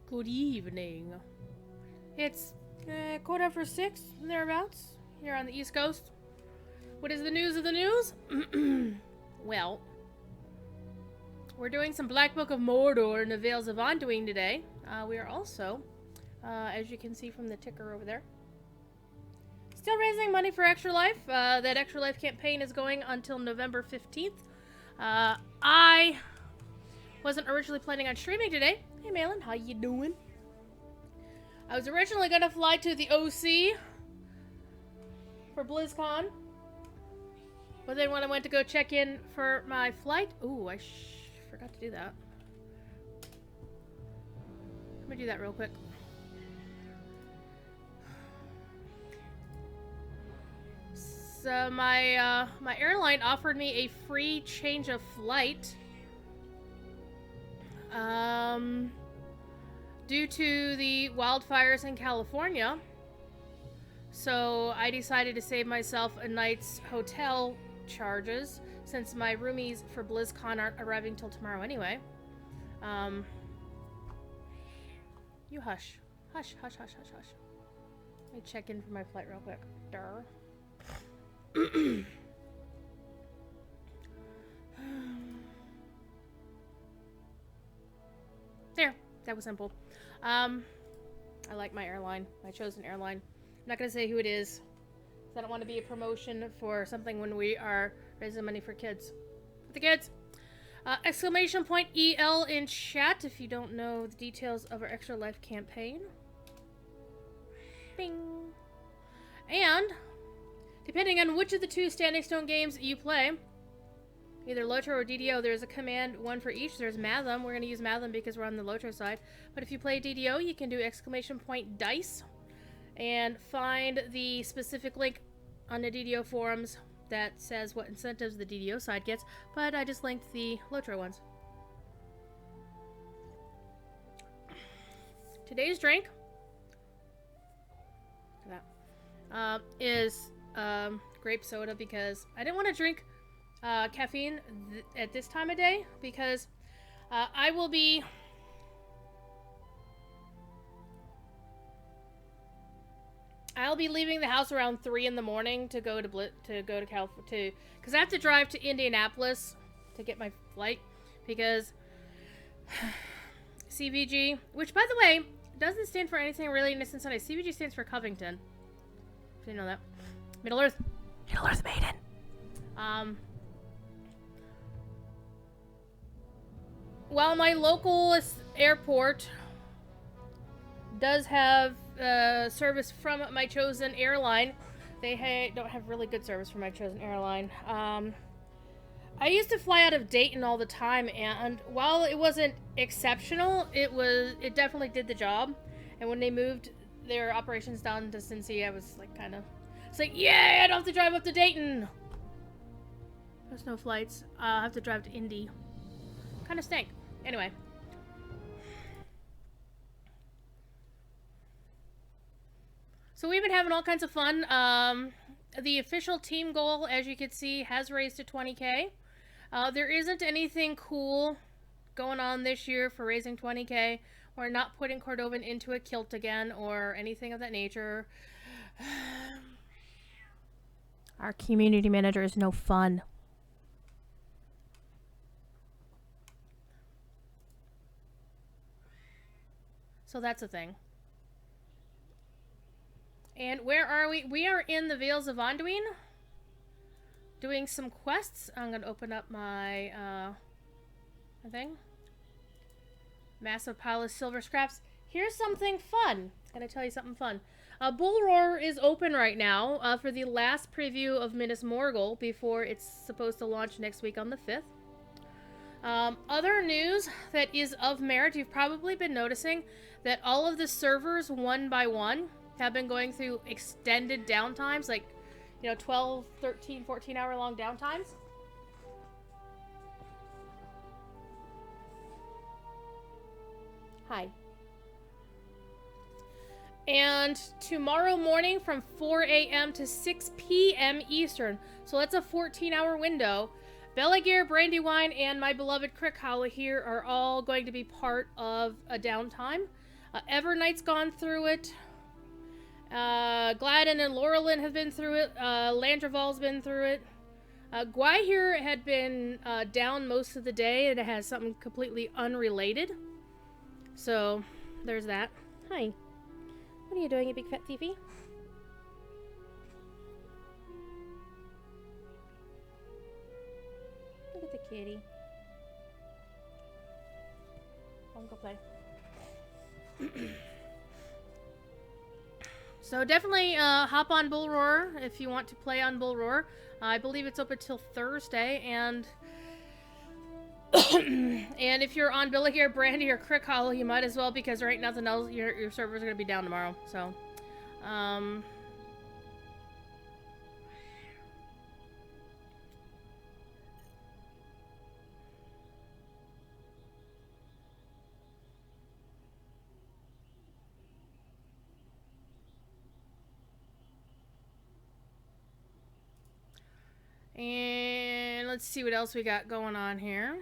Good evening. It's 6:15, thereabouts, here on the East Coast. What is the news of the news? Well, we're doing some Black Book of Mordor in the Vales of Anduin today. We are also, as you can see from the ticker over there, still raising money for Extra Life. That Extra Life campaign is going until November 15th. I wasn't originally planning on streaming today. Hey, Malin, how you doing? I was originally going to fly to the OC for BlizzCon. But then when I went to go check in for my flight... Ooh, I forgot to do that. Let me do that real quick. So my airline offered me a free change of flight. Due to the wildfires in California. So I decided to save myself a night's hotel charges since my roomies for BlizzCon aren't arriving till tomorrow anyway. You hush. Hush, hush, hush, hush, hush. Let me check in for my flight real quick. Durr. There. That was simple. I like my airline. My chosen airline. I'm not going to say who it is. I don't want to be a promotion for something when we are raising money for kids. For the kids! Exclamation point EL in chat if you don't know the details of our Extra Life campaign. Bing! And, depending on which of the two Standing Stone games you play, either Lotro or DDO, there's a command, one for each. There's Matham. We're going to use Matham because we're on the Lotro side. But if you play DDO, you can do exclamation point dice and find the specific link on the DDO forums that says what incentives the DDO side gets. But I just linked the Lotro ones. Today's drink is grape soda because I didn't want to drink caffeine at this time of day because I'll be leaving the house around 3 in the morning to go to California because I have to drive to Indianapolis to get my flight because CVG, which by the way doesn't stand for anything really in Instant Sunday. CVG stands for Covington. If you know that. Middle Earth Maiden. While my local airport does have service from my chosen airline, they don't have really good service from my chosen airline. I used to fly out of Dayton all the time, and while it wasn't exceptional, it definitely did the job. And when they moved their operations down to Cincy, I was like it's like, yeah, I don't have to drive up to Dayton. There's no flights. I'll have to drive to Indy. Kind of stank. Anyway. So we've been having all kinds of fun. The official team goal, as you can see, has raised to 20K. There isn't anything cool going on this year for raising 20K. We're not putting Cordovan into a kilt again or anything of that nature. Our community manager is no fun. So that's a thing. And where are we? We are in the Vales of Anduin. Doing some quests. I'm going to open up my thing. Massive pile of silver scraps. Here's something fun. Gonna tell you something fun. Bull Roar is open right now for the last preview of Minas Morgul before it's supposed to launch next week on the 5th. Other news that is of merit, you've probably been noticing that all of the servers, one by one, have been going through extended downtimes, like, 12, 13, 14-hour long downtimes. Hi. And tomorrow morning from 4 a.m. to 6 p.m. Eastern, so that's a 14-hour window, Belagear, Brandywine, and my beloved Crickhowl here are all going to be part of a downtime. Everknight's gone through it. Gladden and Laurelin have been through it. Landreval's been through it. Gwai here had been down most of the day, and it has something completely unrelated. So, there's that. Hi. What are you doing, you big fat thiefy? Look at the kitty. I'll go play. So definitely hop on Bull Roar if you want to play on Bull Roar. I believe it's open till Thursday, and and if you're on Billy Gear, Brandy, or Crick Hollow, you might as well, because there ain't nothing else. Your servers are gonna be down tomorrow. So, and let's see what else we got going on here.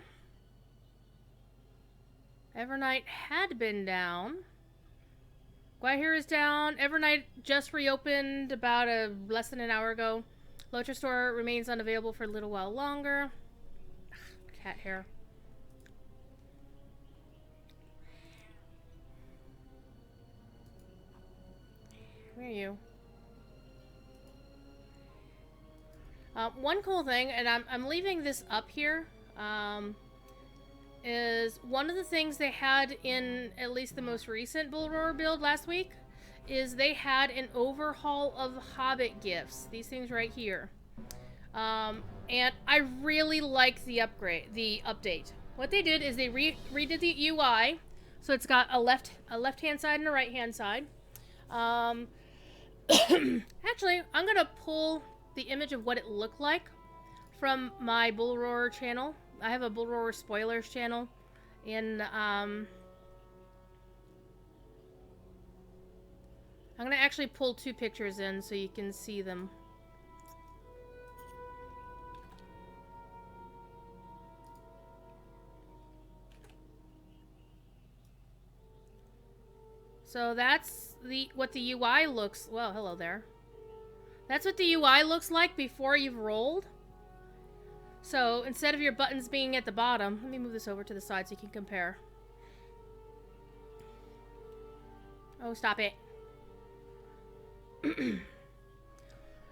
Evernight had been down. Guahir is down. Evernight just reopened about less than an hour ago. Lotus Store remains unavailable for a little while longer. Cat hair. Where are you? One cool thing, and I'm leaving this up here, is one of the things they had in at least the most recent Bull Roar build last week is they had an overhaul of Hobbit gifts. These things right here. And I really like the update. What they did is they redid the UI, so it's got a left-hand side and a right-hand side. Actually, I'm gonna pull the image of what it looked like from my Bull Roar channel. I have a Bull Roar spoilers channel, and I'm gonna actually pull 2 pictures in so you can see them. So that's what the UI looks. Well, hello there. That's what the UI looks like before you've rolled. So instead of your buttons being at the bottom, let me move this over to the side so you can compare. Oh, stop it.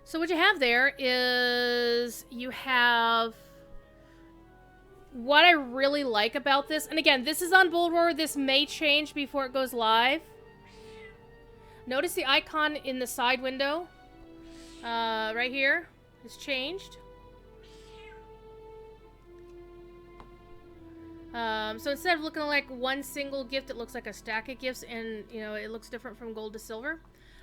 So what you have there is you have what I really like about this. And again, this is on Bull Roar. This may change before it goes live. Notice the icon in the side window right here has changed. So instead of looking like one single gift, it looks like a stack of gifts, and you know, it looks different from gold to silver.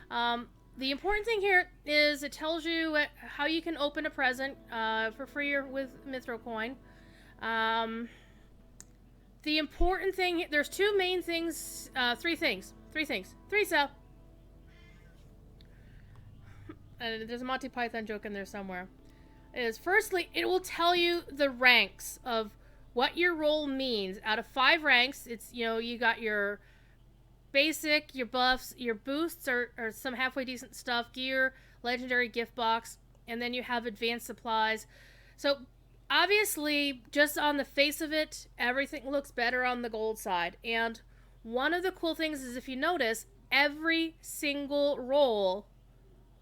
The important thing here is it tells you how you can open a present for free or with Mithril coin. The important thing, there's 2 main things, 3 things. 3 so. And there's a Monty Python joke in there somewhere. Is firstly, it will tell you the ranks of what your role means. Out of 5 ranks, it's, you know, you got your basic, your buffs, your boosts, or some halfway decent stuff, gear, legendary gift box, and then you have advanced supplies. So obviously, just on the face of it, everything looks better on the gold side. And one of the cool things is, if you notice, every single roll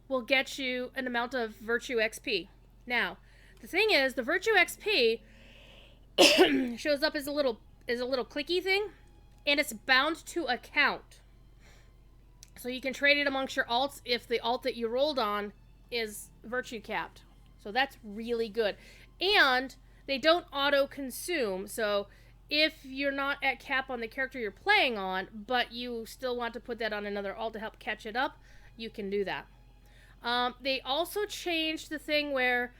will get you an amount of Virtue XP. Now, the thing is, the Virtue XP shows up as a little clicky thing, and it's bound to a count. So you can trade it amongst your alts if the alt that you rolled on is Virtue capped. So that's really good. And they don't auto-consume, so if you're not at cap on the character you're playing on, but you still want to put that on another alt to help catch it up, you can do that. They also changed the thing where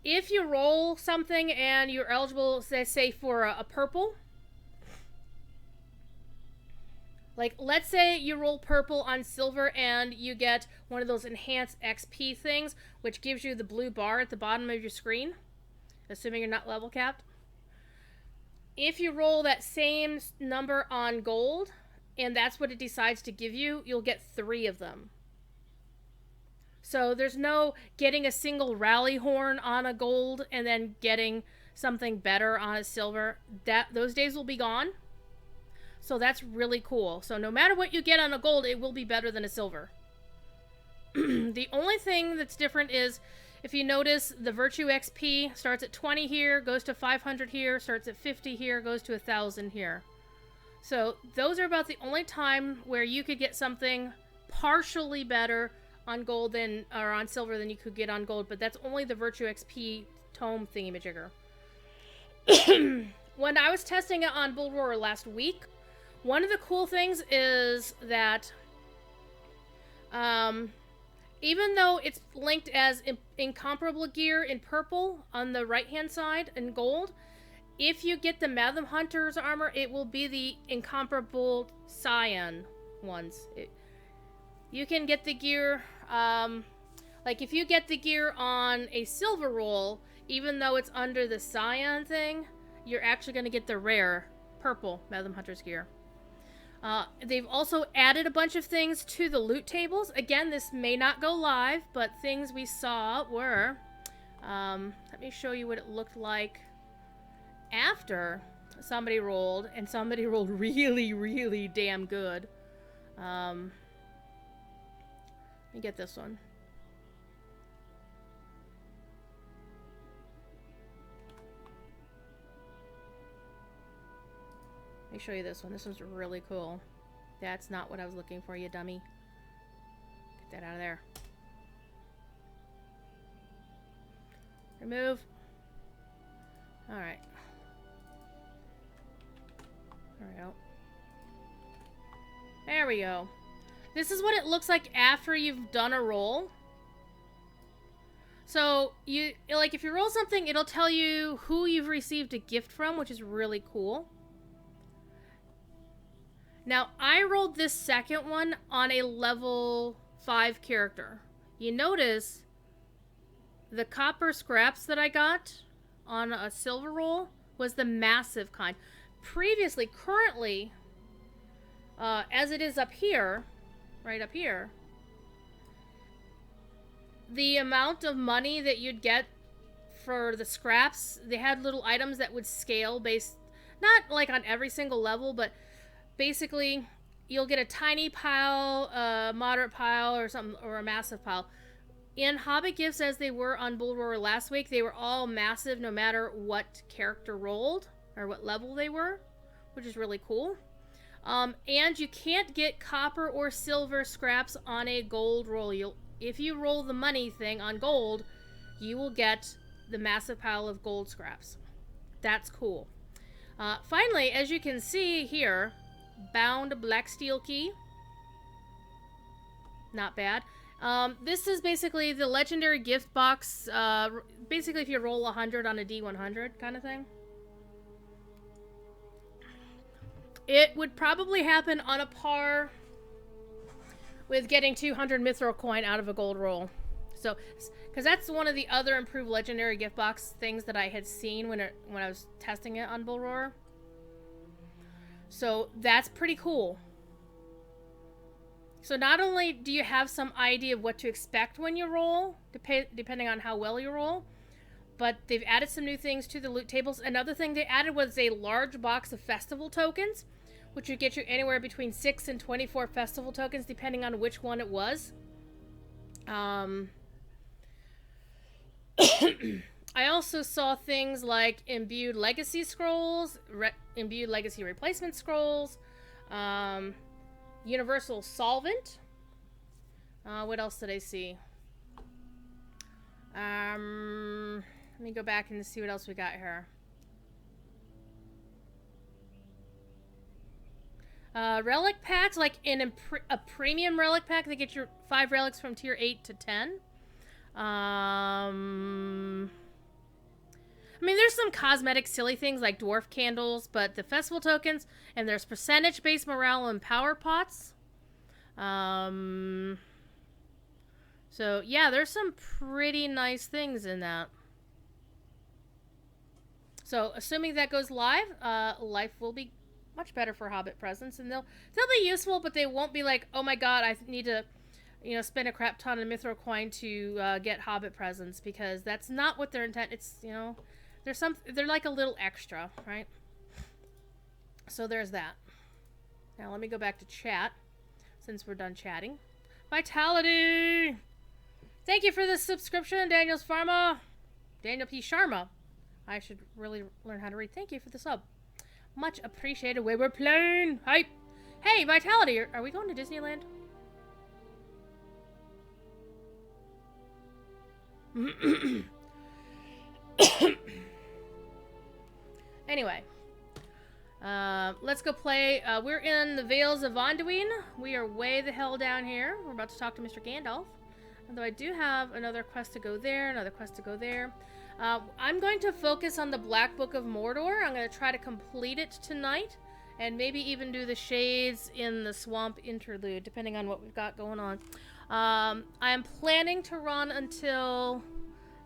if you roll something and you're eligible, say for a purple, like let's say you roll purple on silver and you get one of those enhanced XP things, which gives you the blue bar at the bottom of your screen, assuming you're not level capped. If you roll that same number on gold and that's what it decides to give you, you'll get 3 of them. So there's no getting a single rally horn on a gold and then getting something better on a silver. Those days will be gone. So that's really cool. So no matter what you get on a gold, it will be better than a silver. The only thing that's different is, if you notice, the Virtue XP starts at 20 here, goes to 500 here, starts at 50 here, goes to 1,000 here. So those are about the only time where you could get something partially better on gold than, or on silver than you could get on gold, but that's only the Virtue XP tome thingy-majigger. When I was testing it on Bull Roar last week, one of the cool things is that even though it's linked as incomparable gear in purple on the right-hand side in gold, if you get the Madam Hunter's armor, it will be the incomparable cyan ones. You can get the gear, like if you get the gear on a silver roll, even though it's under the cyan thing, you're actually going to get the rare purple Madam Hunter's gear. They've also added a bunch of things to the loot tables. Again, this may not go live, but things we saw were, let me show you what it looked like after somebody rolled, and somebody rolled really, really damn good. Let me get this one. Let me show you this one. This one's really cool. That's not what I was looking for, you dummy. Get that out of there. Remove. Alright. There we go. There we go. This is what it looks like after you've done a roll. So, if you roll something, it'll tell you who you've received a gift from, which is really cool. Now, I rolled this second one on a level 5 character. You notice the copper scraps that I got on a silver roll was the massive kind. Previously, currently, as it is up here, right up here, the amount of money that you'd get for the scraps, they had little items that would scale based, not like on every single level, but basically, you'll get a tiny pile, a moderate pile, or something, or a massive pile. In Hobbit Gifts, as they were on Bull Roar last week, they were all massive no matter what character rolled, or what level they were, which is really cool. And you can't get copper or silver scraps on a gold roll. If you roll the money thing on gold, you will get the massive pile of gold scraps. That's cool. Finally, as you can see here, bound black steel key. Not bad. This is basically the legendary gift box. Basically, if you roll 100 on a D100 kind of thing. It would probably happen on a par with getting 200 mithril coin out of a gold roll. So, because that's one of the other improved legendary gift box things that I had seen when I was testing it on Bull Roar. So that's pretty cool. So not only do you have some idea of what to expect when you roll, depending on how well you roll, but they've added some new things to the loot tables. Another thing they added was a large box of festival tokens, which would get you anywhere between 6 and 24 festival tokens, depending on which one it was. I also saw things like imbued legacy scrolls, imbued legacy replacement scrolls, universal solvent. What else did I see? Let me go back and see what else we got here. Relic packs, like in a premium relic pack, they get your 5 relics from tier 8 to 10. I mean, there's some cosmetic silly things like dwarf candles, but the festival tokens, and there's percentage-based morale and power pots. So, yeah, there's some pretty nice things in that. So, assuming that goes live, life will be Much better for Hobbit presents, and they'll be useful, but they won't be like, oh my god, I need to, spend a crap ton of Mithril coin to get Hobbit presents, because that's not what their intent. It's they're like a little extra, right? So there's that. Now let me go back to chat, since we're done chatting. Vitality! Thank you for the subscription, Daniel's Pharma. Daniel P. Sharma. I should really learn how to read. Thank you for the sub. Much appreciated. Way we're playing. Hype. Hey, Vitality, are we going to Disneyland? Anyway. Let's go play. We're in the Vales of Anduin. We are way the hell down here. We're about to talk to Mr. Gandalf. Although I do have another quest to go there, another quest to go there. I'm going to focus on the Black Book of Mordor. I'm going to try to complete it tonight. And maybe even do the Shades in the Swamp interlude, depending on what we've got going on. I am planning to run until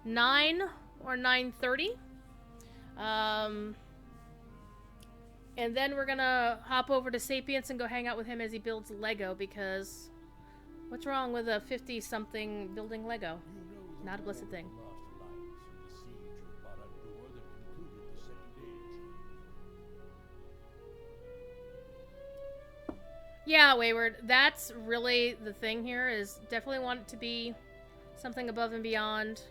9 or 9:30. And then we're gonna hop over to Sapience and go hang out with him as he builds Lego, because what's wrong with a 50-something building Lego? Not a blessed thing. Yeah, Wayward, that's really the thing here, is definitely want it to be something above and beyond.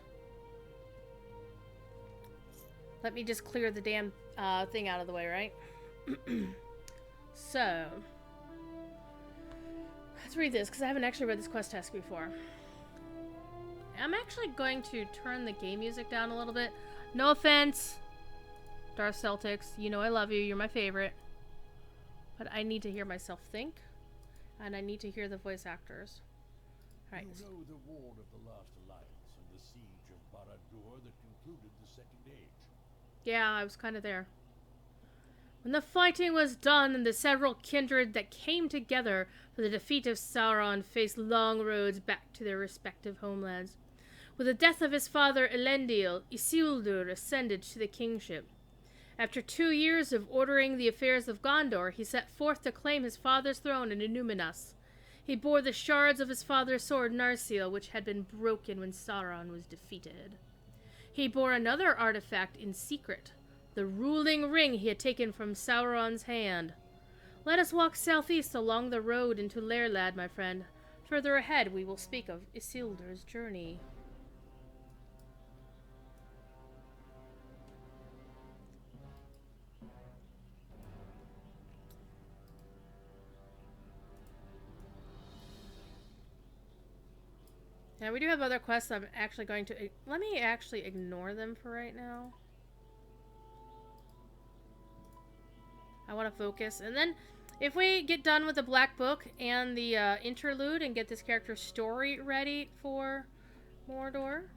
Let me just clear the damn thing out of the way, right? So, let's read this, because I haven't actually read this quest task before. I'm actually going to turn the game music down a little bit. No offense, Darth Celtics. You know I love you. You're my favorite. But I need to hear myself think, and I need to hear the voice actors. All right. You know the war of the Last Alliance and the siege of Barad-dûr that concluded the Second Age. Yeah, I was kind of there. When the fighting was done and the several kindred that came together for the defeat of Sauron faced long roads back to their respective homelands. With the death of his father Elendil, Isildur ascended to the kingship. After 2 years of ordering the affairs of Gondor, he set forth to claim his father's throne in Numinas. He bore the shards of his father's sword Narsil, which had been broken when Sauron was defeated. He bore another artifact in secret, the ruling ring he had taken from Sauron's hand. Let us walk southeast along the road into Lairlad, my friend. Further ahead, we will speak of Isildur's journey. Now, we do have other quests I'm actually going to... Let me actually ignore them for right now. I want to focus. And then, if we get done with the Black Book and the interlude and get this character's story ready for Mordor, I'm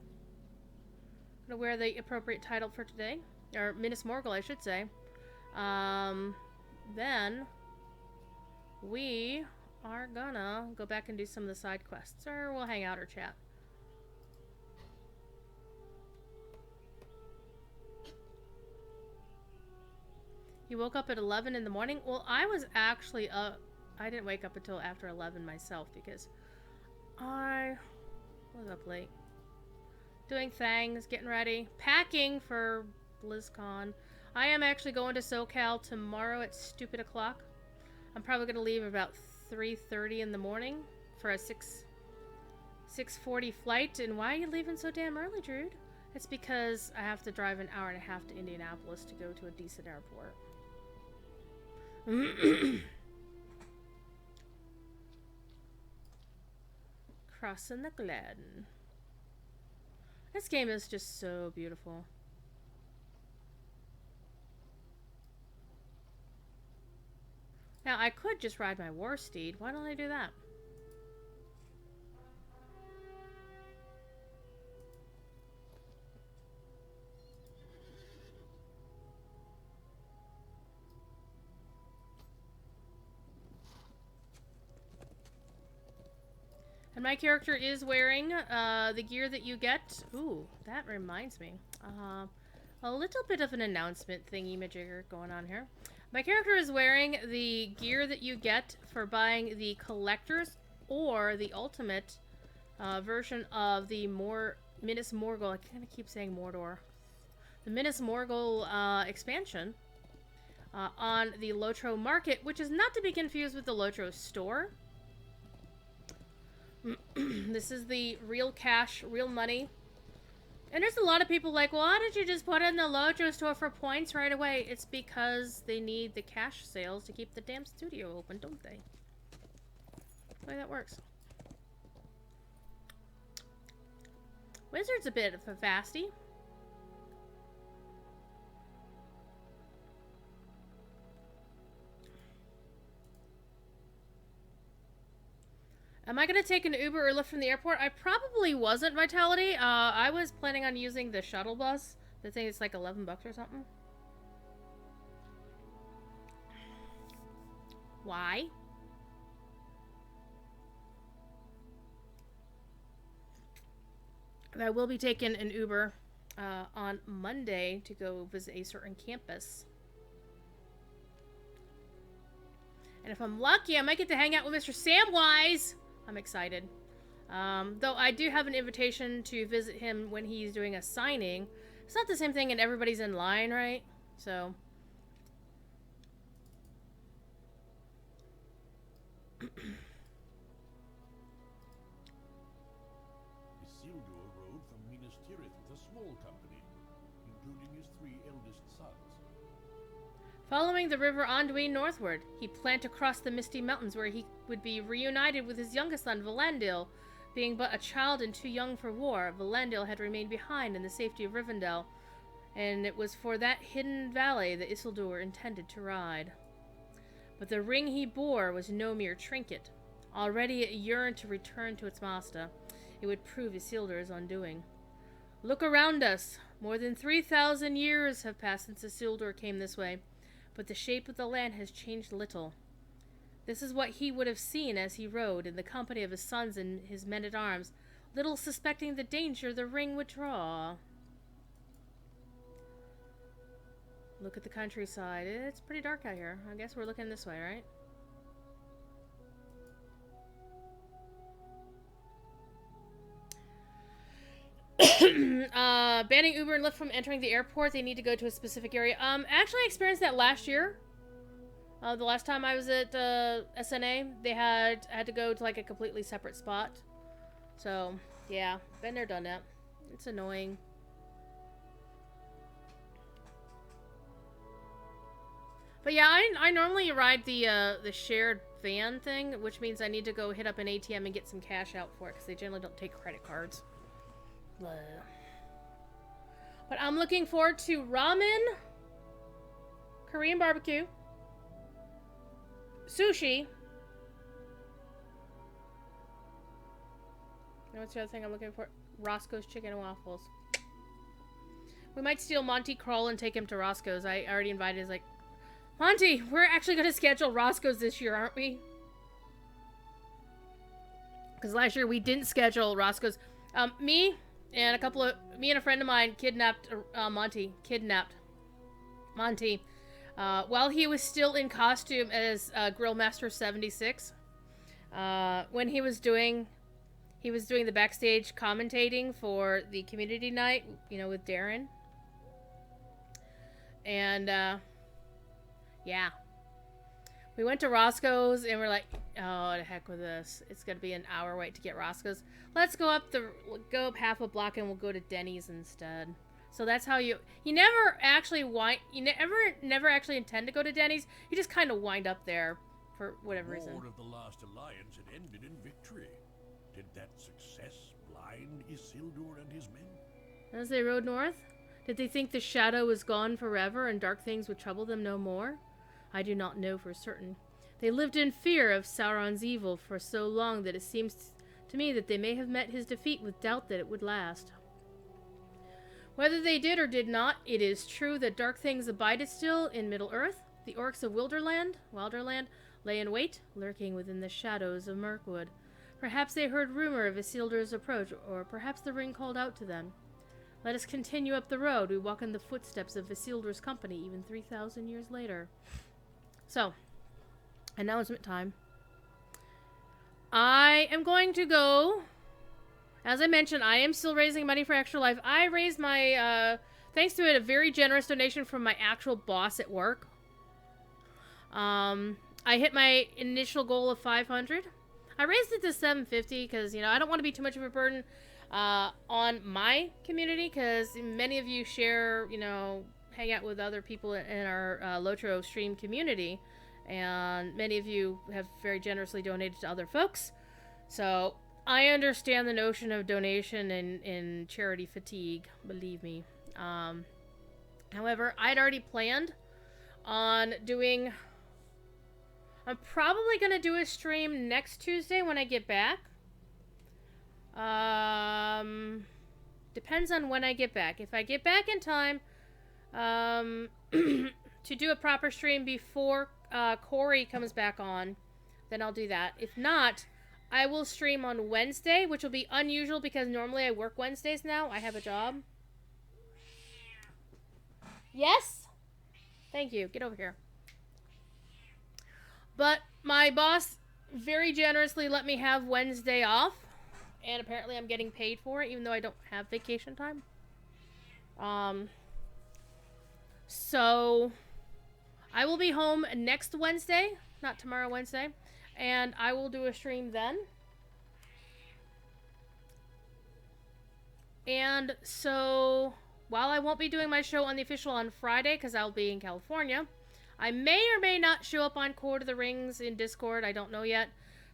going to wear the appropriate title for today. Or Minas Morgul, I should say. Then, we are gonna go back and do some of the side quests, or we'll hang out or chat. You woke up at 11 in the morning? Well, I was actually up. I didn't wake up until after 11 myself, because I was up late. Doing things, getting ready, packing for BlizzCon. I am actually going to SoCal tomorrow at stupid o'clock. I'm probably going to leave about 3:30 in the morning for a 6:40 flight. And why are you leaving so damn early, Druid? It's because I have to drive an hour and a half to Indianapolis to go to a decent airport. Crossing the Glen. This game is just so beautiful. Now, I could just ride my war steed. Why don't I do that? And my character is wearing the gear that you get. Ooh, that reminds me. A little bit of an announcement thingy-majigger going on here. My character is wearing the gear that you get for buying the collector's or the ultimate version of the Minas Morgul. I kind of keep saying Mordor. The Minas Morgul expansion on the Lotro Market, which is not to be confused with the Lotro store. This is the real cash, real money. And there's a lot of people like, well, why did you just put it in the Lotro store for points right away? It's because they need the cash sales to keep the damn studio open, don't they? That's the way that works. Wizard's a bit of a fasty. Am I going to take an Uber or Lyft from the airport? I probably wasn't, Vitality. I was planning on using the shuttle bus. The thing is like 11 bucks or something. Why? I will be taking an Uber on Monday to go visit a certain campus. And if I'm lucky, I might get to hang out with Mr. Samwise. I'm excited. Though I do have an invitation to visit him when he's doing a signing. It's not the same thing and everybody's in line, right? So... Isildur rode from Minas Tirith with a small company, including his 3 eldest sons. Following the river Anduin northward, he planned to cross the Misty Mountains where he would be reunited with his youngest son, Valandil. Being but a child and too young for war, Valandil had remained behind in the safety of Rivendell, and it was for that hidden valley that Isildur intended to ride. But the ring he bore was no mere trinket. Already it yearned to return to its master. It would prove Isildur's undoing. Look around us. More than 3,000 years have passed since Isildur came this way, but the shape of the land has changed little. This is what he would have seen as he rode in the company of his sons and his men-at-arms, little suspecting the danger the ring would draw. Look at the countryside. It's pretty dark out here. I guess we're looking this way, right? Banning Uber and Lyft from entering the airport. They need to go to a specific area. Actually, I experienced that last year. The last time I was at SNA, they had to go to like a completely separate spot. So, yeah, been there, done that. It's annoying. But yeah, I normally ride the shared van thing, which means I need to go hit up an ATM and get some cash out for it because they generally don't take credit cards. Blah. But I'm looking forward to ramen, Korean barbecue, sushi. You know what's the other thing I'm looking for? Roscoe's Chicken and Waffles. We might steal Monty Kroll and take him to Roscoe's. I already invited his, like, Monty, we're actually going to schedule Roscoe's this year, aren't we? Because last year we didn't schedule Roscoe's. Me and a friend of mine kidnapped Monty. While he was still in costume as Grillmaster 76. When he was doing the backstage commentating for the community night, you know, with Darren. And, yeah. We went to Roscoe's and we're like, oh, the heck with this. It's going to be an hour wait to get Roscoe's. Let's go up half a block and we'll go to Denny's instead. So that's how you never actually never actually intend to go to Denny's. You just kind of wind up there for whatever reason. The War of the Last Alliance had ended in victory. Did that success blind Isildur and his men? As they rode north, did they think the shadow was gone forever and dark things would trouble them no more? I do not know for certain. They lived in fear of Sauron's evil for so long that it seems to me that they may have met his defeat with doubt that it would last. Whether they did or did not, it is true that dark things abided still in Middle-earth. The orcs of Wilderland lay in wait, lurking within the shadows of Mirkwood. Perhaps they heard rumor of Isildur's approach, or perhaps the ring called out to them. Let us continue up the road. We walk in the footsteps of Isildur's company even 3,000 years later. So, announcement time. I am going to go. As I mentioned, I am still raising money for Extra Life. I raised my, thanks to a very generous donation from my actual boss at work. I hit my initial goal of 500. I raised it to 750 because, you know, I don't want to be too much of a burden on my community because many of you share, you know, hang out with other people in our Lotro stream community. And many of you have very generously donated to other folks. So I understand the notion of donation and charity fatigue, believe me. However, I'd already planned on doing... I'm probably going to do a stream next Tuesday when I get back. Depends on when I get back. If I get back in time to do a proper stream before Corey comes back on, then I'll do that. If not, I will stream on Wednesday, which will be unusual because normally I work Wednesdays now. I have a job. Yes? Thank you. Get over here. But my boss very generously let me have Wednesday off. And apparently I'm getting paid for it, even though I don't have vacation time. So I will be home next Wednesday. Not tomorrow, Wednesday. And I will do a stream then. And so while I won't be doing my show on the official on Friday, because I'll be in California... I may or may not show up on Court of the Rings in Discord. I don't know yet.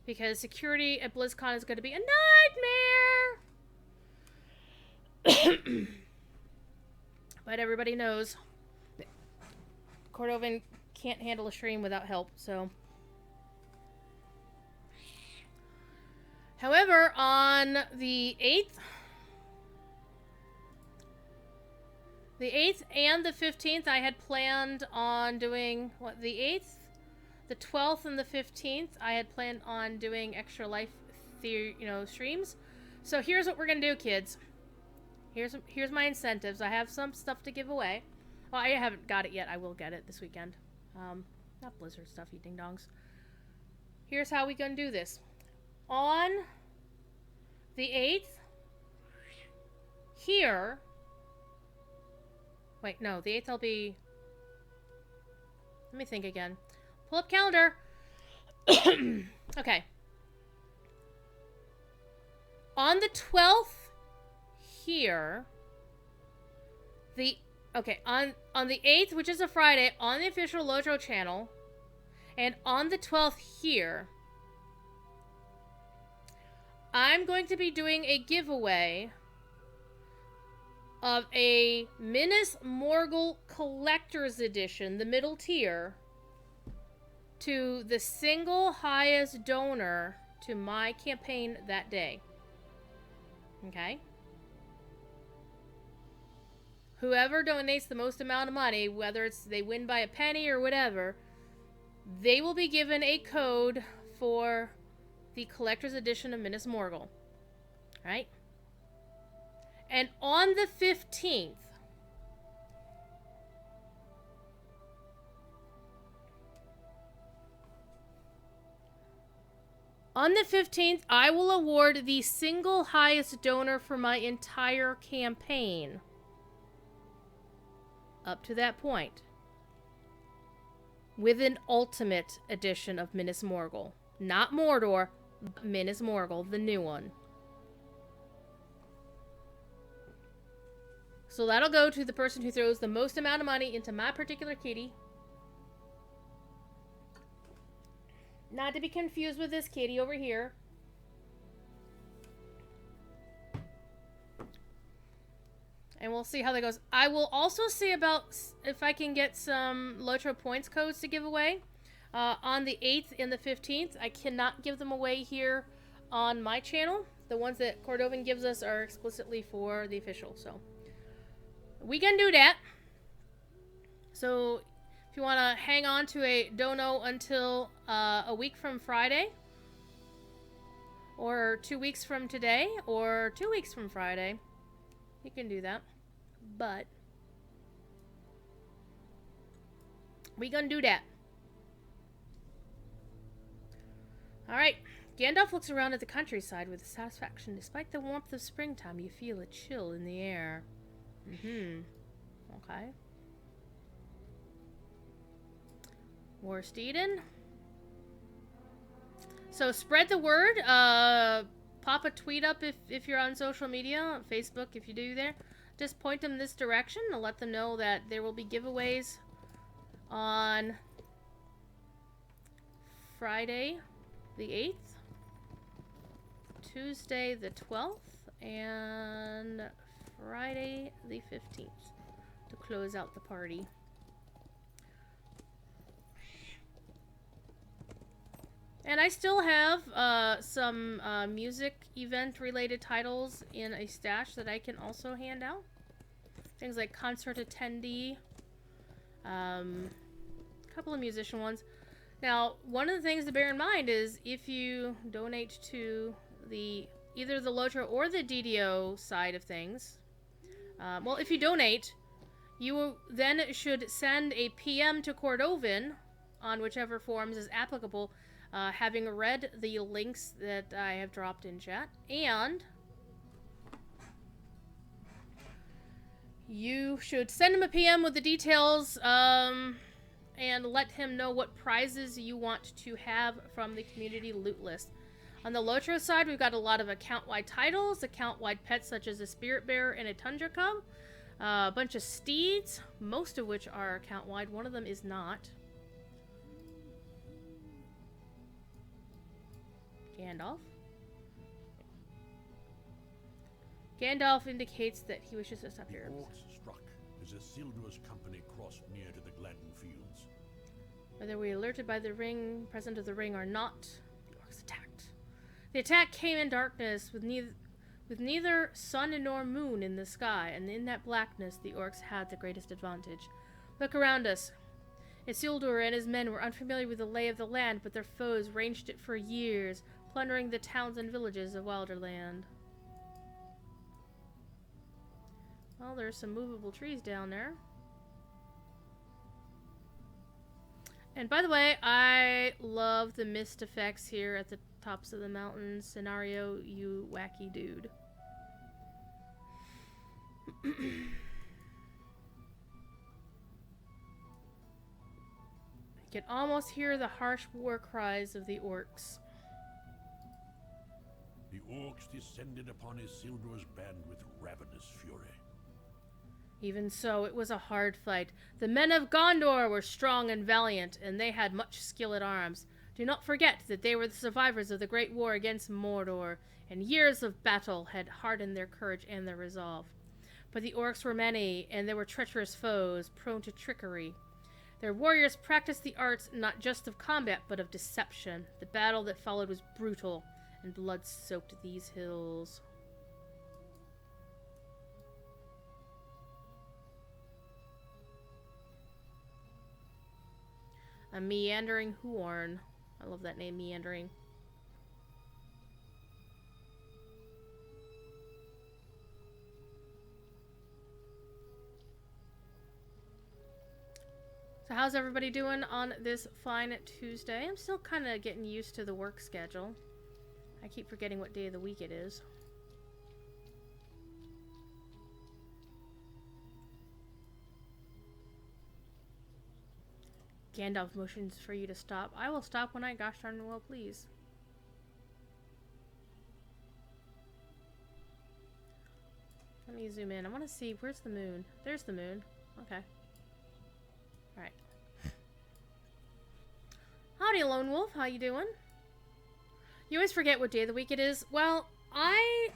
Because security at BlizzCon is going to be a nightmare. But everybody knows Cordovan can't handle a stream without help, so. However, on the 8th... The 8th and the 15th, I had planned on doing, what, the 8th? The 12th and the 15th, I had planned on doing Extra Life, streams. So here's what we're going to do, kids. Here's my incentives. I have some stuff to give away. Well, I haven't got it yet. I will get it this weekend. Not Blizzard stuff, you ding-dongs. Here's how we going to do this. On the 8th, here... Wait, no, the 8th I'll be... Let me think again. Pull up calendar. Okay. On the 12th here... on the 8th, which is a Friday, on the official Lotro channel, and on the 12th here, I'm going to be doing a giveaway of a Minas Morgul Collector's Edition, the middle tier, to the single highest donor to my campaign that day. Okay? Whoever donates the most amount of money, whether it's they win by a penny or whatever, they will be given a code for the Collector's Edition of Minas Morgul. Right? And on the 15th, I will award the single highest donor for my entire campaign. Up to that point. With an ultimate edition of Minas Morgul. Not Mordor, but Minas Morgul, the new one. So that'll go to the person who throws the most amount of money into my particular kitty. Not to be confused with this kitty over here. And we'll see how that goes. I will also see about if I can get some Lotro points codes to give away. On the 8th and the 15th. I cannot give them away here on my channel. The ones that Cordovan gives us are explicitly for the official, so... We can do that. So, if you want to hang on to a dono until a week from Friday, or 2 weeks from today, or 2 weeks from Friday, you can do that. But we gonna do that. Alright. Gandalf looks around at the countryside with satisfaction. Despite the warmth of springtime, you feel a chill in the air. Okay. Worst Eden. So spread the word. Pop a tweet up if you're on social media. Facebook if you do there. Just point them this direction and let them know that there will be giveaways on Friday the 8th, Tuesday the 12th, and Friday the 15th to close out the party. And I still have some music event related titles in a stash that I can also hand out. Things like concert attendee, a couple of musician ones. Now, one of the things to bear in mind is if you donate to either the Lotro or the DDO side of things, well, if you donate, you then should send a PM to Cordovin on whichever forms is applicable, having read the links that I have dropped in chat, and you should send him a PM with the details, and let him know what prizes you want to have from the community loot list. On the Lotro side, we've got a lot of account-wide titles, account-wide pets such as a Spirit Bear and a Tundra Cub, a bunch of steeds, most of which are account-wide. One of them is not. Gandalf. Gandalf indicates that he wishes to stop here. Orcs struck as Isildur's company crossed near to the Gladden Fields. Whether we alerted by the ring, present of the ring, or not, the orcs attacked. The attack came in darkness, with neither sun nor moon in the sky, and in that blackness the orcs had the greatest advantage. Look around us. Isildur and his men were unfamiliar with the lay of the land, but their foes ranged it for years, plundering the towns and villages of Wilderland. Well, there's some movable trees down there. And by the way, I love the mist effects here at the tops of the mountains. Scenario, you wacky dude. You can almost hear the harsh war cries of the orcs. The orcs descended upon Isildur's band with ravenous fury. Even so, it was a hard fight. The men of Gondor were strong and valiant, and they had much skill at arms. Do not forget that they were the survivors of the Great War against Mordor, and years of battle had hardened their courage and their resolve. But the orcs were many, and there were treacherous foes, prone to trickery. Their warriors practiced the arts not just of combat, but of deception. The battle that followed was brutal, and blood soaked these hills. A meandering horn. I love that name, meandering. So how's everybody doing on this fine Tuesday? I'm still kind of getting used to the work schedule. I keep forgetting what day of the week it is. Gandalf motions for you to stop. I will stop when I gosh darn well please. Let me zoom in. I want to see, where's the moon? There's the moon. Okay. Alright. Howdy, Lone Wolf. How you doing? You always forget what day of the week it is. Well, I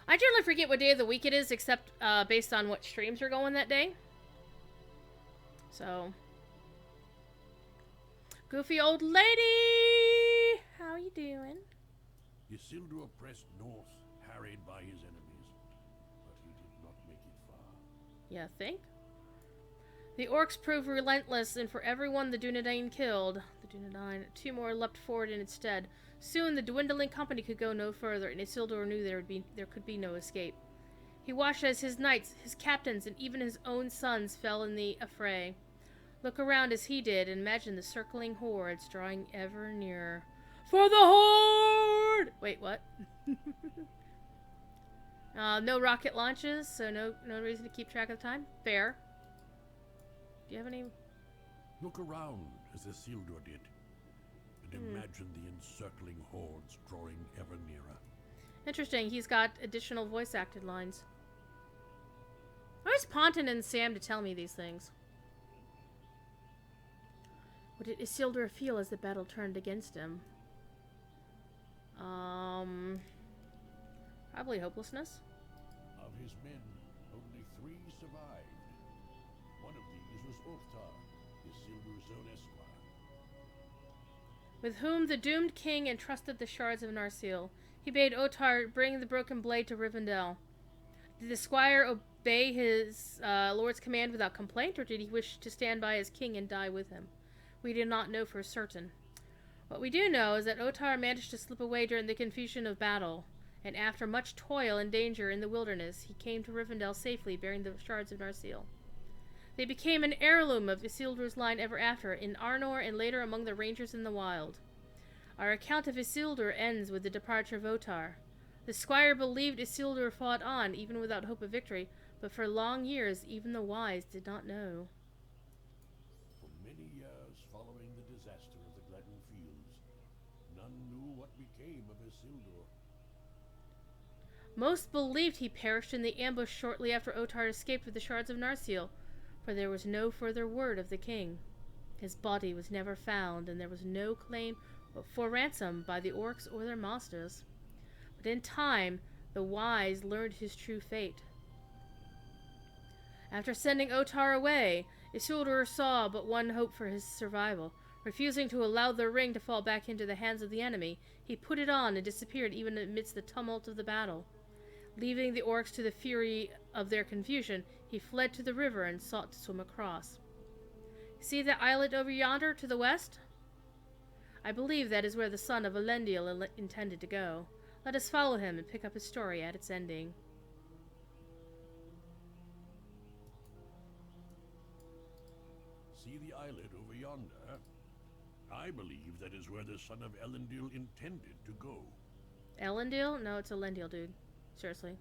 I generally forget what day of the week it is, except based on what streams are going that day. So, goofy old lady, how you doing? Isildur pressed north, harried by his enemies, but he did not make it far. Yeah, think? The orcs proved relentless, and for everyone the Dunedain killed, two more leapt forward in its stead. Soon the dwindling company could go no further, and Isildur knew there could be no escape. He watched as his knights, his captains, and even his own sons fell in the affray. Look around as he did and imagine the circling hordes drawing ever nearer. For the horde! Wait, what? No rocket launches, so no reason to keep track of time. Fair. Do you have any? Look around as Isildur did, and imagine the encircling hordes drawing ever nearer. Interesting. He's got additional voice-acted lines. Where's Ponton and Sam to tell me these things? What did Isildur feel as the battle turned against him? Probably hopelessness. Of his men, only 3 survived. One of these was Ottar, Isildur's own esquire. With whom the doomed king entrusted the shards of Narsil. He bade Ottar bring the broken blade to Rivendell. Did the squire obey his lord's command without complaint, or did he wish to stand by his king and die with him? We do not know for certain. What we do know is that Ottar managed to slip away during the confusion of battle, and after much toil and danger in the wilderness, he came to Rivendell safely, bearing the shards of Narsil. They became an heirloom of Isildur's line ever after, in Arnor and later among the rangers in the wild. Our account of Isildur ends with the departure of Ottar. The squire believed Isildur fought on, even without hope of victory, but for long years even the wise did not know. For many years following the disaster of the Gladden Fields, none knew what became of Isildur. Most believed he perished in the ambush shortly after Ottar escaped with the shards of Narsil, for there was no further word of the king. His body was never found, and there was no claim for ransom by the orcs or their masters. But in time, the wise learned his true fate. After sending Ottar away, Isildur saw but one hope for his survival. Refusing to allow the ring to fall back into the hands of the enemy, he put it on and disappeared even amidst the tumult of the battle. Leaving the orcs to the fury of their confusion, he fled to the river and sought to swim across. See the islet over yonder to the west? I believe that is where the son of Elendil intended to go. Let us follow him and pick up his story at its ending. See the islet over yonder? I believe that is where the son of Elendil intended to go. Elendil? No, it's Elendil, dude. Seriously.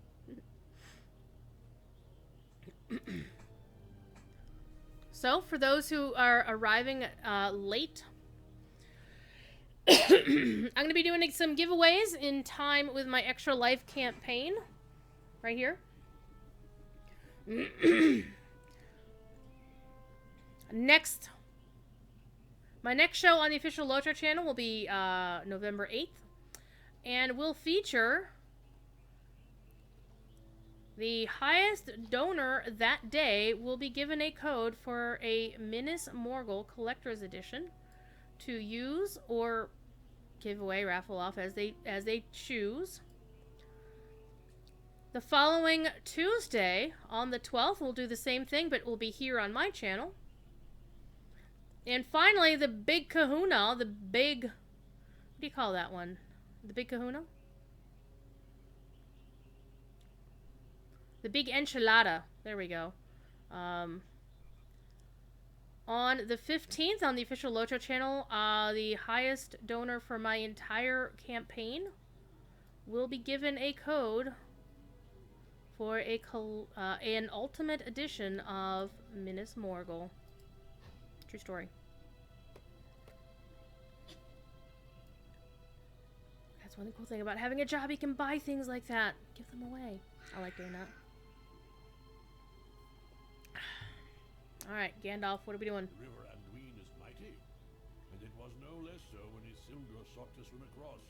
So, for those who are arriving late, I'm going to be doing some giveaways in time with my Extra Life campaign. Right here. My next show on the official Lotro channel will be November 8th. And will feature the highest donor that day will be given a code for a Minas Morgul Collector's Edition to use or give away, raffle off as they choose. The following Tuesday, on the 12th, we'll do the same thing, but it will be here on my channel. And finally, the big kahuna, what do you call that one? The big kahuna? The big enchilada. There we go. On the 15th, on the official Lotro channel, the highest donor for my entire campaign will be given a code for an ultimate edition of Minas Morgul. True story. That's one cool thing about having a job. You can buy things like that. Give them away. I like doing that. Alright, Gandalf, what are we doing? The river Anduin is mighty, and it was no less so when Isildur sought to swim across.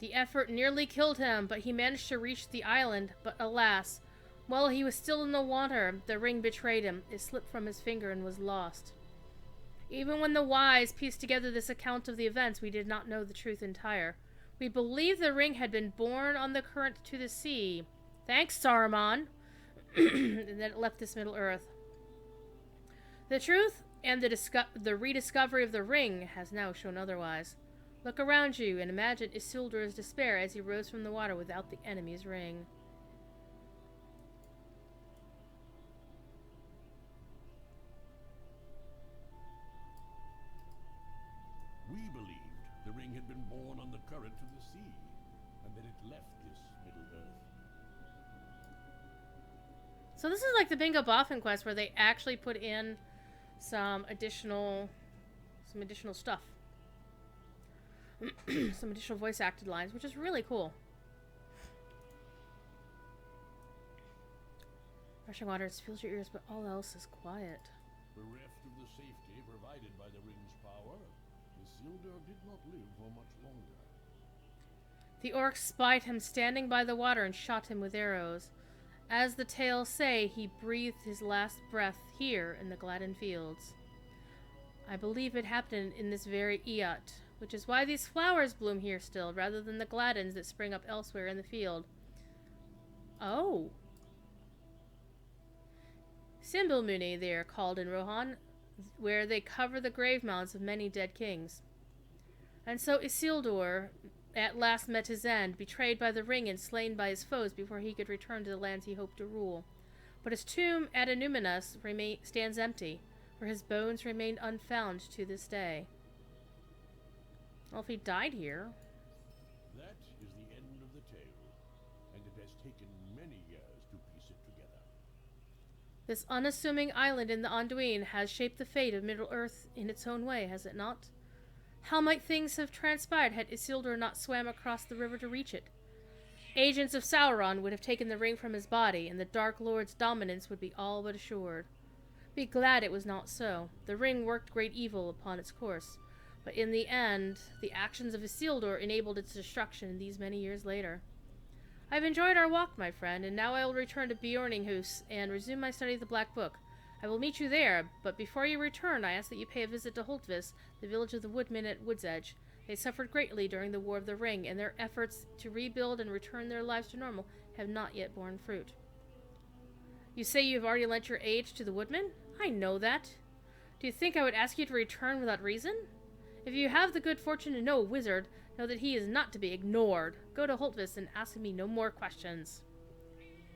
The effort nearly killed him, but he managed to reach the island. But alas, while he was still in the water, the ring betrayed him. It slipped from his finger and was lost. Even when the wise pieced together this account of the events, we did not know the truth entire. We believed the ring had been borne on the current to the sea. Thanks, Saruman. And that it left this Middle-earth. The truth and the rediscovery of the ring has now shown otherwise. Look around you and imagine Isildur's despair as he rose from the water without the enemy's ring. ring had been borne on the current to the sea, and that it left this Middle Earth. So this is like the Bingo Boffin quest where they actually put in some additional stuff. Some additional voice acted lines, which is really cool. Rushing waters fills your ears, but all else is quiet. Bereft of the safety provided by the ring's power, Isildur did not live for much longer. The orcs spied him standing by the water and shot him with arrows. As the tales say, he breathed his last breath here in the Gladden Fields. I believe it happened in this very Eot, which is why these flowers bloom here still, rather than the Gladdens that spring up elsewhere in the field. Oh. Simbilmuni, they are called in Rohan, where they cover the grave mounds of many dead kings. And so Isildur at last met his end, betrayed by the ring and slain by his foes before he could return to the lands he hoped to rule. But his tomb at Anuminus stands empty, for his bones remain unfound to this day. Well, if he died here... That is the end of the tale, and it has taken many years to piece it together. This unassuming island in the Anduin has shaped the fate of Middle-earth in its own way, has it not? How might things have transpired had Isildur not swam across the river to reach it? Agents of Sauron would have taken the ring from his body, and the Dark Lord's dominance would be all but assured. Be glad it was not so. The ring worked great evil upon its course, but in the end, the actions of Isildur enabled its destruction these many years later. I've enjoyed our walk, my friend, and now I will return to Bjorninghus and resume my study of the Black Book. I will meet you there, but before you return, I ask that you pay a visit to Holtvis, the village of the woodmen at Wood's Edge. They suffered greatly during the War of the Ring, and their efforts to rebuild and return their lives to normal have not yet borne fruit. You say you have already lent your aid to the woodmen? I know that. Do you think I would ask you to return without reason? If you have the good fortune to know a wizard, know that he is not to be ignored. Go to Holtvis and ask me no more questions.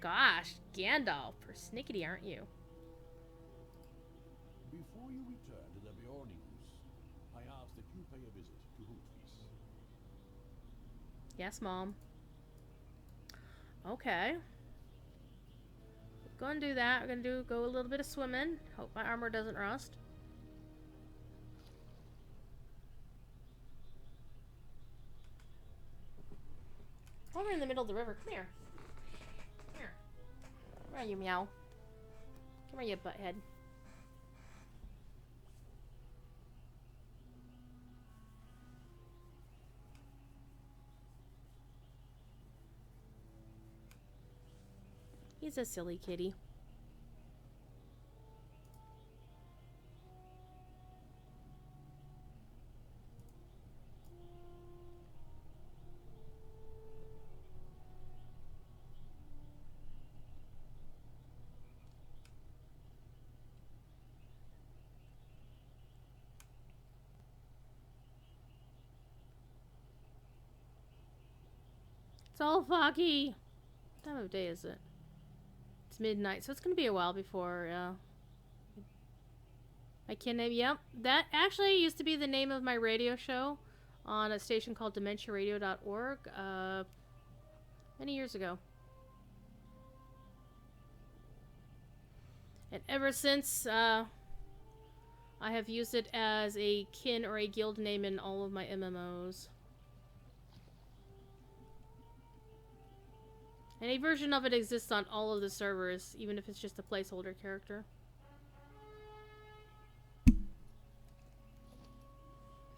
Gosh, Gandalf, persnickety, aren't you? Before you return to the Bjorninghus, I ask that you pay a visit to Holtvis. Yes, Mom. Okay. Go and do that. We're gonna go a little bit of swimming. Hope my armor doesn't rust. While we're in the middle of the river, come here. Come here. Where are you, meow? Come here, you butthead. He's a silly kitty. It's all foggy. What time of day is it? It's midnight, so it's gonna be a while before, I can name, yep. That actually used to be the name of my radio show on a station called DementiaRadio.org, many years ago. And ever since, I have used it as a kin or a guild name in all of my MMOs. And a version of it exists on all of the servers, even if it's just a placeholder character.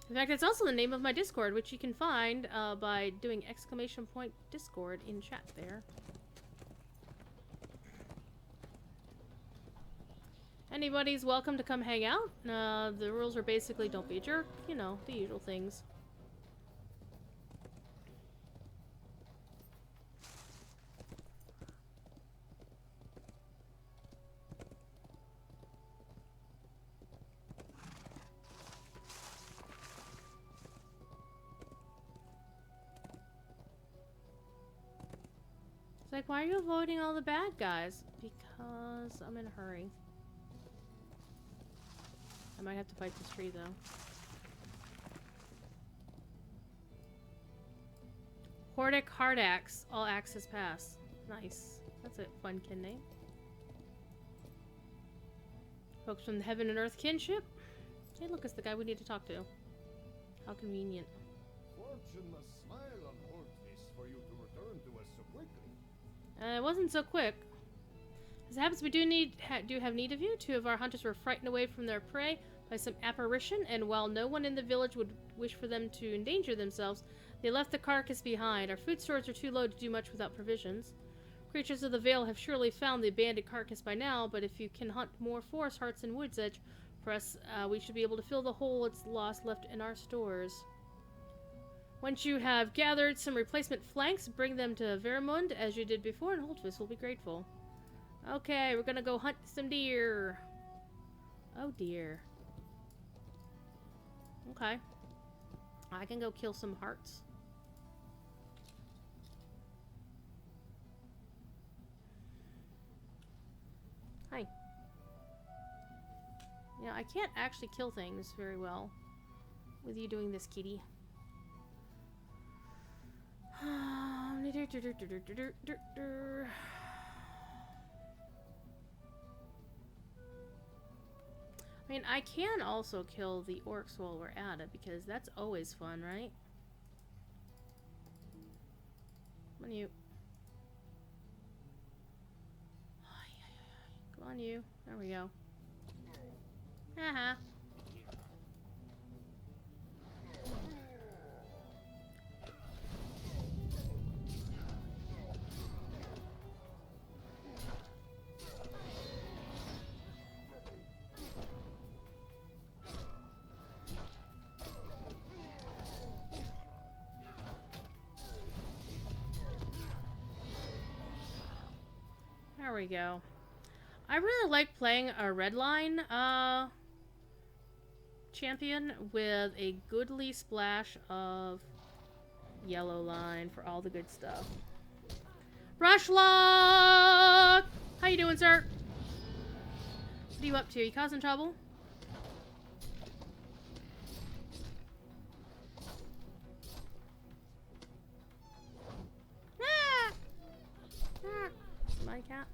In fact, it's also the name of my Discord, which you can find by doing !Discord in chat there. Anybody's welcome to come hang out. The rules are basically don't be a jerk, you know, the usual things. It's like, why are you avoiding all the bad guys? Because I'm in a hurry. I might have to fight this tree, though. Hordic Hardax, all access pass. Nice. That's a fun kin name. Folks from the Heaven and Earth kinship. Hey, look, it's the guy we need to talk to. How convenient. Fortune must smile on Hortvis for you to return to us so quickly. It wasn't so quick. As it happens, we do have need of you. 2 of our hunters were frightened away from their prey by some apparition, and while no one in the village would wish for them to endanger themselves, they left the carcass behind. Our food stores are too low to do much without provisions. Creatures of the Vale have surely found the abandoned carcass by now, but if you can hunt more forest hearts and woods edge for us, we should be able to fill the hole it's lost left in our stores. Once you have gathered some replacement flanks, bring them to Vermund as you did before, and Holtvis will be grateful. Okay, we're gonna go hunt some deer. Oh dear. Okay. I can go kill some hearts. Hi. You know, I can't actually kill things very well with you doing this, kitty. I mean, I can also kill the orcs while we're at it, because that's always fun, right? Come on, you. Come on, you. There we go. Haha. There we go. I really like playing a redline champion with a goodly splash of yellow line for all the good stuff. Rushlock! How you doing, sir? What are you up to? Are you causing trouble? Ah! Ah! My cat.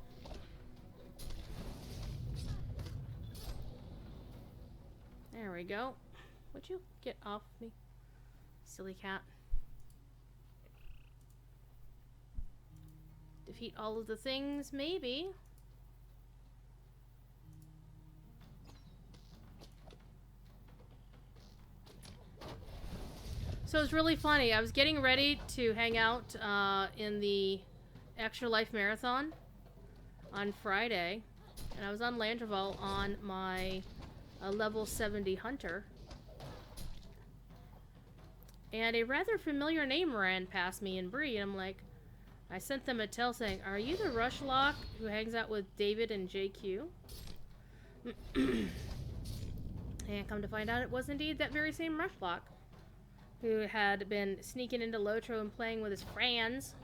There we go. Would you get off me, silly cat? Defeat all of the things, maybe. So it's really funny. I was getting ready to hang out in the Extra Life Marathon on Friday, and I was on Landreval on my level 70 hunter, and a rather familiar name ran past me in Bree, and I'm like, I sent them a tell saying, are you the Rushlock who hangs out with David and JQ? And come to find out it was indeed that very same Rushlock who had been sneaking into Lotro and playing with his friends.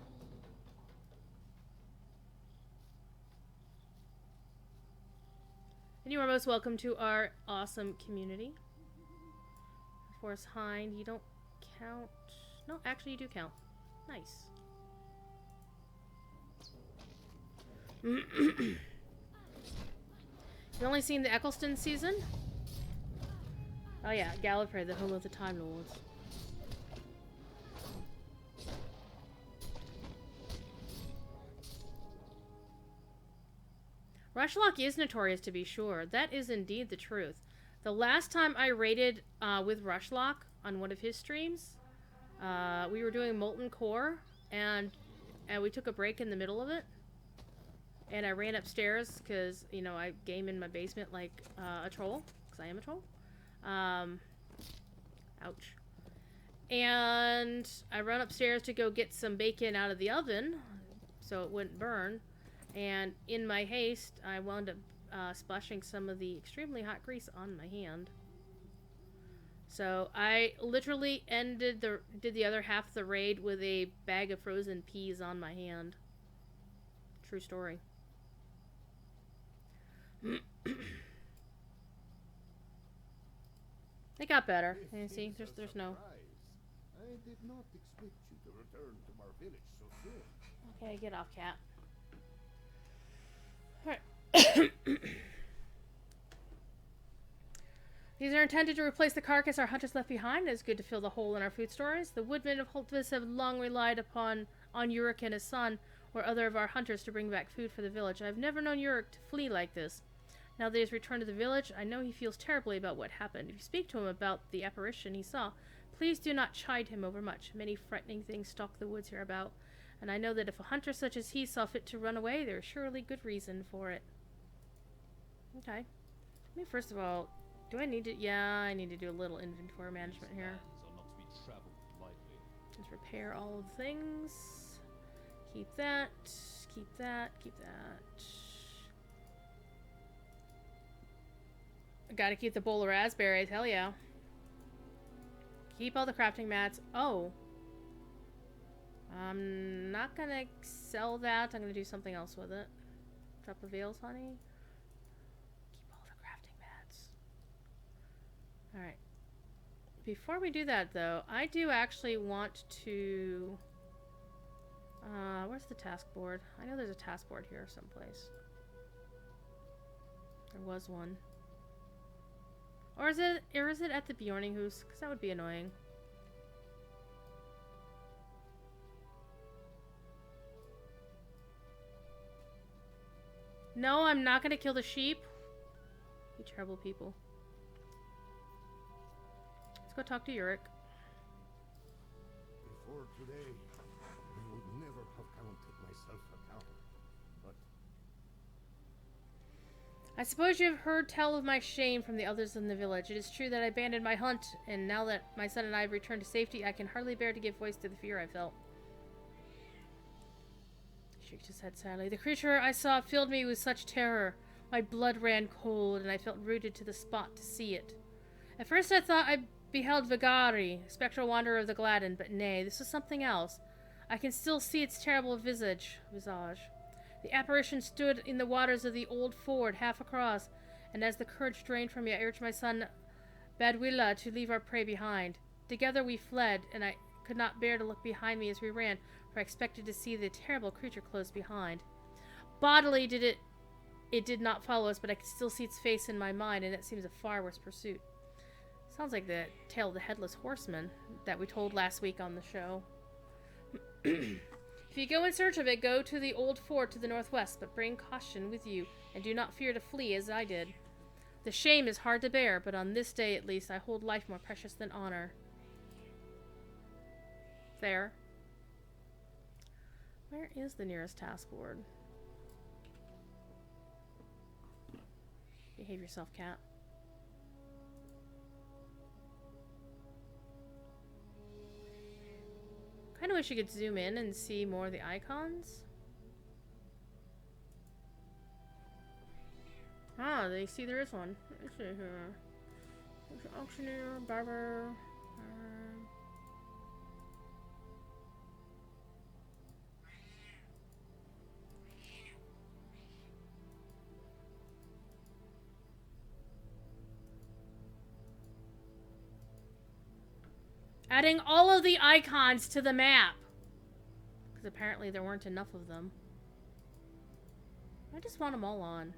And you are most welcome to our awesome community. Forest Hind, you don't count. No, actually you do count. Nice. You've only seen the Eccleston season? Oh yeah, Gallifrey, the home of the Time Lords. Rushlock is notorious, to be sure. That is indeed the truth. The last time I raided with Rushlock on one of his streams, we were doing Molten Core, and we took a break in the middle of it. And I ran upstairs because, you know, I game in my basement like a troll, because I am a troll. Ouch. And I run upstairs to go get some bacon out of the oven so it wouldn't burn. And in my haste, I wound up splashing some of the extremely hot grease on my hand. So I literally did the other half of the raid with a bag of frozen peas on my hand. True story. They got better. You see, there's no. I I did not expect you to return to our village so soon. Okay, get off, cat. Alright. These are intended to replace the carcass our hunters left behind. It is good to fill the hole in our food stores. The woodmen of Holtvis have long relied on Yurik and his son, or other of our hunters, to bring back food for the village. I have never known Yurik to flee like this. Now that he has returned to the village, I know he feels terribly about what happened. If you speak to him about the apparition he saw, please do not chide him overmuch. Many frightening things stalk the woods hereabout, and I know that if a hunter such as he saw fit to run away, there is surely good reason for it. Okay. Let me first of all, do I need to? Yeah, I need to do a little inventory management here. Just repair all of the things. Keep that. Keep that. Keep that. I gotta keep the bowl of raspberries. Hell yeah. Keep all the crafting mats. Oh. I'm not gonna sell that. I'm gonna do something else with it. Drop of Vales honey. Keep all the crafting mats. Alright. Before we do that, though, I do actually want to... where's the task board? I know there's a task board here someplace. There was one. Or is it at the Bjorninghus? Because that would be annoying. No, I'm not going to kill the sheep. You terrible people. Let's go talk to Yurik. Before today, I would never have counted myself a coward. But I suppose you have heard tell of my shame from the others in the village. It is true that I abandoned my hunt, and now that my son and I have returned to safety, I can hardly bear to give voice to the fear I felt. He shook his head sadly. The creature I saw filled me with such terror. My blood ran cold, and I felt rooted to the spot to see it. At first I thought I beheld Vigari, spectral wanderer of the Gladden, but nay, this was something else. I can still see its terrible visage. The apparition stood in the waters of the old ford, half across, and as the courage drained from me, I urged my son Badwilla to leave our prey behind. Together we fled, and I could not bear to look behind me as we ran, for I expected to see the terrible creature close behind. Bodily it did not follow us, but I could still see its face in my mind, and it seems a far worse pursuit. Sounds like the tale of the Headless Horseman that we told last week on the show. If you go in search of it, go to the old fort to the northwest, but bring caution with you, and do not fear to flee as I did. The shame is hard to bear, but on this day at least I hold life more precious than honor. There. Where is the nearest task board? Behave yourself, cat. Kind of wish you could zoom in and see more of the icons. Ah, they see there is one. Let's see here. There's an auctioneer, barber. Adding all of the icons to the map. Because apparently there weren't enough of them. I just want them all on.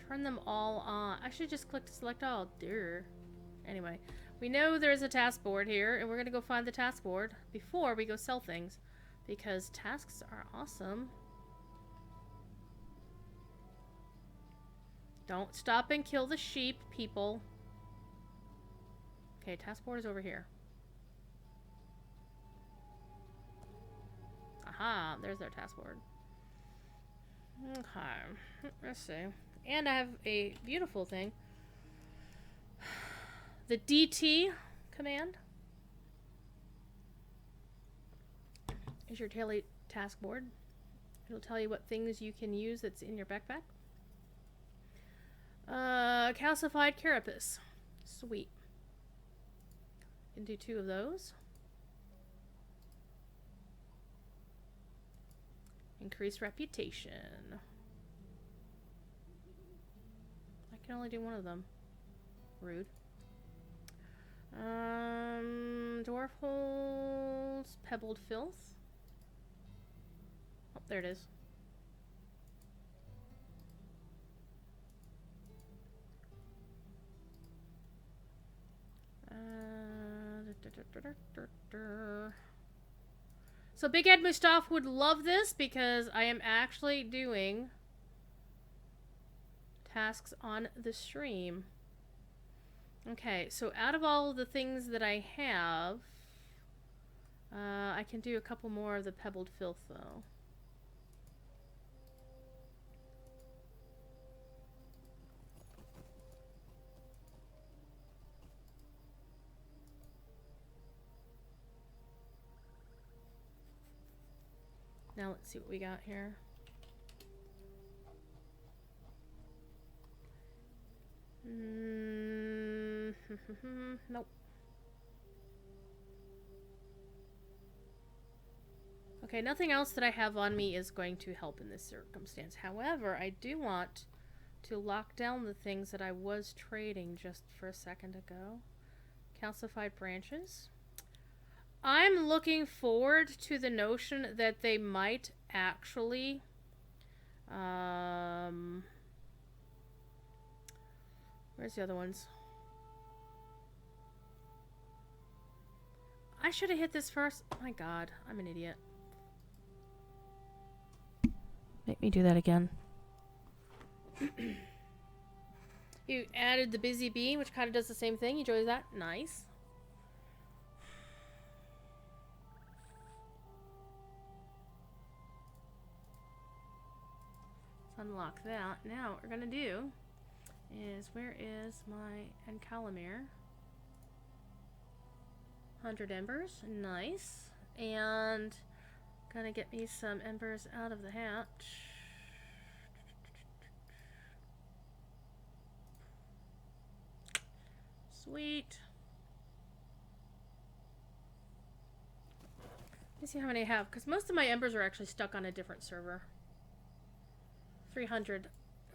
Turn them all on. I should just click to select all. Dear. Anyway, we know there's a task board here, and we're going to go find the task board before we go sell things. Because tasks are awesome. Don't stop and kill the sheep, people. Okay, task board is over here. Aha, there's our task board. Okay, let's see. And I have a beautiful thing. The DT command is your daily task board. It'll tell you what things you can use that's in your backpack. Calcified carapace. Sweet. Can do 2 of those. Increase reputation. I can only do 1 of them. Rude. Dwarf holes, pebbled filth. Oh, there it is. So Big Ed Mustaf would love this because I am actually doing tasks on the stream. Okay, so out of all of the things that I have, I can do a couple more of the pebbled filth though. Now let's see what we got here. Nope. Okay, nothing else that I have on me is going to help in this circumstance. However, I do want to lock down the things that I was trading just for a second ago. Calcified branches. I'm looking forward to the notion that they might actually where's the other ones? I should have hit this first. Oh my god, I'm an idiot. Make me do that again. You added the busy bee, which kind of does the same thing. You enjoy that? Nice. Unlock that. Now what we're gonna do is, where is my Encalamere? 100 embers, nice. And gonna get me some embers out of the hatch. Sweet. Let me see how many I have, because most of my embers are actually stuck on a different server. 300.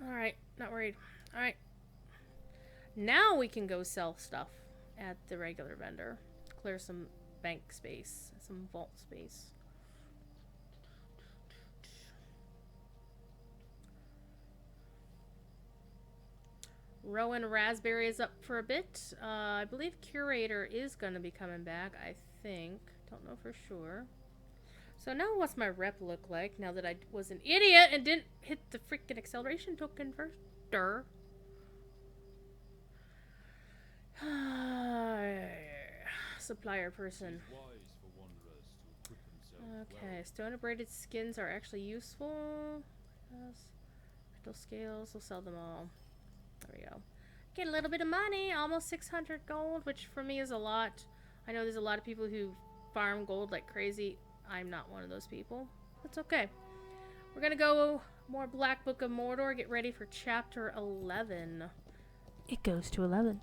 Alright, not worried. Alright. Now we can go sell stuff at the regular vendor. Clear some bank space, some vault space. Rowan Raspberry is up for a bit. I believe Curator is going to be coming back, I think. Don't know for sure. So now what's my rep look like now that I was an idiot and didn't hit the freaking acceleration token first? Supplier person. Okay, stone abraded skins are actually useful. Yes. Crystal scales, we'll sell them all. There we go. Get a little bit of money, almost 600 gold, which for me is a lot. I know there's a lot of people who farm gold like crazy. I'm not one of those people. That's okay. We're gonna go more Black Book of Mordor. Get ready for chapter 11. It goes to 11.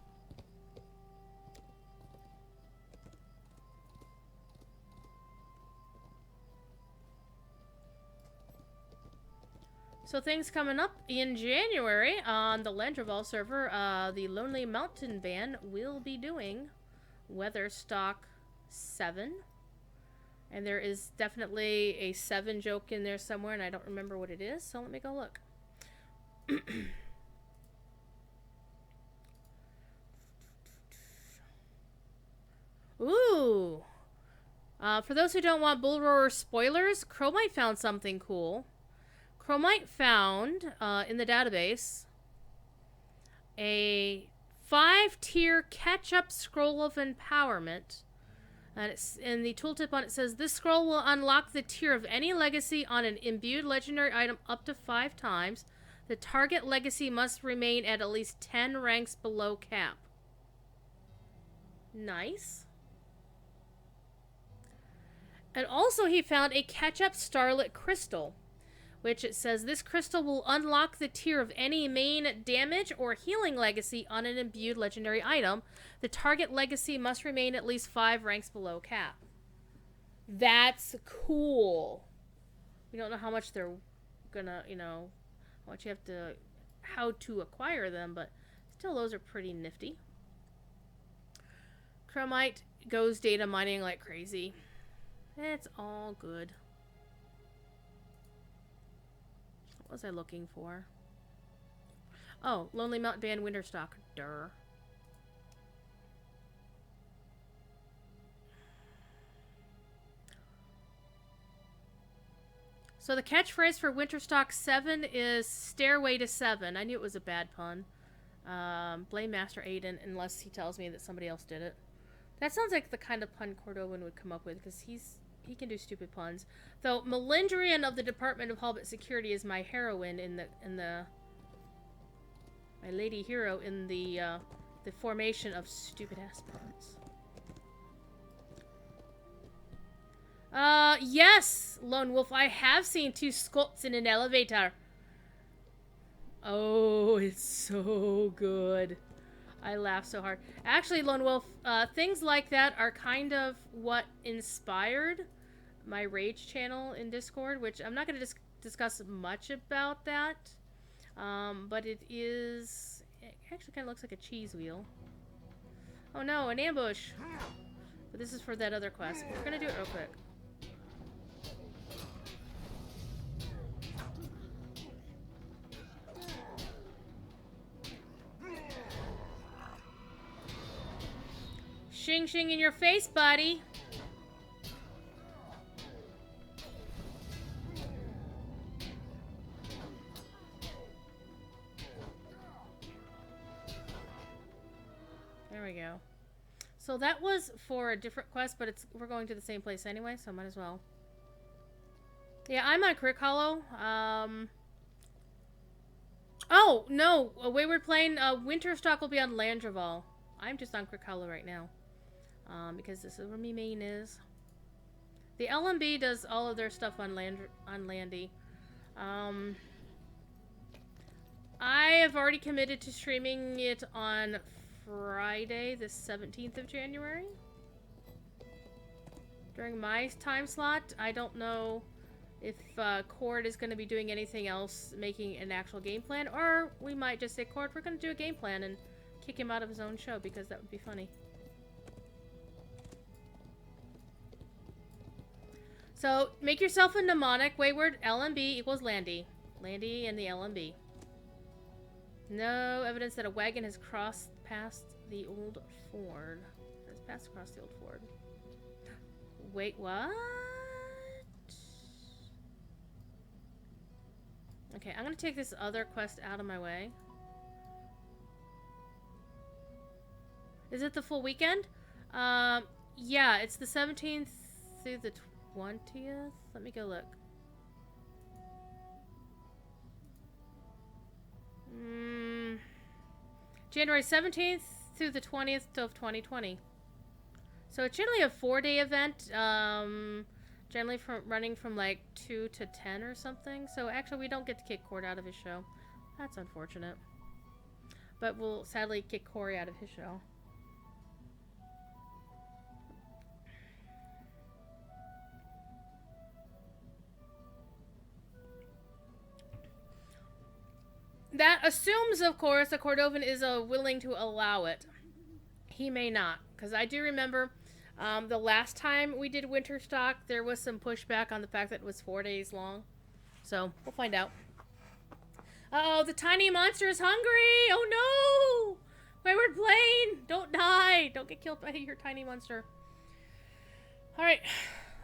So things coming up in January on the Landreval server, the Lonely Mountain Band will be doing Weatherstock 7. And there is definitely a 7 joke in there somewhere, and I don't remember what it is, so let me go look. Ooh! For those who don't want Bull Roar spoilers, Chromite found something cool. Chromite found, in the database, a 5-tier catch-up scroll of empowerment. And it's in the tooltip on it says, this scroll will unlock the tier of any legacy on an imbued legendary item up to 5 times. The target legacy must remain at least 10 ranks below cap. Nice. And also he found a catch-up starlit crystal, which it says this crystal will unlock the tier of any main damage or healing legacy on an imbued legendary item. The target legacy must remain at least 5 ranks below cap. That's cool. We don't know how much they're gonna, you know, what you have to, how to acquire them, but still those are pretty nifty. Chromite goes data mining like crazy. It's all good. What was I looking for? Oh, Lonely Mountain Band Winterstock. Durr. So the catchphrase for Winterstock 7 is Stairway to 7. I knew it was a bad pun. Blame Master Aiden unless he tells me that somebody else did it. That sounds like the kind of pun Cordovan would come up with because he can do stupid puns. Though Melindrian of the Department of Halbert Security is my heroine in the my lady hero in the formation of stupid ass puns. Yes, Lone Wolf, I have seen two Scots in an elevator. Oh, it's so good. I laugh so hard. Actually, Lone Wolf, things like that are kind of what inspired my Rage channel in Discord, which I'm not going to discuss much about that. But it actually kind of looks like a cheese wheel. Oh no, an ambush. But this is for that other quest. We're going to do it real quick. Shing shing in your face, buddy. There we go. So that was for a different quest, but we're going to the same place anyway, so might as well. Yeah, I'm on Crick Hollow. Oh, no. A Wayward Plane. Winterstock will be on Landreval. I'm just on Crick Hollow right now. Because this is where my main is. The LMB does all of their stuff on Landy. I have already committed to streaming it on Friday, the 17th of January. During my time slot, I don't know if Cord is going to be doing anything else, making an actual game plan, or we might just say, Cord, we're going to do a game plan and kick him out of his own show because that would be funny. So, make yourself a mnemonic. Wayward LMB equals Landy. Landy and the LMB. No evidence that a wagon has crossed past the old ford. Has passed across the old ford. Wait, what? Okay, I'm gonna take this other quest out of my way. Is it the full weekend? Yeah, it's the 17th through the 20th? Let me go look. January 17th through the 20th of 2020. So it's generally a 4-day event. Generally running from like 2 to 10 or something. So actually we don't get to kick Cord out of his show. That's unfortunate. But we'll sadly kick Corey out of his show. That assumes, of course, that Cordovan is willing to allow it. He may not, because I do remember the last time we did Winterstock, there was some pushback on the fact that it was 4 days long. So, we'll find out. Uh-oh, the tiny monster is hungry! Oh no! Wayward Plane! Don't die! Don't get killed by your tiny monster. Alright,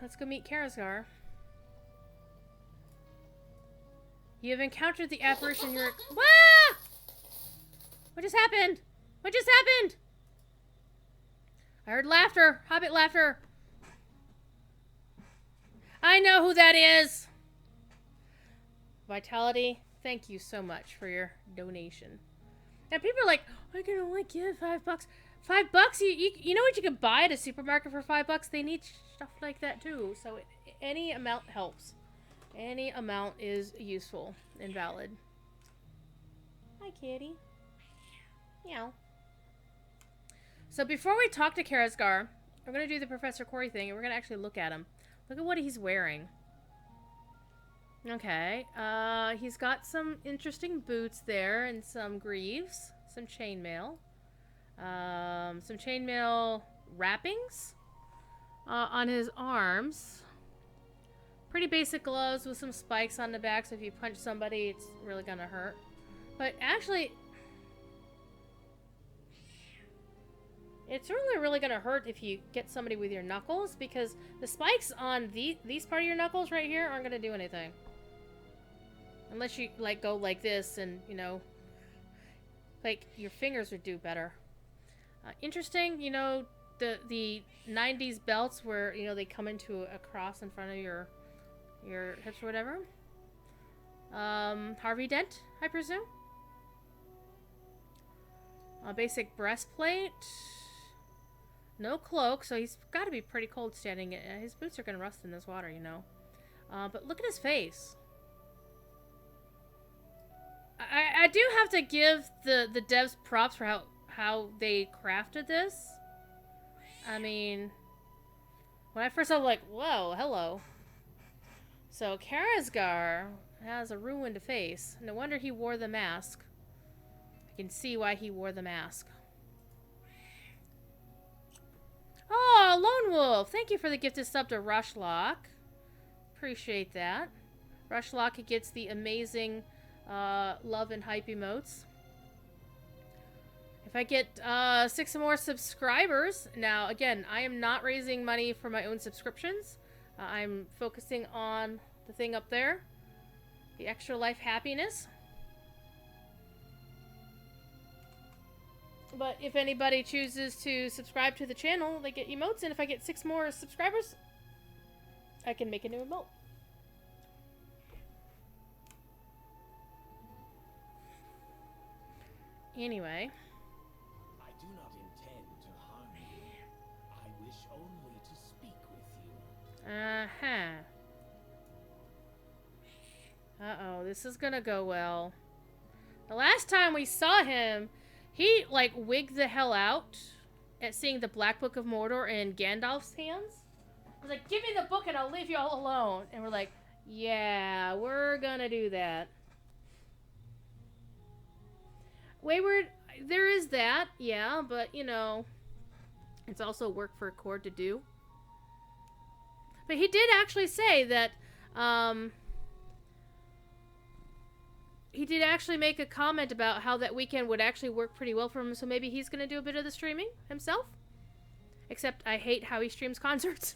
let's go meet Karazgar. You have encountered the apparition you're... Wah! What just happened? What just happened? I heard laughter. Hobbit laughter. I know who that is. Vitality, thank you so much for your donation. And people are like, I can only give $5. $5? You know what you can buy at a supermarket for $5? They need stuff like that too. So any amount helps. Any amount is useful and valid. Hi, kitty. Meow. So before we talk to Karazgar, we're going to do the Professor Corey thing, and we're going to actually look at him. Look at what he's wearing. Okay. He's got some interesting boots there, and some greaves. Some chainmail. Some chainmail wrappings on his arms. Pretty basic gloves with some spikes on the back, so if you punch somebody, it's really gonna hurt. But actually, it's really gonna hurt if you get somebody with your knuckles, because the spikes on these part of your knuckles right here aren't gonna do anything. Unless you, like, go like this and, you know, like, your fingers would do better. Interesting, you know, the 90s belts where, you know, they come into a cross in front of your hips or whatever. Harvey Dent, I presume. A basic breastplate. No cloak, so he's got to be pretty cold standing. His boots are going to rust in this water, you know. But look at his face. I do have to give the devs props for how they crafted this. I mean, when I first saw it, like, whoa, hello. So Karazgar has a ruined face. No wonder he wore the mask. I can see why he wore the mask. Oh, Lone Wolf! Thank you for the gifted sub to Rushlock. Appreciate that. Rushlock gets the amazing love and hype emotes. If I get 6 more subscribers, now again, I am not raising money for my own subscriptions. I'm focusing on the thing up there, the Extra Life Happiness. But if anybody chooses to subscribe to the channel, they get emotes, and if I get 6 more subscribers, I can make a new emote. Anyway. I do not intend to harm you. I wish only to speak with you. Uh-oh, this is gonna go well. The last time we saw him, he, like, wigged the hell out at seeing the Black Book of Mordor in Gandalf's hands. I was like, give me the book and I'll leave you all alone. And we're like, yeah, we're gonna do that. Wayward, there is that, yeah, but, you know, it's also work for a Cord to do. But he did actually say that, he did actually make a comment about how that weekend would actually work pretty well for him, so maybe he's going to do a bit of the streaming himself. Except I hate how he streams concerts.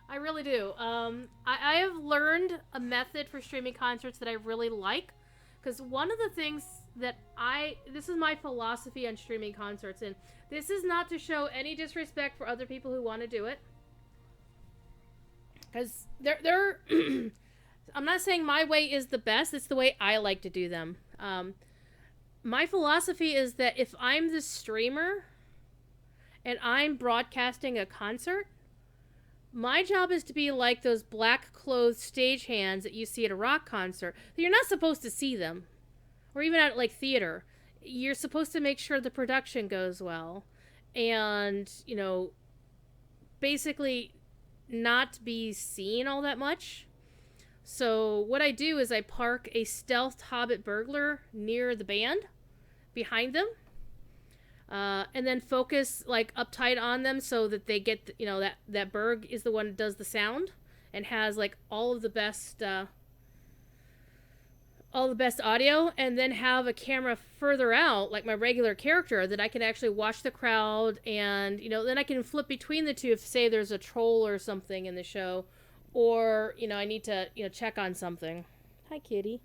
I really do. I have learned a method for streaming concerts that I really like. Because one of the things that this is my philosophy on streaming concerts, and this is not to show any disrespect for other people who want to do it. Because I'm not saying my way is the best, it's the way I like to do them. My philosophy is that if I'm the streamer and I'm broadcasting a concert, my job is to be like those black-clothed stagehands that you see at a rock concert. You're not supposed to see them. Or even at, like, theater. You're supposed to make sure the production goes well. And, you know, basically not be seen all that much. So what I do is I park a stealth hobbit burglar near the band, behind them. And then focus, like, uptight on them so that they get, you know, that Berg is the one that does the sound and has, like, all the best audio, and then have a camera further out, like my regular character, that I can actually watch the crowd, and, you know, then I can flip between the two if, say, there's a troll or something in the show, or, you know, I need to, you know, check on something. Hi, kitty.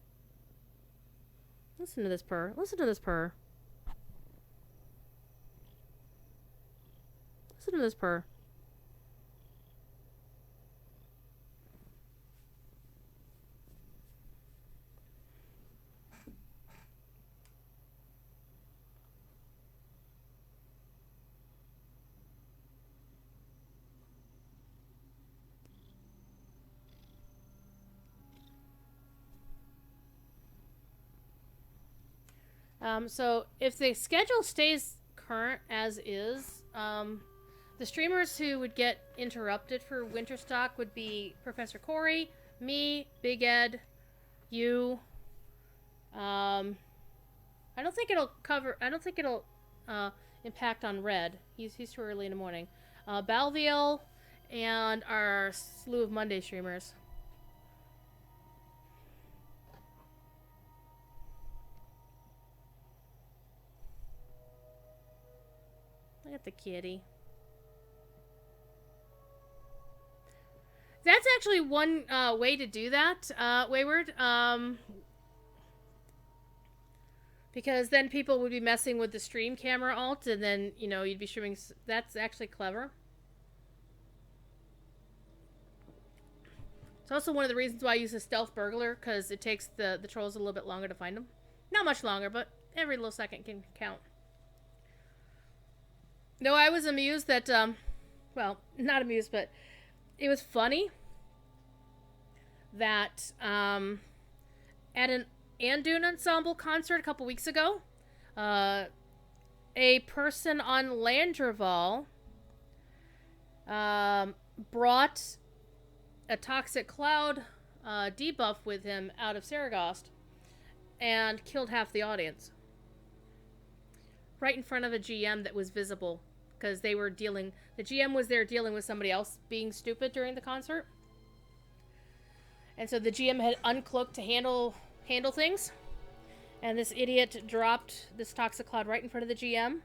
Listen to this purr. Listen to this purr. Listen to this purr. So if the schedule stays current as is, the streamers who would get interrupted for Winterstock would be Professor Corey, me, Big Ed, you, I don't think it'll cover. I don't think it'll impact on Red. He's too early in the morning. Balviel and our slew of Monday streamers. Look at the kitty. That's actually one way to do that, Wayward. Because then people would be messing with the stream camera alt, and then, you know, you'd be streaming. That's actually clever. It's also one of the reasons why I use a stealth burglar, because it takes the trolls a little bit longer to find them. Not much longer, but every little second can count. No, I was amused that, well, not amused, but it was funny that at an Anduin Ensemble concert a couple weeks ago, a person on Landreval brought a toxic cloud debuff with him out of Saragost and killed half the audience. Right in front of a GM that was visible, because they were dealing... The GM was there dealing with somebody else being stupid during the concert. And so the GM had uncloaked to handle things. And this idiot dropped this toxic cloud right in front of the GM.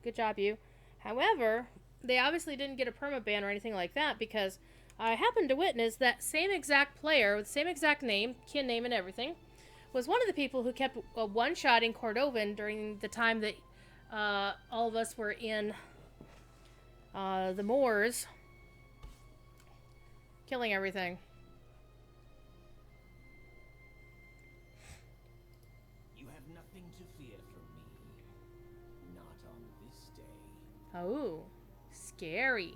Good job, you. However, they obviously didn't get a permaban or anything like that, because I happened to witness that same exact player with the same exact name, kin name and everything, was one of the people who kept one-shotting Cordovan during the time that all of us were in the moors, killing everything. You have nothing to fear from me. Not on this day. Oh, scary.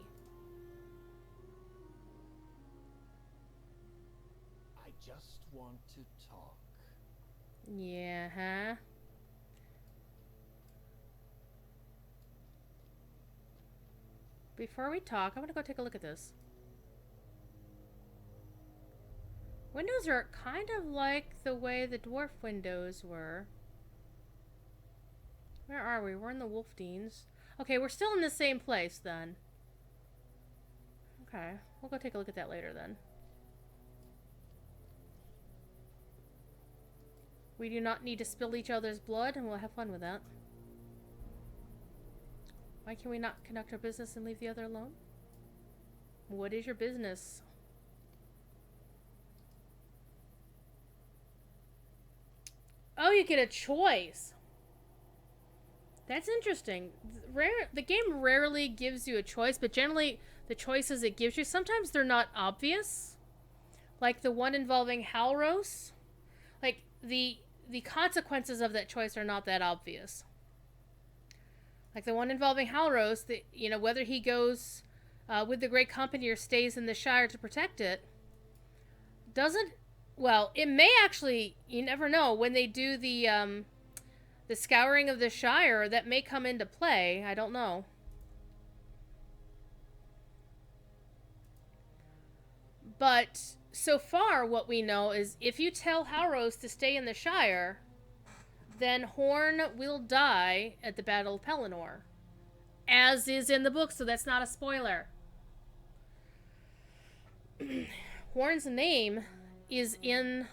I just want to talk. Yeah, huh? Before we talk, I'm gonna go take a look at this. Windows are kind of like the way the dwarf windows were. Where are we? We're in the Wolfdeans. Okay, we're still in the same place then. Okay, we'll go take a look at that later then. We do not need to spill each other's blood, and we'll have fun with that. Why can we not conduct our business and leave the other alone? What is your business? Oh, you get a choice. That's interesting. The game rarely gives you a choice, but generally the choices it gives you, sometimes they're not obvious. Like the one involving Halros. Like, the consequences of that choice are not that obvious. Like the one involving Halros, you know, whether he goes with the Great Company or stays in the Shire to protect it, doesn't... Well, it may actually... You never know. When they do the scouring of the Shire, that may come into play. I don't know. But so far, what we know is if you tell Halros to stay in the Shire, then Horn will die at the Battle of Pelennor. As is in the book, so that's not a spoiler. Horn's name is in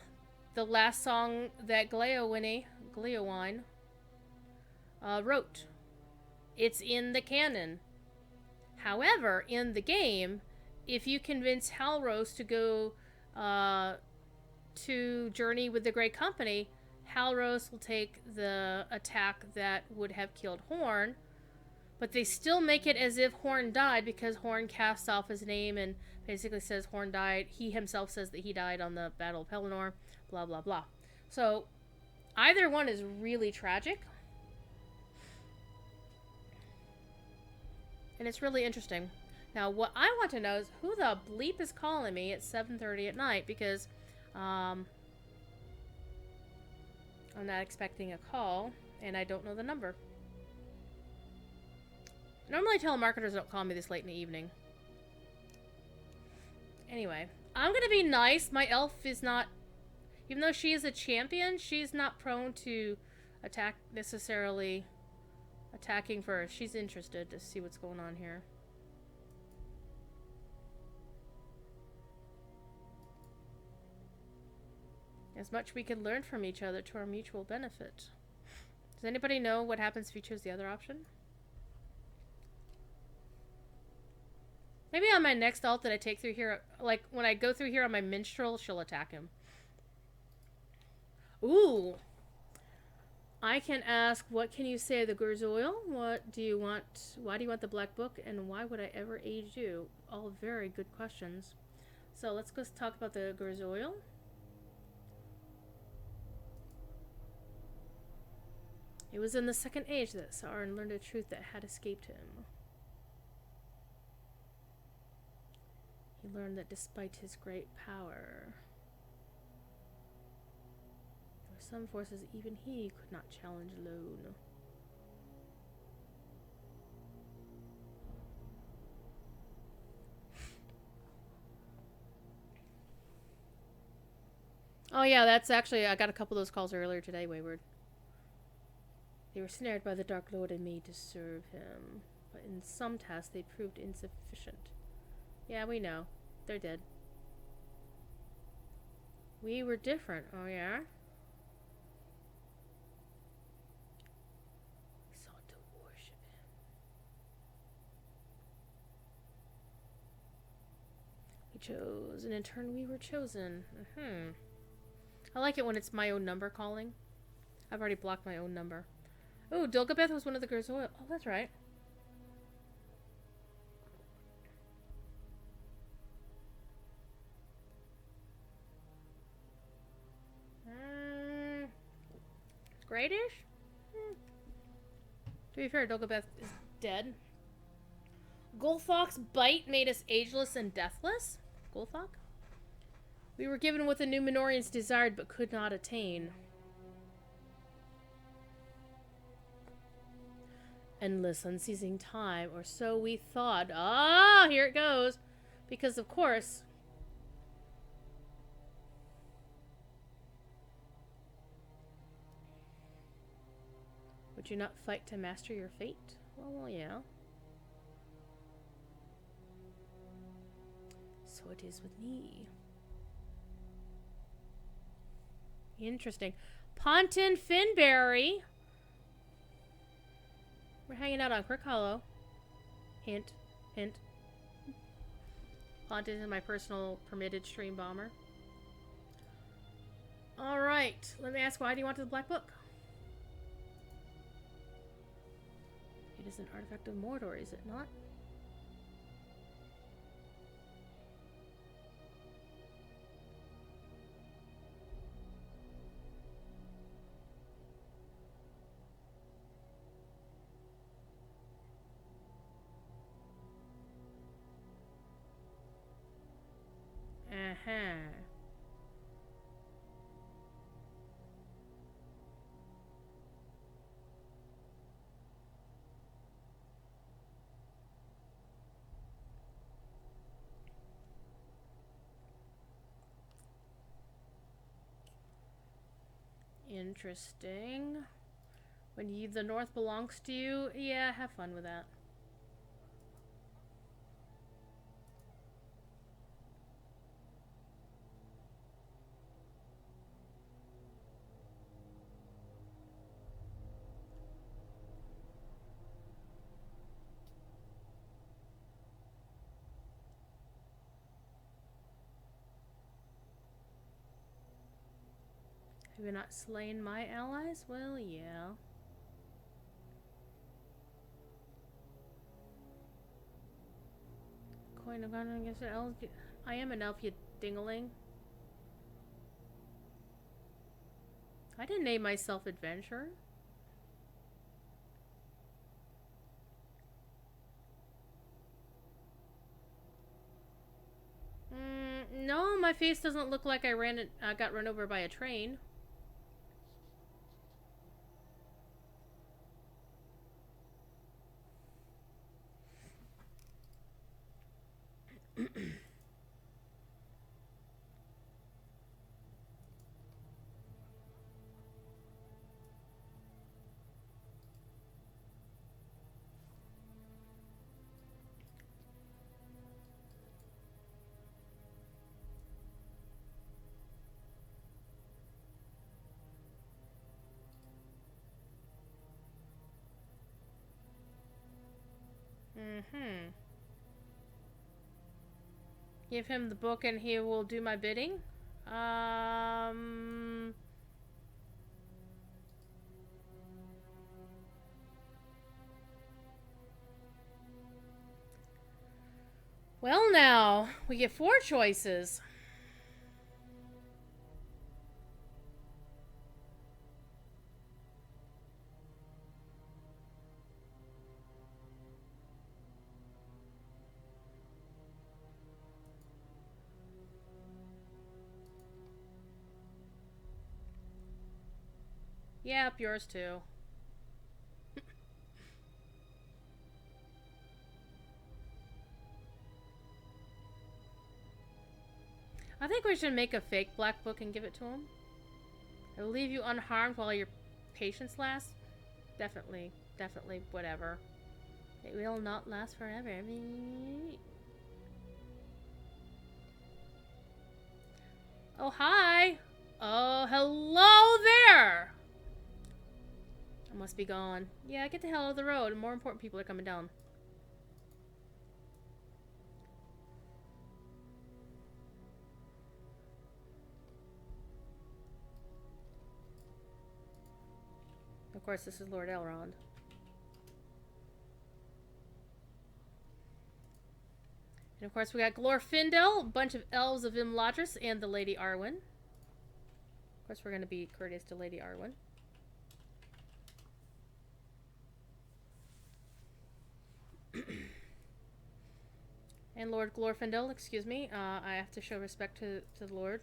the last song that Gleowine wrote. It's in the canon. However, in the game, if you convince Halros to go to journey with the Great Company, Halros will take the attack that would have killed Horn, but they still make it as if Horn died because Horn casts off his name and basically says Horn died. He himself says that he died on the Battle of Pelennor, blah, blah, blah. So, either one is really tragic. And it's really interesting. Now, what I want to know is who the bleep is calling me at 7:30 at night, because I'm not expecting a call, and I don't know the number. Normally telemarketers don't call me this late in the evening. Anyway, I'm gonna be nice. My elf is not... Even though she is a champion, she's not prone to attack necessarily attacking first. She's interested to see what's going on here. As much we can learn from each other to our mutual benefit. Does anybody know what happens if you choose the other option? Maybe on my next alt that I take through here, like when I go through here on my minstrel, she'll attack him. Ooh! I can ask, what can you say of the Gurzoil? What do you want? Why do you want the Black Book? And why would I ever aid you? All very good questions. So let's go talk about the Gurzoil. It was in the Second Age that Sauron learned a truth that had escaped him. He learned that despite his great power, there were some forces even he could not challenge alone. Oh yeah, that's actually, I got a couple of those calls earlier today, Wayward. They were snared by the Dark Lord and made to serve him, but in some tasks they proved insufficient. Yeah, we know. They're dead. We were different, oh yeah? We sought to worship him. We chose, and in turn we were chosen. I like it when it's my own number calling. I've already blocked my own number. Oh, Dulgabeth was one of the Gurzoil. Oh, that's right. Greatish? To be fair, Dulgabeth is dead. Gulthok's bite made us ageless and deathless? Gulthok? We were given what the Numenorians desired but could not attain. Endless, unceasing time, or so we thought. Ah, here it goes. Because, of course, would you not fight to master your fate? Well, yeah. So it is with me. Interesting. Pontin Finberry. We're hanging out on Crick Hollow. Hint. Hint. Pontin is my personal permitted stream bomber. Alright. Let me ask, why do you want the Black Book? It is an artifact of Mordor, is it not? Interesting. When the North belongs to you, yeah, have fun with that. Have you not slain my allies? Well, yeah. Coin of honor against an elf. I am an elf, you dingaling. I didn't name myself Adventurer. No, my face doesn't look like I got run over by a train. Give him the book and he will do my bidding? Well now, we get 4 choices. Yep, yours too. I think we should make a fake black book and give it to him. I will leave you unharmed while your patience lasts. Definitely, whatever. It will not last forever. Oh, hi! Oh, hello there! I must be gone. Yeah, get the hell out of the road. More important people are coming down. Of course, this is Lord Elrond. And of course, we got Glorfindel, a bunch of elves of Imladris, and the Lady Arwen. Of course, we're going to be courteous to Lady Arwen. And Lord Glorfindel, excuse me. I have to show respect to the Lord.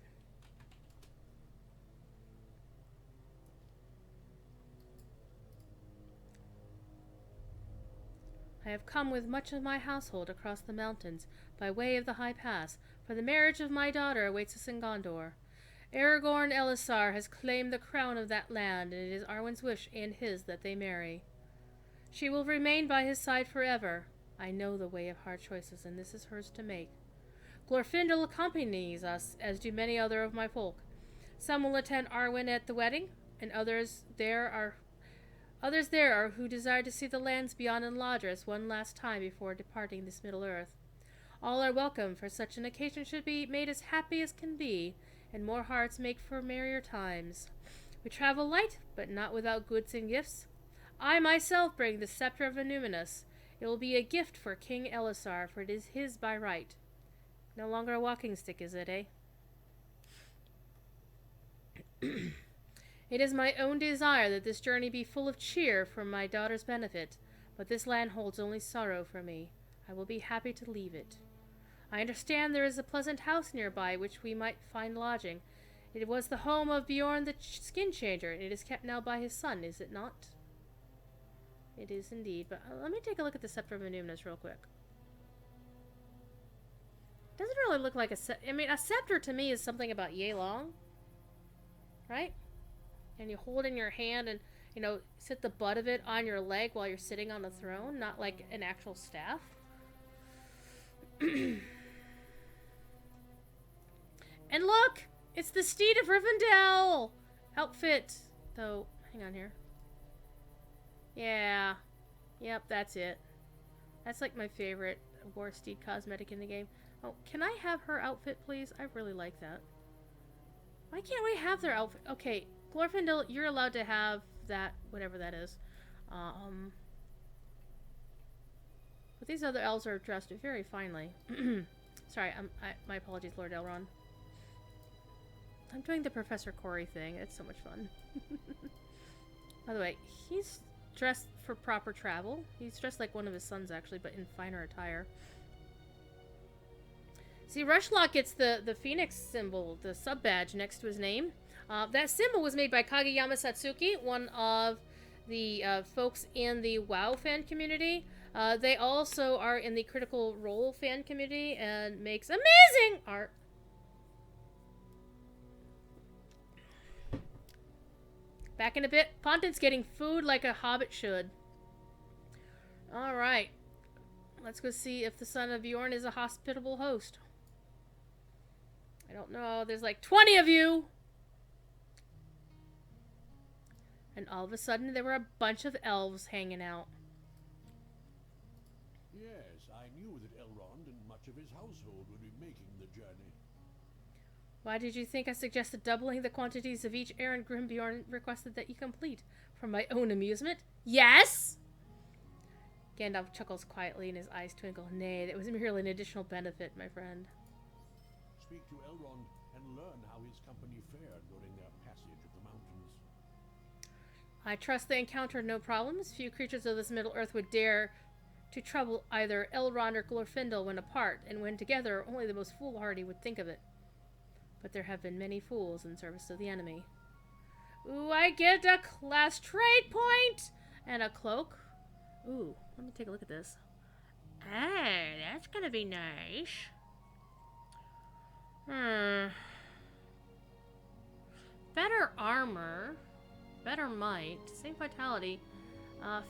I have come with much of my household across the mountains by way of the High Pass, for the marriage of my daughter awaits us in Gondor. Aragorn Elisar has claimed the crown of that land, and it is Arwen's wish and his that they marry. She will remain by his side forever. I know the way of hard choices, and this is hers to make. Glorfindel accompanies us, as do many other of my folk. Some will attend Arwen at the wedding, and others there are who desire to see the lands beyond Imladris one last time before departing this Middle Earth. All are welcome, for such an occasion should be made as happy as can be, and more hearts make for merrier times. We travel light, but not without goods and gifts. I myself bring the scepter of Enuminus. It will be a gift for King Elisar, for it is his by right. No longer a walking stick, is it, eh? It is my own desire that this journey be full of cheer for my daughter's benefit, but this land holds only sorrow for me. I will be happy to leave it. I understand there is a pleasant house nearby which we might find lodging. It was the home of Bjorn the Skin Changer, and it is kept now by his son, is it not? It is indeed, but let me take a look at the Scepter of Enuminus real quick. Doesn't really look like a a scepter to me is something about yay long, right? And you hold in your hand and, sit the butt of it on your leg while you're sitting on the throne, not like an actual staff. And look! It's the Steed of Rivendell outfit. Though, hang on here. Yeah. Yep, that's it. That's like my favorite War Steed cosmetic in the game. Oh, can I have her outfit, please? I really like that. Why can't we have their outfit? Okay, Glorfindel, you're allowed to have that, whatever that is. But these other elves are dressed very finely. Sorry, my apologies, Lord Elrond. I'm doing the Professor Corey thing. It's so much fun. By the way, he's dressed for proper travel. He's dressed like one of his sons, actually, but in finer attire. See, Rushlock gets the phoenix symbol, the sub-badge next to his name. That symbol was made by Kageyama Satsuki, one of the folks in the WoW fan community. They also are in the Critical Role fan community and makes amazing art. Back in a bit. Pontin's getting food like a hobbit should. Alright. Let's go see if the son of Bjorn is a hospitable host. I don't know. There's like 20 of you! And all of a sudden, there were a bunch of elves hanging out. Yes, Why did you think I suggested doubling the quantities of each errand Grimbjorn requested that you complete? For my own amusement? Yes! Gandalf chuckles quietly and his eyes twinkle. Nay, that was merely an additional benefit, my friend. Speak to Elrond and learn how his company fared during their passage of the mountains. I trust they encountered no problems. Few creatures of this Middle-earth would dare to trouble either Elrond or Glorfindel when apart, and when together, only the most foolhardy would think of it. But there have been many fools in service of the enemy. Ooh, I get a class trait point! And a cloak. Ooh, let me take a look at this. Hey, that's gonna be nice. Better armor. Better might. Same vitality.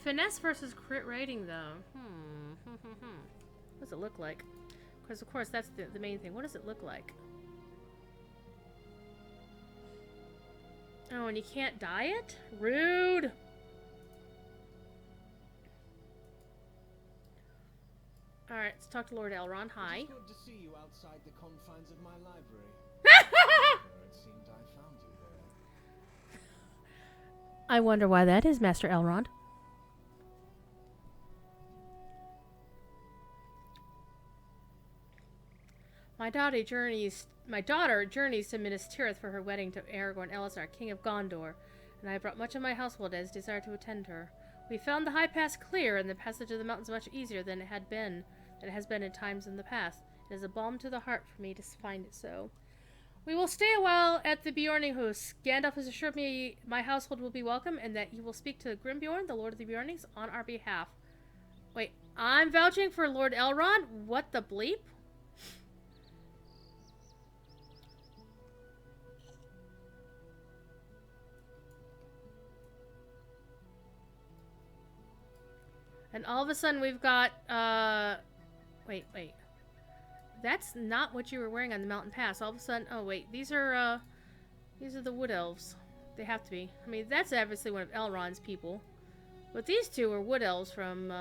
Finesse versus crit rating, though. What does it look like? Because, of course, that's the main thing. What does it look like? Oh, and you can't dye it? Rude! Alright, let's talk to Lord Elrond. Hi. It's good to see you outside the confines of my library. It seemed I found you there. I wonder why that is, Master Elrond. My daughter journeys to Minas Tirith for her wedding to Aragorn Elazar, King of Gondor, and I brought much of my household as desire to attend her. We found the high pass clear and the passage of the mountains much easier than it has been in times in the past. It is a balm to the heart for me to find it so. We will stay a while at the Bjorninghuis. Gandalf has assured me my household will be welcome and that you will speak to Grimbjorn, the Lord of the Bjornings, on our behalf. Wait, I'm vouching for Lord Elrond? What the bleep? And all of a sudden we've got, wait. That's not what you were wearing on the mountain pass. All of a sudden, oh wait, these are the wood elves. They have to be. I mean, that's obviously one of Elrond's people. But these two are wood elves from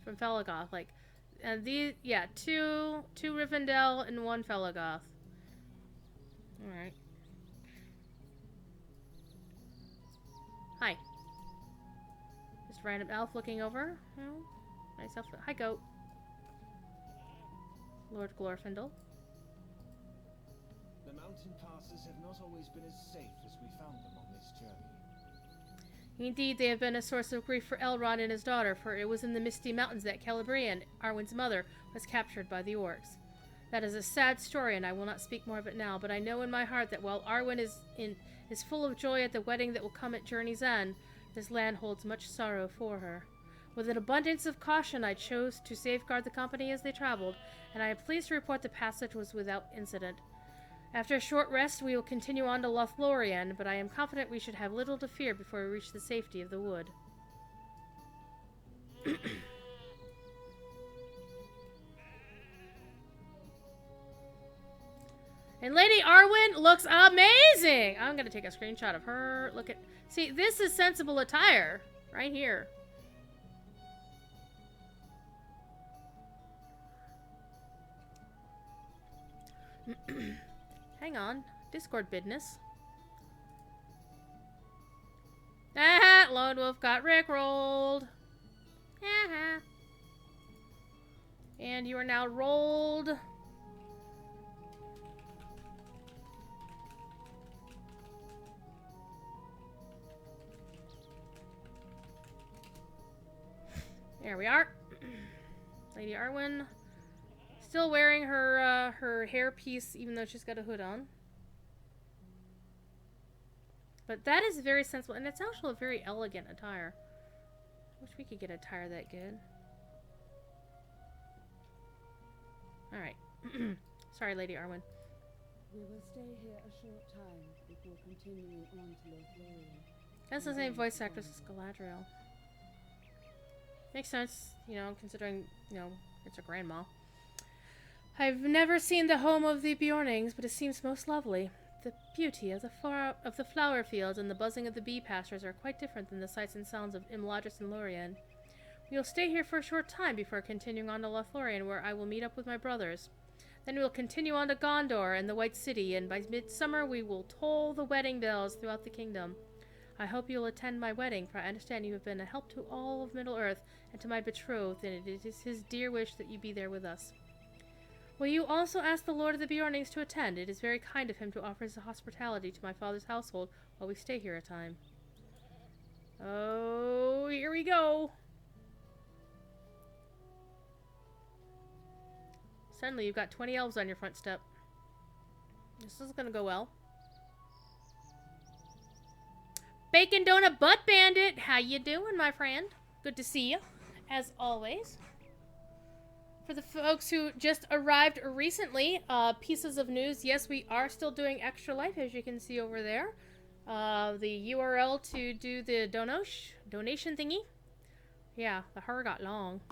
Felaggoth. Like, and these, yeah, two Rivendell and one Felaggoth. Alright. Hi. Just random elf looking over. Oh, nice elf. Hi, goat. Lord Glorfindel. The mountain passes have not always been as safe as we found them on this journey. Indeed, they have been a source of grief for Elrond and his daughter, for it was in the Misty Mountains that Celebrian, Arwen's mother, was captured by the orcs. That is a sad story, and I will not speak more of it now, but I know in my heart that while Arwen is full of joy at the wedding that will come at Journey's End, this land holds much sorrow for her. With an abundance of caution, I chose to safeguard the company as they traveled, and I am pleased to report the passage was without incident. After a short rest, we will continue on to Lothlorien, but I am confident we should have little to fear before we reach the safety of the wood. And Lady Arwen looks amazing! I'm gonna take a screenshot of her. Look at... See, this is sensible attire. Right here. Hang on. Discord business. Ah, Lone Wolf got rickrolled. Ah. And you are now rolled. There we are. Lady Arwen. Still wearing her her hair piece, even though she's got a hood on. But that is very sensible, and it's actually a very elegant attire. I wish we could get a attire that good. Alright. Sorry, Lady Arwen. We will stay here a short time before continuing on to Lothlorien. That's the same voice actress as Galadriel. Makes sense, you know, considering, you know, it's her grandma. I've never seen the home of the Bjornings, but it seems most lovely. The beauty of the flower fields and the buzzing of the bee pastures are quite different than the sights and sounds of Imladris and Lorien. We will stay here for a short time before continuing on to Lothlorien, where I will meet up with my brothers. Then we will continue on to Gondor and the White City, and by midsummer we will toll the wedding bells throughout the kingdom. I hope you will attend my wedding, for I understand you have been a help to all of Middle-earth and to my betrothed, and it is his dear wish that you be there with us. Will you also ask the Lord of the Bjornings to attend? It is very kind of him to offer his hospitality to my father's household while we stay here a time. Oh, here we go. Suddenly you've got 20 elves on your front step. This is gonna go well. Bacon Donut Butt Bandit, how you doing, my friend? Good to see you, as always. For the folks who just arrived recently, pieces of news. Yes, we are still doing Extra Life, as you can see over there. The URL to do the donation thingy. Yeah, the her got long.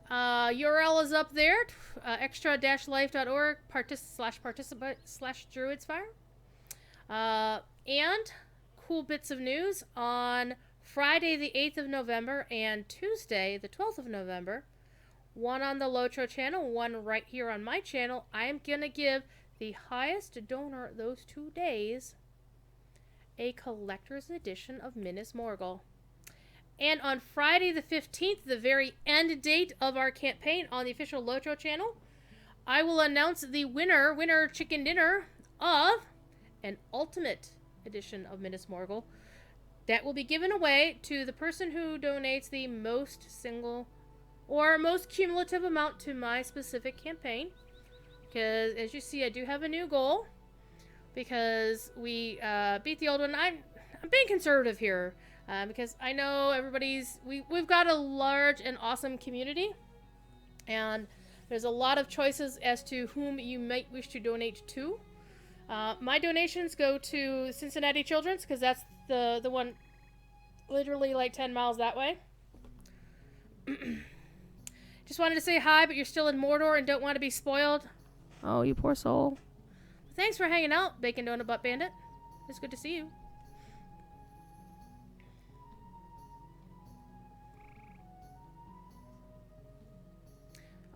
URL is up there, extra-life.org /participant/druidsfire. And cool bits of news on Friday the 8th of November and Tuesday the 12th of November, one on the Lotro channel, one right here on my channel. I am going to give the highest donor those 2 days a collector's edition of Minas Morgul. And on Friday the 15th, the very end date of our campaign on the official Lotro channel, I will announce the winner chicken dinner of an ultimate edition of Minas Morgul that will be given away to the person who donates the most single or most cumulative amount to my specific campaign. Because, as you see, I do have a new goal. Because we beat the old one. I'm being conservative here. Because I know we've got a large and awesome community. And there's a lot of choices as to whom you might wish to donate to. My donations go to Cincinnati Children's, because that's the one literally like 10 miles that way. Just wanted to say hi, but you're still in Mordor and don't want to be spoiled. Oh, you poor soul. Thanks for hanging out, Bacon Donut Butt Bandit. It's good to see you.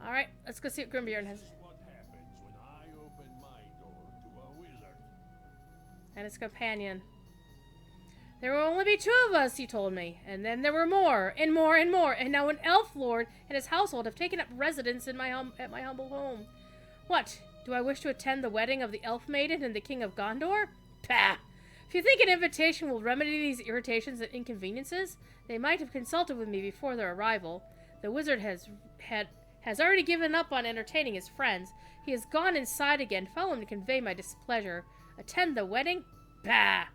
Alright, let's go see what Grimbeard has. This is what happens when I open my door to a wizard. And his companion. There will only be 2 of us, he told me. And then there were more, and more, and more. And now an elf lord and his household have taken up residence in at my humble home. What? Do I wish to attend the wedding of the elf maiden and the king of Gondor? Pah! If you think an invitation will remedy these irritations and inconveniences, they might have consulted with me before their arrival. The wizard has already given up on entertaining his friends. He has gone inside again. Follow him to convey my displeasure. Attend the wedding? Bah!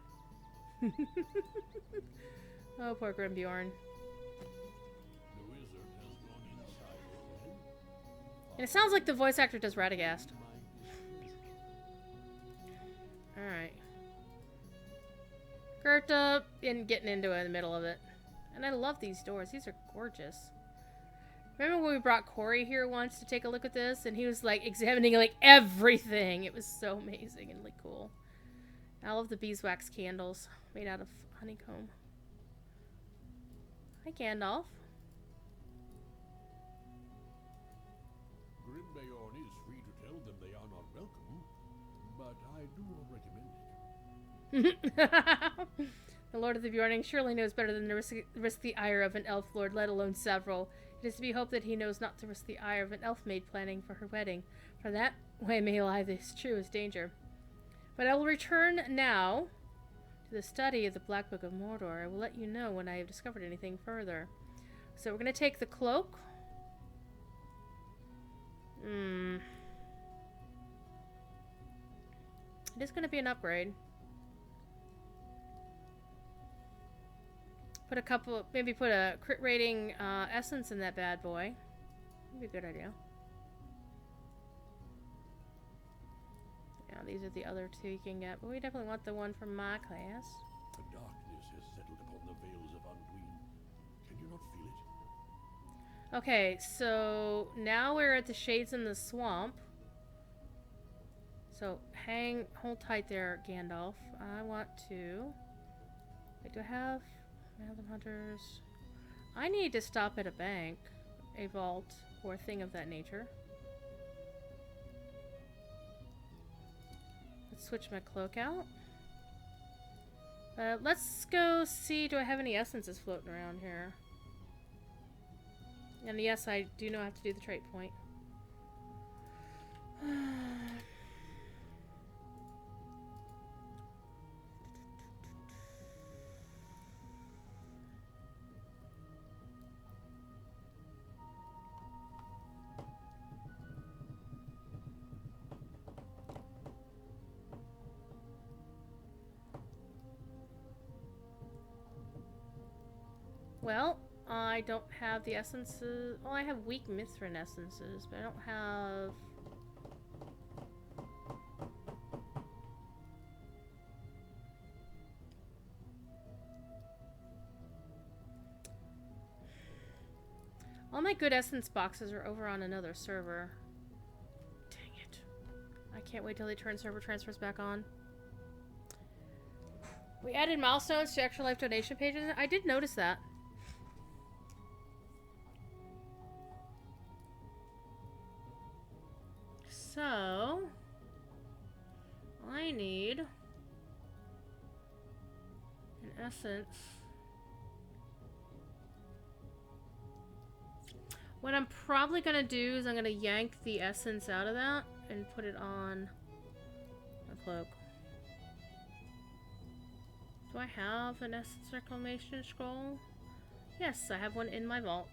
Oh, poor Grimbjorn. The wizard has gone inside again. And it sounds like the voice actor does Radagast. Alright. Gerta and getting into it in the middle of it. And I love these doors. These are gorgeous. Remember when we brought Corey here once to take a look at this? And he was like examining like everything. It was so amazing and like cool. I love the beeswax candles made out of honeycomb. Hi, Gandalf. Grimbeorn is free to tell them they are not welcome, but I do not recommend it. The Lord of the Bjorning surely knows better than to risk the ire of an elf lord, let alone several. It is to be hoped that he knows not to risk the ire of an elf maid planning for her wedding, for that way may lie this truest danger. But I will return now to the study of the Black Book of Mordor. I will let you know when I have discovered anything further. So we're going to take the cloak. It is going to be an upgrade. Maybe put a crit rating essence in that bad boy. That'd be a good idea. Yeah, these are the other 2 you can get, but we definitely want the one from my class. The darkness has settled upon the Vales of Anduin. Can you not feel it? Okay, so now we're at the Shades in the Swamp. So hold tight there, Gandalf. I want to... Wait, do I have Mountain Hunters? I need to stop at a bank. a vault or thing of that nature. Let's switch my cloak out. Let's go see, do I have any essences floating around here? And yes, I do know I have to do the trait point. Well, I don't have the essences. Well, I have weak Mithrin essences, but I don't have... All my good essence boxes are over on another server. Dang it. I can't wait till they turn server transfers back on. We added milestones to extra life donation pages. I did notice that. So, I need an essence. What I'm probably gonna do is I'm gonna yank the essence out of that and put it on my cloak. Do I have an essence reclamation scroll? Yes, I have one in my vault.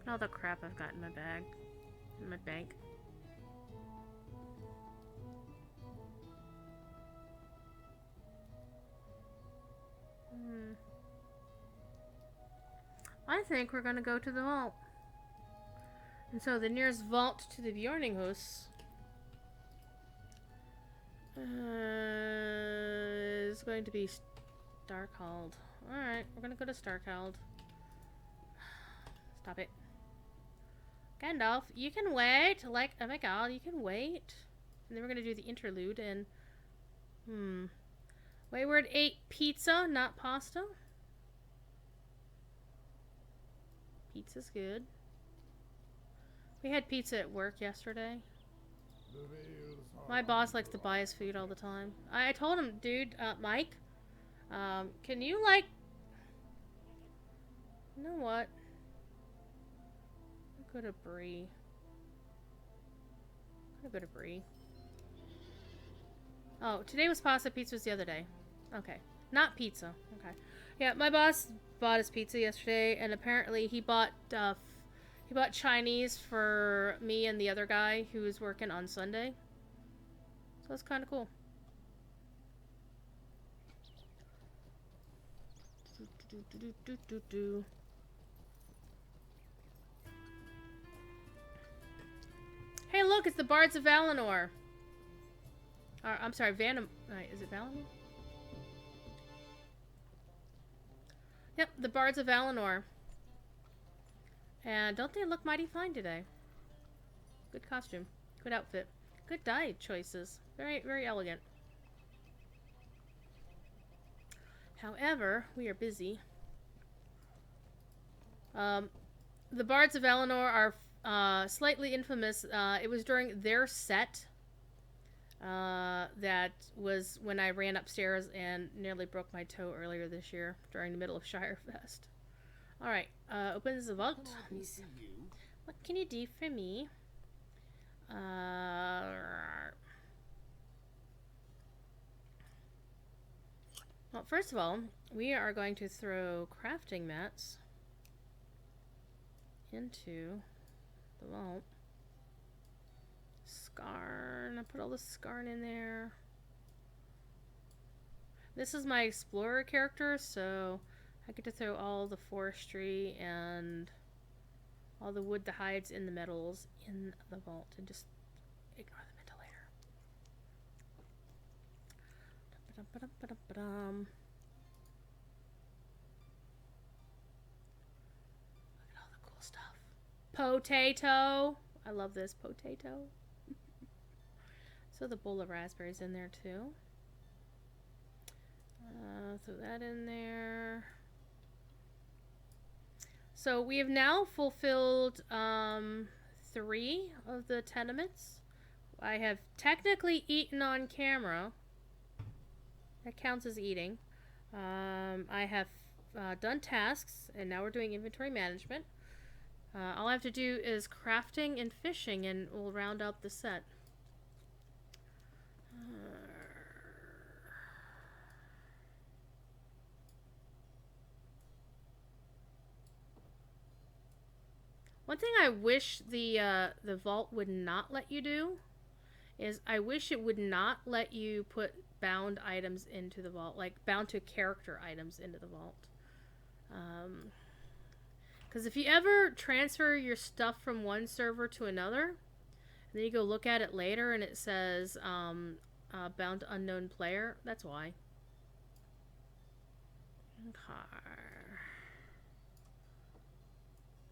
All the crap I've got in my bag, in my bank. I think we're gonna go to the vault. And so the nearest vault to the Bjorninghus is going to be Starkhold. Alright, we're gonna go to Starkhold. Stop it. Gandalf, you can wait. Like, oh my god, you can wait. And then we're gonna do the interlude and... Wayward ate pizza, not pasta. Pizza's good. We had pizza at work yesterday. My boss likes to buy us food all the time. I told him, dude, Mike, can you, like... You know what? Go to Brie. I'm gonna go to Brie. Oh, today was pasta. Pizza was the other day. Okay, not pizza. Okay, yeah, my boss bought us pizza yesterday, and apparently he bought Chinese for me and the other guy who was working on Sunday. So that's kind of cool. Hey, look, it's the Bards of Valinor. I'm sorry, is it Valinor? Yep, the Bards of Valinor. And don't they look mighty fine today? Good costume. Good outfit. Good dye choices. Very, very elegant. However, we are busy. The Bards of Valinor are slightly infamous. It was during their set that was when I ran upstairs and nearly broke my toe earlier this year during the middle of Shirefest. Alright, opens the vault. Let me see. What can you do for me? Well, first of all, we are going to throw crafting mats into the vault. Scarn. I put all the Scarn in there. This is my explorer character, so I get to throw all the forestry and all the wood, the hides, and the metals in the vault and just ignore them until later. Ba-dum-ba-dum-ba-dum. Look at all the cool stuff. Potato. I love this potato. So the bowl of raspberries in there too. Throw that in there. So we have now fulfilled 3 of the tenements. I have technically eaten on camera. That counts as eating. I have done tasks, and now we're doing inventory management. All I have to do is crafting and fishing, and we'll round out the set. One thing I wish the vault would not let you do is I wish it would not let you put bound items into the vault, like bound to character items into the vault. Because if you ever transfer your stuff from one server to another, and then you go look at it later and it says bound to unknown player, that's why. Okay.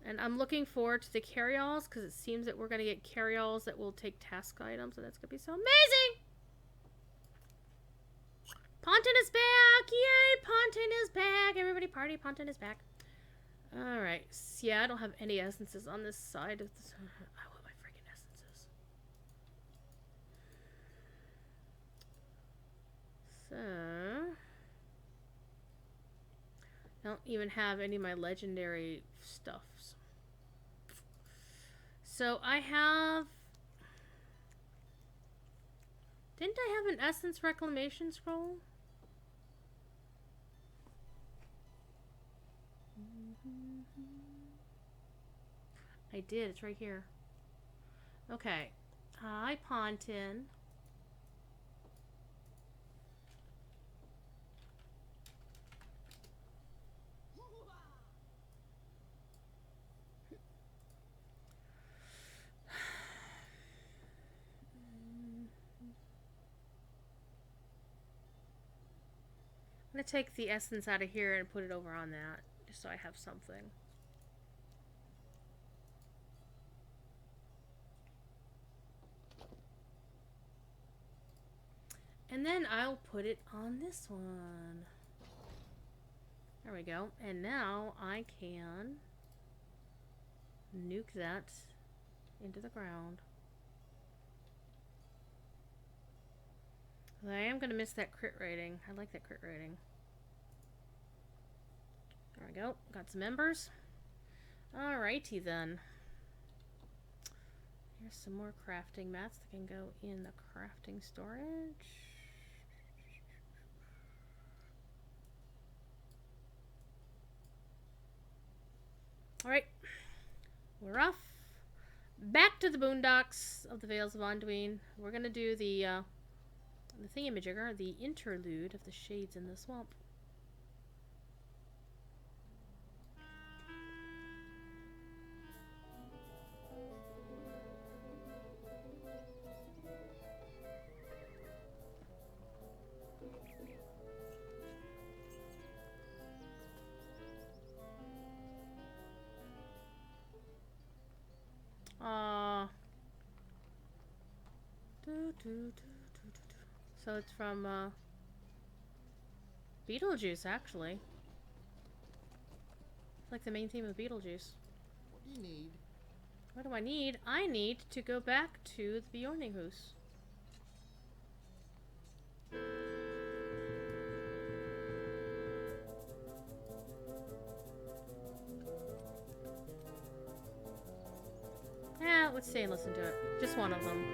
And I'm looking forward to the carry-alls because it seems that we're going to get carry-alls that will take task items, and that's going to be so amazing! Ponton is back! Yay! Ponton is back! Everybody party, Ponton is back. Alright. Yeah, I don't have any essences on this side of the... I want my freaking essences. So... I don't even have any of my legendary stuffs. So I have... Didn't I have an essence reclamation scroll? I did. It's right here. Okay. Hi, Ponton. I'm going to take the essence out of here and put it over on that, just so I have something. And then I'll put it on this one. There we go. And now I can nuke that into the ground. I am going to miss that crit rating. I like that crit rating. There we go. Got some embers. Alrighty then. Here's some more crafting mats that can go in the crafting storage. Alright. We're off. Back to the boondocks of the Vales of Anduin. We're going to do the thingamajigger, the interlude of the shades in the swamp. So it's from Beetlejuice, actually. It's like the main theme of Beetlejuice. What do you need? What do I need? I need to go back to the Bjorninghuis. Yeah, let's stay and listen to it. Just one of them.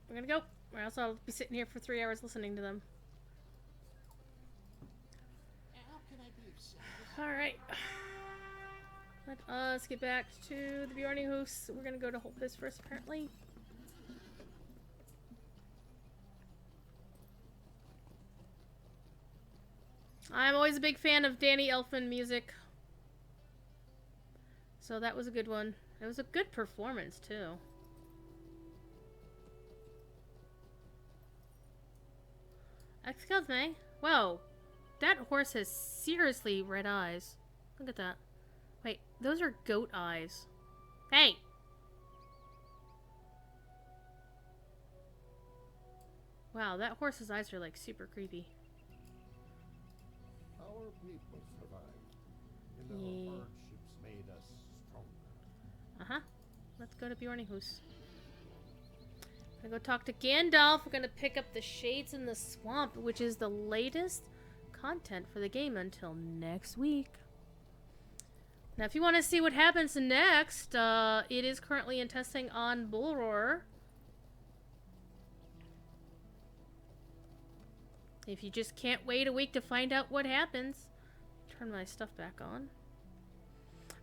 we're gonna go. Or else I'll be sitting here for 3 hours listening to them. How can I be of service? Alright. Let us get back to the Bjorninghouse. We're gonna go to Holpis first, apparently. I'm always a big fan of Danny Elfman music. So that was a good one. It was a good performance, too. Excuse me. Whoa. That horse has seriously red eyes. Look at that. Wait, those are goat eyes. Hey! Wow, that horse's eyes are like super creepy. Our people survived, and our Yeah. hardships made us stronger. Uh-huh. Let's go to Bjorninghouse. Gonna go talk to Gandalf. We're gonna pick up the Shades in the Swamp, which is the latest content for the game until next week. Now, if you want to see what happens next, it is currently in testing on Bullroar. If you just can't wait a week to find out what happens, turn my stuff back on.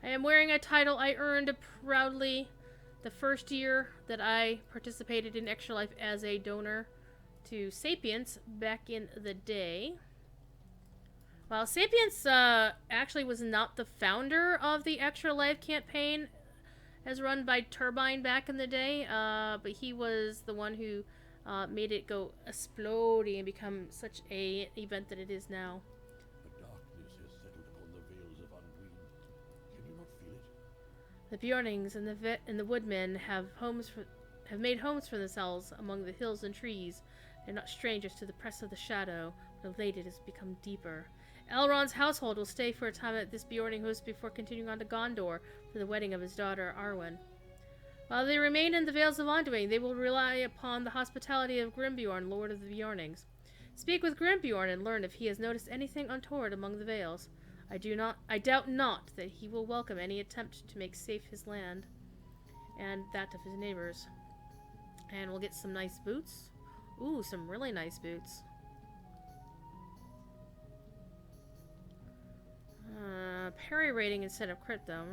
I am wearing a title I earned proudly the first year that I participated in Extra Life as a donor to Sapience back in the day. While Sapience actually was not the founder of the Extra Life campaign as run by Turbine back in the day, but he was the one who made it go exploding and become such a event that it is now. The darkness has settled upon the Vales of Anduin. Can you not feel it? The Bjornings and the Woodmen have made homes for themselves among the hills and trees. They're not strangers to the press of the shadow, but of late it has become deeper. Elrond's household will stay for a time at this Bjorninghouse before continuing on to Gondor for the wedding of his daughter Arwen. While they remain in the Vales of Anduin, they will rely upon the hospitality of Grimbjorn, Lord of the Bjornings. Speak with Grimbjorn and learn if he has noticed anything untoward among the Vales. I doubt not that he will welcome any attempt to make safe his land and that of his neighbors. And we'll get some nice boots. Ooh, some really nice boots. Parry rating instead of crit though.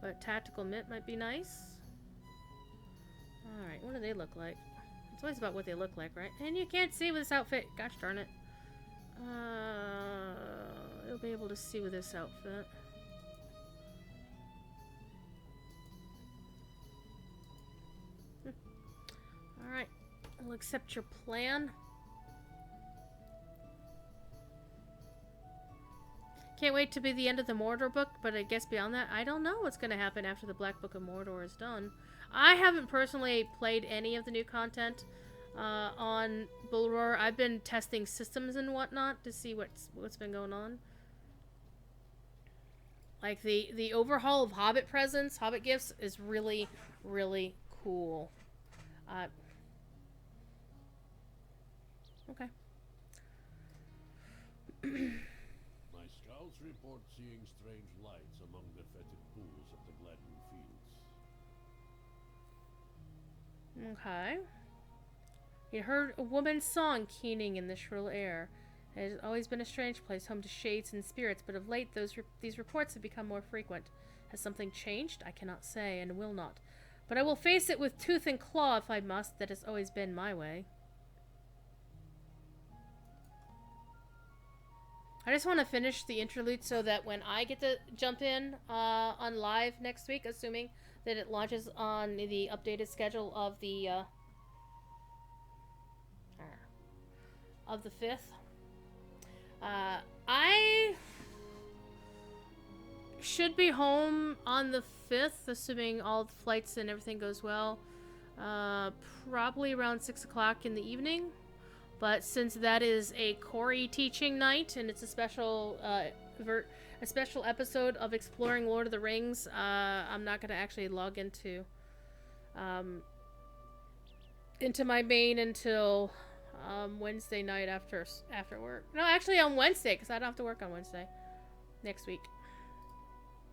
But tactical mitt might be nice. Alright, what do they look like? It's always about what they look like, right? And you can't see with this outfit. Gosh darn it. You'll be able to see with this outfit. Alright, I'll accept your plan. Can't wait to be the end of the Mordor book, but I guess beyond that, I don't know what's going to happen after the Black Book of Mordor is done. I haven't personally played any of the new content on Bullroar. I've been testing systems and whatnot to see what's been going on. Like the overhaul of Hobbit presents, Hobbit gifts is really, really cool. Okay. My scouts report seeing strange lights among the fetid pools of the Gladden Fields. Okay. He heard a woman's song keening in the shrill air. It has always been a strange place, home to shades and spirits, but of late these reports have become more frequent. Has something changed? I cannot say, and will not. But I will face it with tooth and claw if I must. That has always been my way. I just want to finish the interlude so that when I get to jump in on live next week, assuming that it launches on the updated schedule of the 5th. I should be home on the 5th, assuming all the flights and everything goes well. Probably around 6 o'clock in the evening. But since that is a Corey teaching night and it's a special episode of Exploring Lord of the Rings, I'm not going to actually log into my main until Wednesday night after work. No, actually on Wednesday, because I don't have to work on Wednesday next week.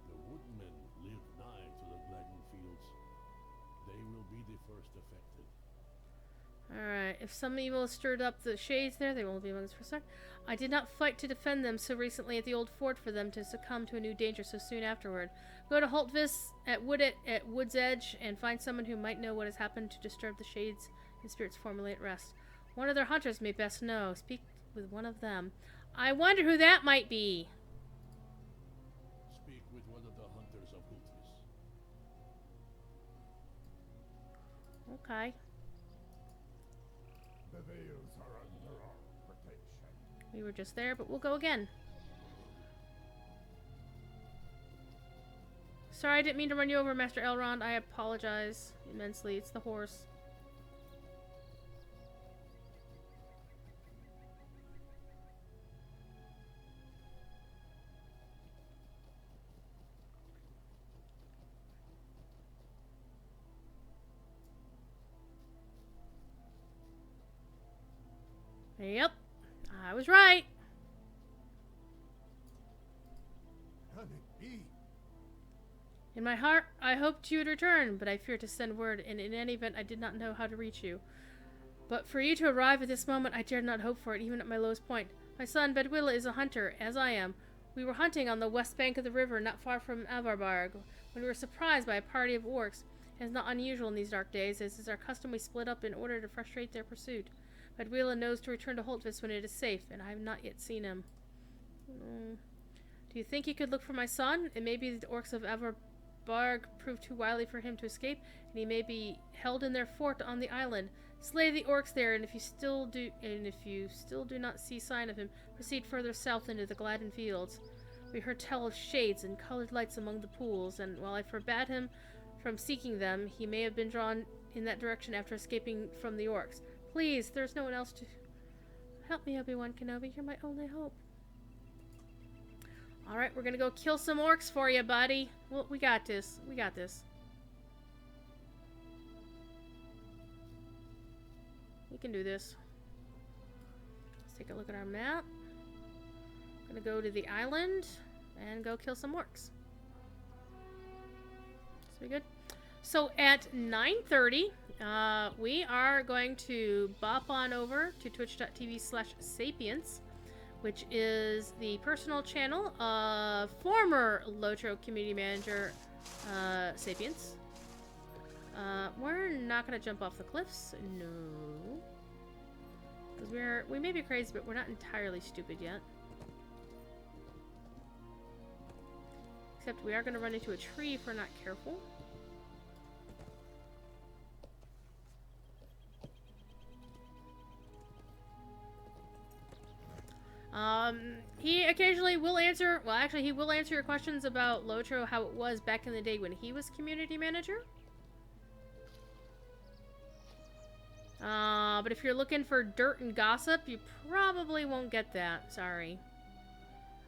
The woodmen live nigh to the Gladden Fields. They will be the first affected. Alright, if some evil has stirred up the shades there, they won't be among us for a sec. I did not fight to defend them so recently at the old fort for them to succumb to a new danger so soon afterward. Go to Holtvis at Wood's Edge and find someone who might know what has happened to disturb the shades and spirits formerly at rest. One of their hunters may best know. Speak with one of them. I wonder who that might be. Speak with one of the hunters of Hultvis. Okay. The Vales are under our protection. We were just there, but we'll go again. Sorry, I didn't mean to run you over, Master Elrond. I apologize immensely. It's the horse. Yep, I was right. Can it be? In my heart, I hoped you would return, but I feared to send word, and in any event, I did not know how to reach you. But for you to arrive at this moment, I dared not hope for it, even at my lowest point. My son, Bedwilla, is a hunter, as I am. We were hunting on the west bank of the river, not far from Avarbarg, when we were surprised by a party of orcs. It is not unusual in these dark days, as is our custom we split up in order to frustrate their pursuit. Bedwilla knows to return to Holtvis when it is safe, and I have not yet seen him. Do you think you could look for my son? It may be the orcs of Avarbarg proved too wily for him to escape, and he may be held in their fort on the island. Slay the orcs there, and if you still do not see sign of him, proceed further south into the Gladden fields. We heard tell of shades and colored lights among the pools, and while I forbade him from seeking them, he may have been drawn in that direction after escaping from the orcs. Please, there's no one else to... Help me, Obi-Wan Kenobi. You're my only hope. Alright, we're gonna go kill some orcs for you, buddy. Well, we got this. We got this. We can do this. Let's take a look at our map. Gonna go to the island and go kill some orcs. So we good? So at 9:30, we are going to bop on over to twitch.tv/sapience, which is the personal channel of former Lotro community manager Sapience. We're not gonna jump off the cliffs, no, because we may be crazy, but we're not entirely stupid yet. Except we are gonna run into a tree if we're not careful. He occasionally will answer, well actually he will answer your questions about Lotro, how it was back in the day when he was community manager. But if you're looking for dirt and gossip, you probably won't get that, sorry.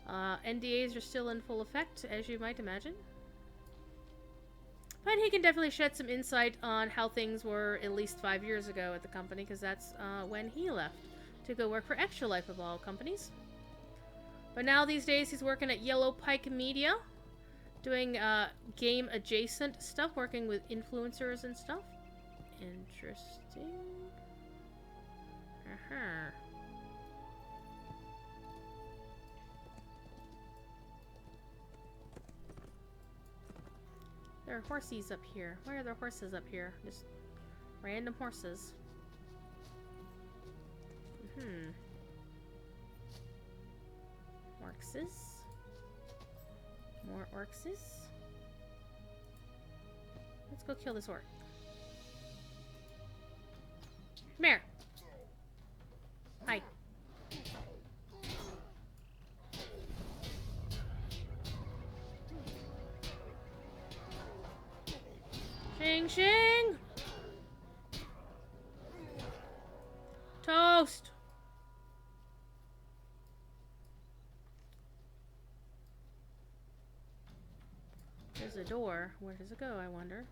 NDAs are still in full effect, as you might imagine. But he can definitely shed some insight on how things were at least 5 years ago at the company, because that's when he left to go work for Extra Life of all companies. But now these days he's working at Yellow Pike Media, doing game adjacent stuff, working with influencers and stuff. Interesting. There are horsies up here. Why are there horses up here? Just random horses. Orcses. More orcses. Let's go kill this orc. Come here. Hi. Shing shing! Toast! There's a door. Where does it go, I wonder?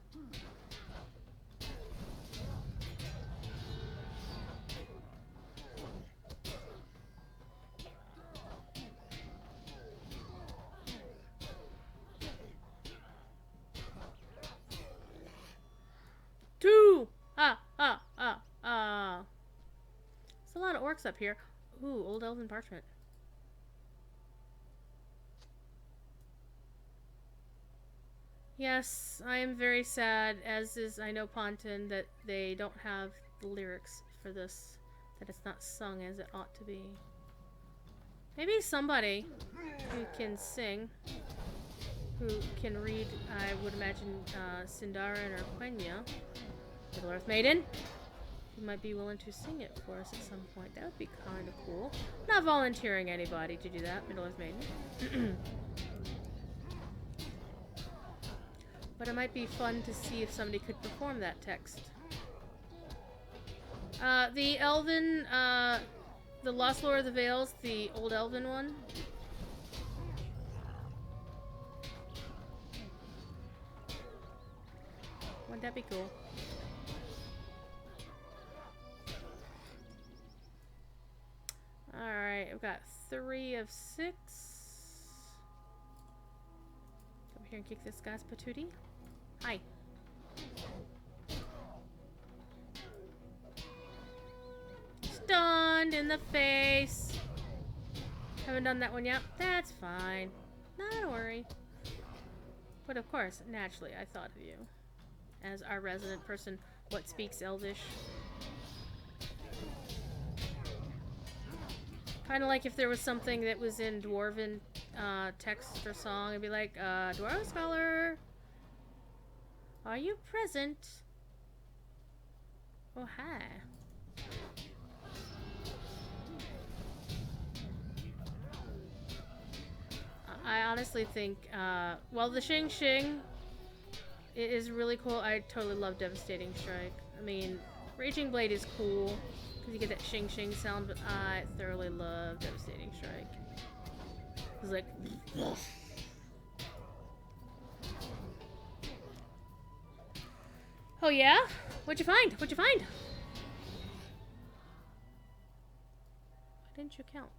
Two! Ah, ah, ah, ah. of orcs up here. Ooh, old elven parchment. Yes, I am very sad, as is I know Ponton, that they don't have the lyrics for this. That it's not sung as it ought to be. Maybe somebody who can sing, who can read, I would imagine, Sindarin or Quenya, Middle Earth Maiden, who might be willing to sing it for us at some point. That would be kind of cool. Not volunteering anybody to do that, Middle Earth Maiden. But it might be fun to see if somebody could perform that text. The Elven, the Lost Lore of the Vales, the old Elven one. Wouldn't that be cool? Alright, I've got 3 of 6. Come here and kick this guy's patootie. Hi. Stunned in the face. Haven't done that one yet. That's fine. Not worry. But of course, naturally, I thought of you as our resident person. What speaks Elvish? Kind of like if there was something that was in Dwarven text or song, it'd be like, Dwarven Scholar, are you present? Oh, hi. I honestly think, well, the Xing Xing is really cool. I totally love Devastating Strike. I mean, Raging Blade is cool because you get that Xing Xing sound, but I thoroughly love Devastating Strike. It's like... Oh yeah? What'd you find? What'd you find? Why didn't you count?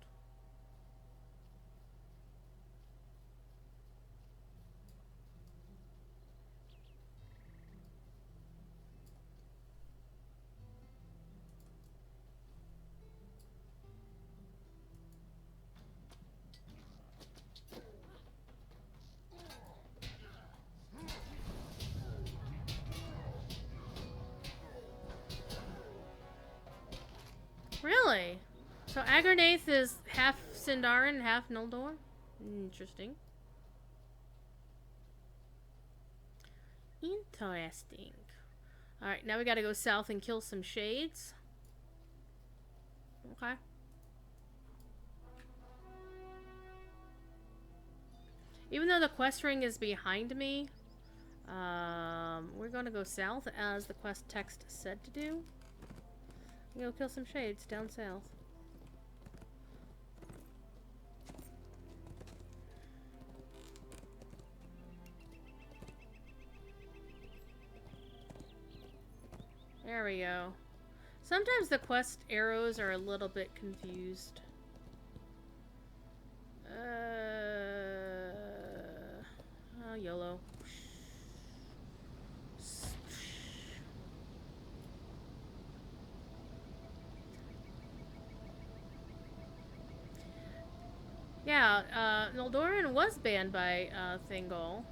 Really? So Agarnath is half Sindarin, half Noldor? Interesting. Interesting. Alright, now we gotta go south and kill some shades. Okay. Even though the quest ring is behind me, we're gonna go south as the quest text said to do. Go kill some shades down south. There we go. Sometimes the quest arrows are a little bit confused. Oh, YOLO. Yeah, Noldorin was banned by Thingol.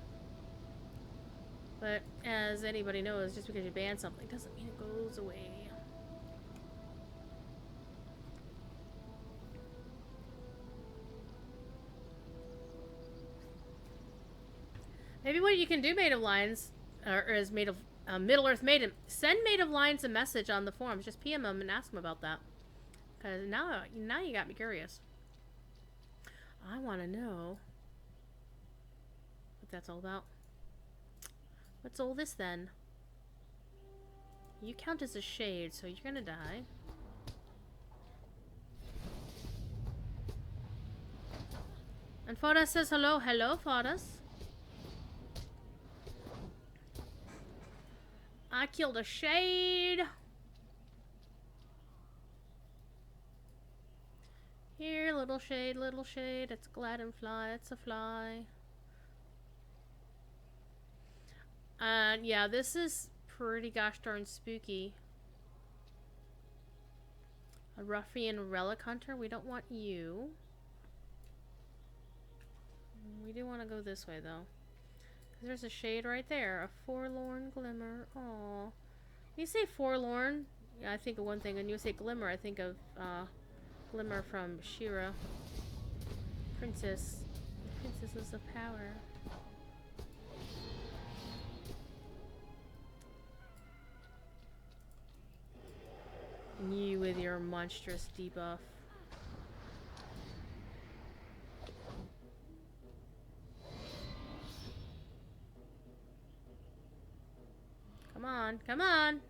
But as anybody knows, just because you ban something doesn't mean it goes away. Maybe what you can do, Maid of Lions, or is Maid of Middle Earth Maiden, send Maid of Lions a message on the forums. Just PM them and ask them about that. Because now you got me curious. I want to know what that's all about. What's all this then? You count as a shade, so you're gonna die. And Fodas says hello. Hello, Fodas. I killed a shade. Here, little shade, it's glad and fly, it's a fly. And yeah, this is pretty gosh darn spooky. A ruffian relic hunter. We don't want you. We do want to go this way, though. There's a shade right there. A forlorn glimmer. Aww. When you say forlorn, yeah, I think of one thing. When you say glimmer, I think of Glimmer from Shira. Princess. The princesses of power. And you with your monstrous debuff. Come on, come on!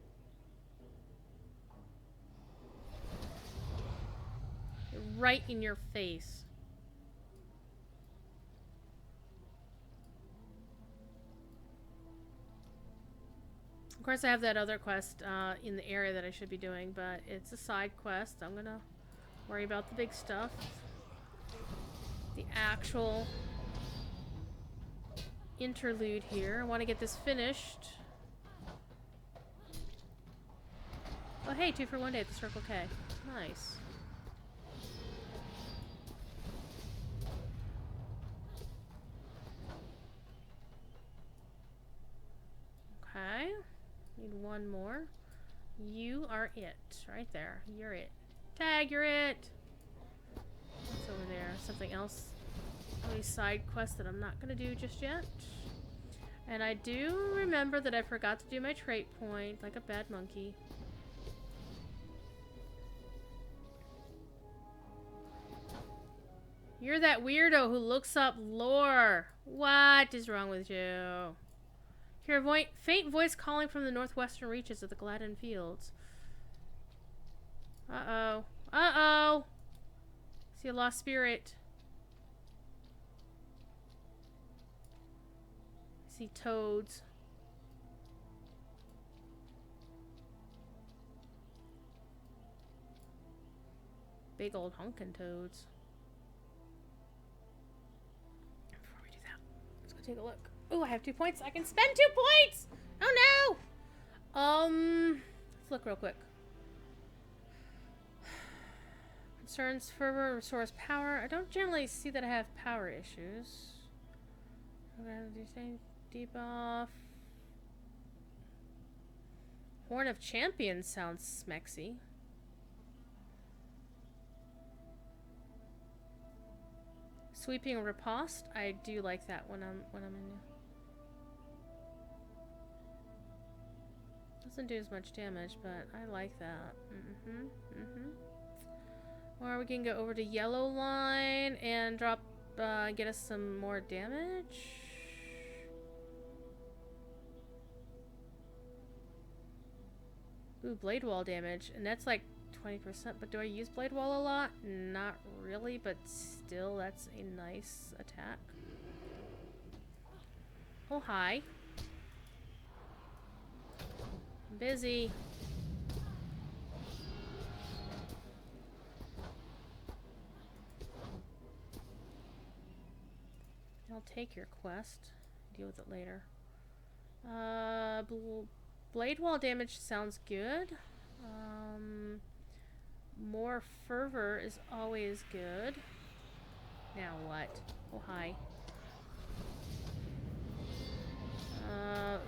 Right in your face. Of course, I have that other quest in the area that I should be doing, but it's a side quest. I'm gonna worry about the big stuff. The actual interlude here. I want to get this finished. Oh hey, 2 for 1 day at the Circle K. Nice. Okay. Need one more. You are it. Right there. You're it. Tag, you're it! What's over there? Something else? A side quest that I'm not gonna do just yet. And I do remember that I forgot to do my trait point, like a bad monkey. You're that weirdo who looks up lore. What is wrong with you? Hear a faint voice calling from the northwestern reaches of the Gladden Fields. Uh-oh. Uh-oh! See a lost spirit. See toads. Big old honkin' toads. Before we do that, let's go take a look. Oh, I have 2 points. I can spend 2 points! Oh no! Let's look real quick. Concerns fervor, restores power. I don't generally see that I have power issues. Debuff. Horn of Champions sounds smexy. Sweeping riposte. I do like that when I'm in. Doesn't do as much damage, but I like that. Or we can go over to Yellow Line and drop, get us some more damage. Ooh, Blade Wall damage, and that's like 20%, but do I use Blade Wall a lot? Not really, but still, that's a nice attack. Oh, hi. I'm busy. I'll take your quest. Deal with it later. Blade wall damage sounds good. More fervor is always good. Now what? Oh, hi.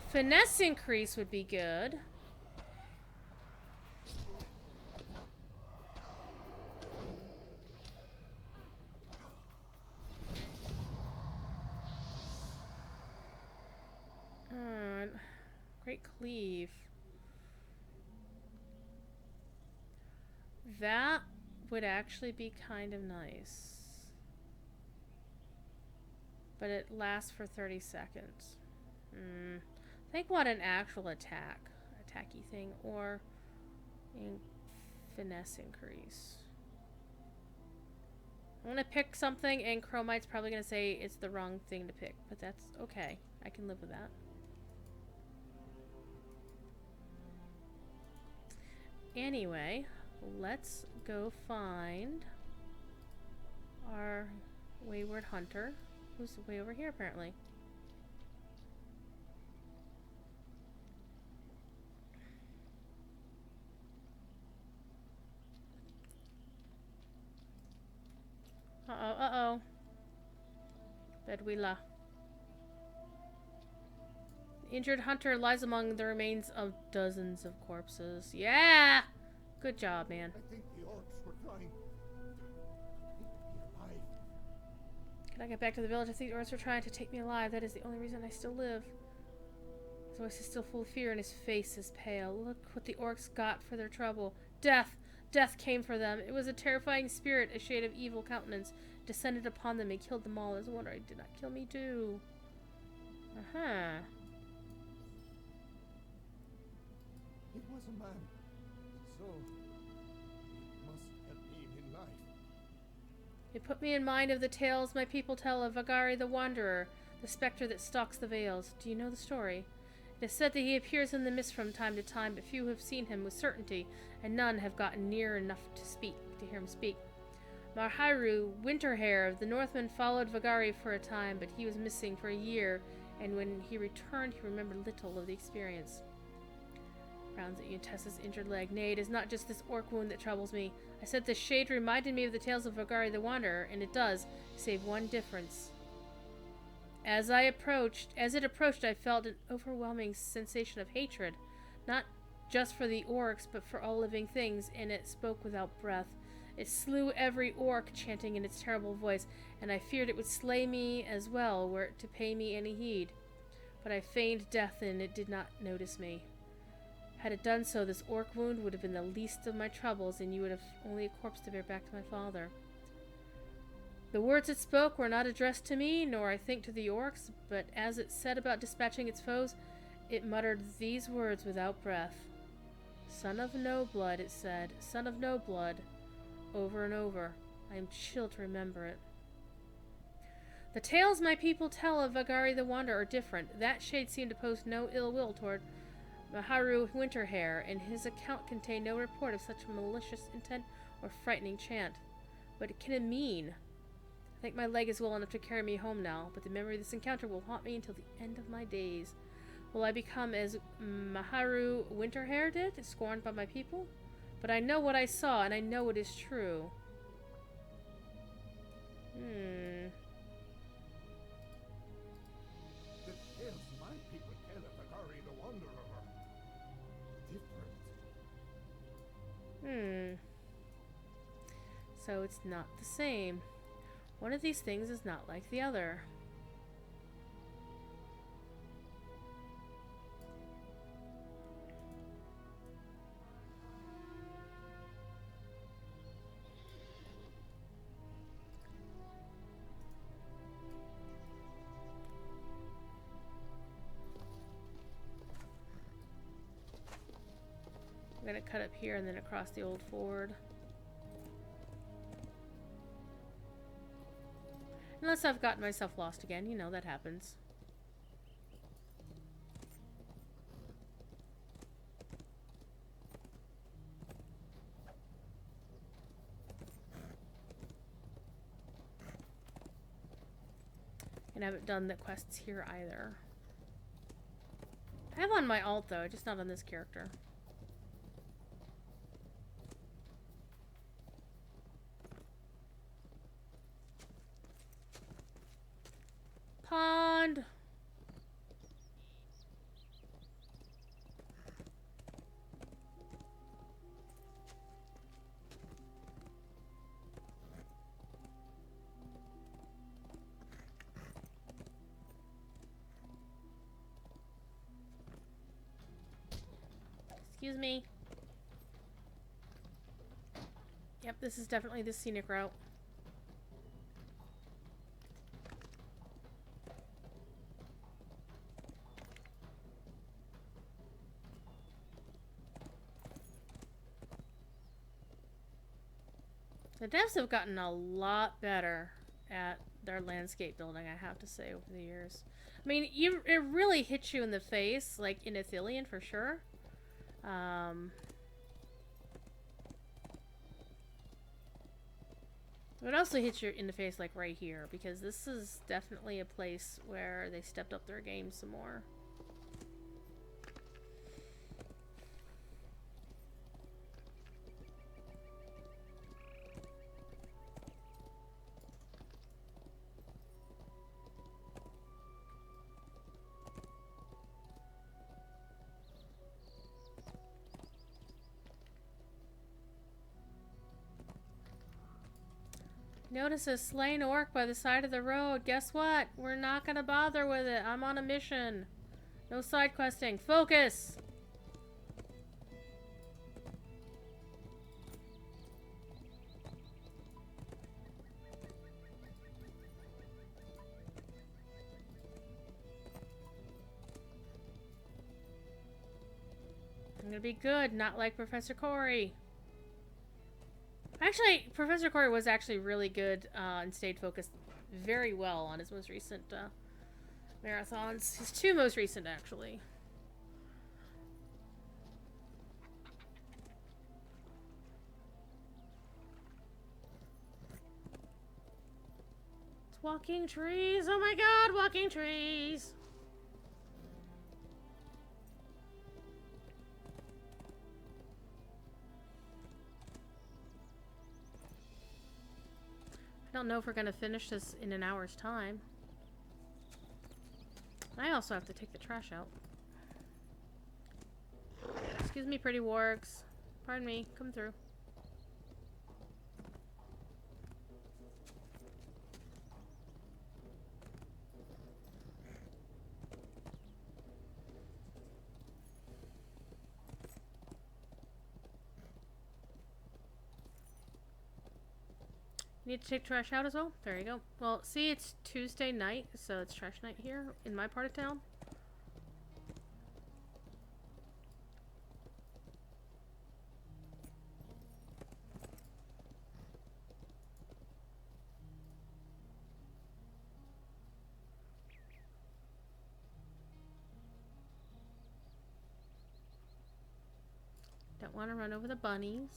Finesse increase would be good. Great cleave. That would actually be kind of nice. But it lasts for 30 seconds. I think what an actual attacky thing, or finesse increase. I'm gonna pick something, and Chromite's probably gonna say it's the wrong thing to pick, but that's okay. I can live with that. Anyway, let's go find our wayward hunter, who's way over here apparently. Uh-oh, uh-oh. Bedwilla. The injured hunter lies among the remains of dozens of corpses. Yeah! Good job, man. I think the orcs were trying to keep me alive. Can I get back to the village? I think the orcs were trying to take me alive. That is the only reason I still live. His voice is still full of fear and his face is pale. Look what the orcs got for their trouble. Death! Death came for them. It was a terrifying spirit, a shade of evil countenance, descended upon them and killed them all. There's a wonder it did not kill me too. Uh-huh. It was a man. So, it must have been in life. It put me in mind of the tales my people tell of Vagari the Wanderer, the spectre that stalks the Vales. Do you know the story? It is said that he appears in the mist from time to time, but few have seen him with certainty, and none have gotten near enough to hear him speak. Marharu, Winterhair of the Northmen, followed Vagari for a time, but he was missing for a year, and when he returned, he remembered little of the experience. Frowns at you and Tessa's injured leg. Nay, it is not just this orc wound that troubles me. I said the shade reminded me of the tales of Vagari the Wanderer, and it does, save one difference. As it approached, I felt an overwhelming sensation of hatred, not just for the orcs, but for all living things, and it spoke without breath. It slew every orc, chanting in its terrible voice, and I feared it would slay me as well, were it to pay me any heed. But I feigned death, and it did not notice me. Had it done so, this orc wound would have been the least of my troubles, and you would have only a corpse to bear back to my father. The words it spoke were not addressed to me, nor I think to the orcs, but as it said about dispatching its foes, it muttered these words without breath. Son of no blood, it said, son of no blood, over and over. I am chilled to remember it. The tales my people tell of Vagari the Wanderer are different. That shade seemed to pose no ill will toward Maharu Winterhair, and his account contained no report of such malicious intent or frightening chant. What can it mean? I think my leg is well enough to carry me home now, but the memory of this encounter will haunt me until the end of my days. Will I become as Maharu Winterhair did, scorned by my people? But I know what I saw, and I know it is true. The tales my people tell of Vagari the Wanderer are different. So it's not the same. One of these things is not like the other. I'm gonna cut up here and then across the old ford. Unless I've gotten myself lost again, you know, that happens. And I haven't done the quests here either. I have on my alt though, just not on this character. Pond. Excuse me. Yep, this is definitely the scenic route. The devs have gotten a lot better at their landscape building, I have to say, over the years. I mean, it really hits you in the face, like in Athelion for sure. It also hits you in the face, like right here, because this is definitely a place where they stepped up their game some more. Notice a slain orc by the side of the road. Guess what? We're not gonna bother with it. I'm on a mission. No side questing. Focus! I'm gonna be good, not like Professor Corey. Actually, Professor Corey was actually really good and stayed focused very well on his most recent marathons. His two most recent, actually. It's walking trees. Oh my god, walking trees. I don't know if we're gonna finish this in an hour's time. I also have to take the trash out. Excuse me, pretty wargs. Pardon me, come through. You need to take trash out as well? There you go. Well, see, it's Tuesday night, so it's trash night here in my part of town. Don't want to run over the bunnies.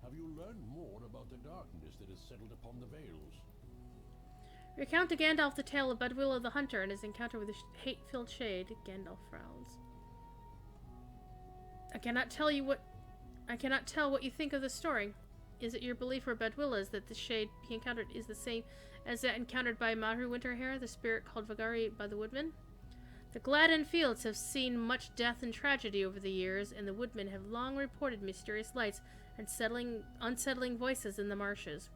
Have you learned more about the darkness that has settled upon the Vales? Recount to Gandalf the tale of Bedwylla the Hunter and his encounter with the hate-filled shade. Gandalf frowns. I cannot tell what you think of the story. Is it your belief or Bedwylla's that the shade he encountered is the same as that encountered by Mahru Winterhair, the spirit called Vagari by the woodmen? The Gladden fields have seen much death and tragedy over the years, and the woodmen have long reported mysterious lights and unsettling voices in the marshes.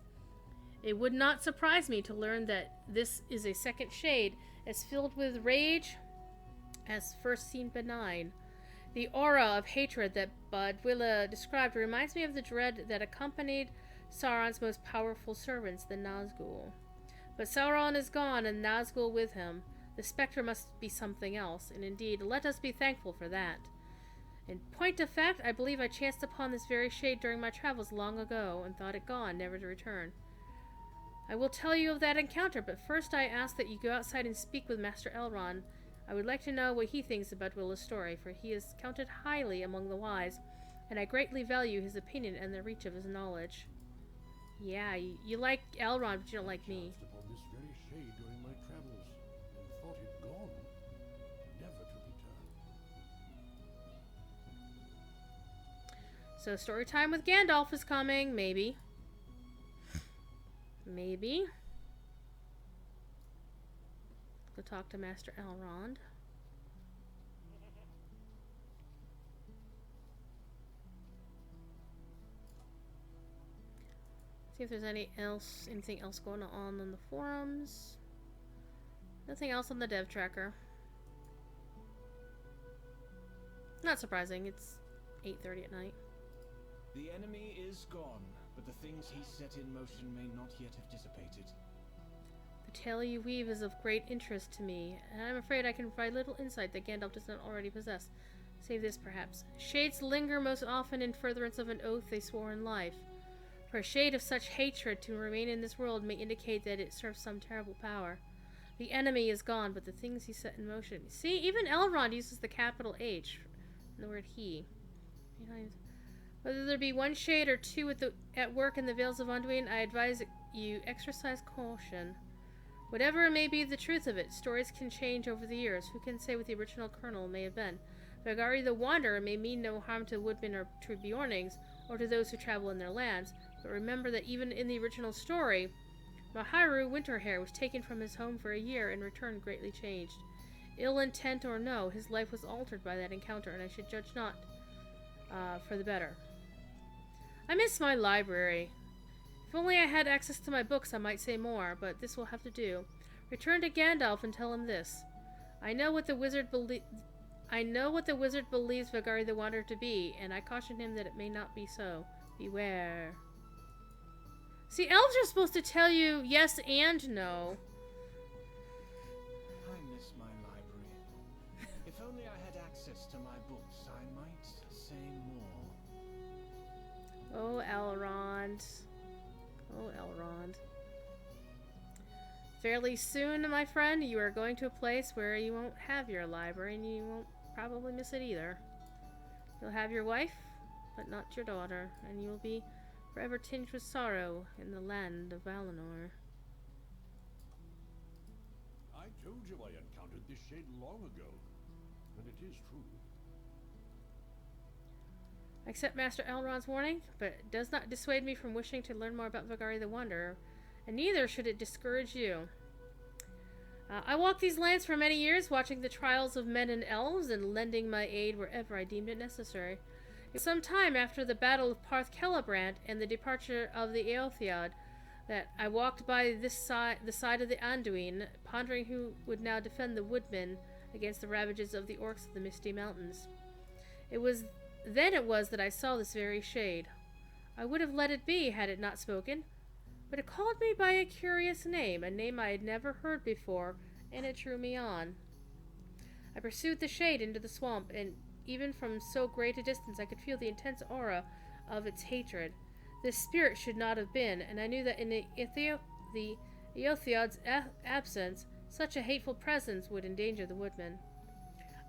It would not surprise me to learn that this is a second shade, as filled with rage as first seemed benign. The aura of hatred that Bedwylla described reminds me of the dread that accompanied Sauron's most powerful servants, the Nazgul. But Sauron is gone, and Nazgul with him. The spectre must be something else, and indeed, let us be thankful for that. In point of fact, I believe I chanced upon this very shade during my travels long ago, and thought it gone, never to return. I will tell you of that encounter, but first I ask that you go outside and speak with Master Elrond. I would like to know what he thinks about Bedwylla's story, for he is counted highly among the wise, and I greatly value his opinion and the reach of his knowledge. Yeah, you like Elrond, but you don't like me. Chanced upon this very shade during my travels, and thought it gone, never to return. So story time with Gandalf is coming, maybe. Maybe. Go talk to Master Elrond. See if there's anything else going on in the forums. Nothing else on the dev tracker. Not surprising, it's 8:30 at night. The enemy is gone, but the things he set in motion may not yet have dissipated. The tale you weave is of great interest to me, and I'm afraid I can provide little insight that Gandalf does not already possess. Save this, perhaps. Shades linger most often in furtherance of an oath they swore in life. For a shade of such hatred to remain in this world may indicate that it serves some terrible power. The enemy is gone, but the things he set in motion... See, even Elrond uses the capital H in the word he. Whether there be one shade or two at work in the Vales of Anduin, I advise you exercise caution. Whatever may be the truth of it, stories can change over the years. Who can say what the original kernel may have been? Vagari the Wanderer may mean no harm to woodmen or to Bjornings, or to those who travel in their lands, but remember that even in the original story, Maharu Winterhair was taken from his home for a year and returned greatly changed. Ill intent or no, his life was altered by that encounter, and I should judge not for the better. I miss my library. If only I had access to my books, I might say more, but this will have to do. Return to Gandalf and tell him this. I know what the wizard believes Vagari the Wanderer to be, and I caution him that it may not be so. Beware. See, elves are supposed to tell you yes and no. I miss my library. If only I had access to my books, I might say more. Oh, Elrond. Oh, Elrond. Fairly soon, my friend, you are going to a place where you won't have your library, and you won't probably miss it either. You'll have your wife, but not your daughter, and you will be forever tinged with sorrow in the land of Valinor. I told you I encountered this shade long ago, and it is true. I accept Master Elrond's warning, but it does not dissuade me from wishing to learn more about Vagari the Wanderer, and neither should it discourage you. I walked these lands for many years, watching the trials of men and elves, and lending my aid wherever I deemed it necessary. It was some time after the Battle of Parth Celebrant and the departure of the Eotheod that I walked by the side of the Anduin, pondering who would now defend the woodmen against the ravages of the orcs of the Misty Mountains. It was that I saw this very shade. I would have let it be had it not spoken, but it called me by a curious name, a name I had never heard before, and it drew me on. I pursued the shade into the swamp, and even from so great a distance I could feel the intense aura of its hatred. This spirit should not have been, and I knew that in the Eotheod's absence, such a hateful presence would endanger the woodmen.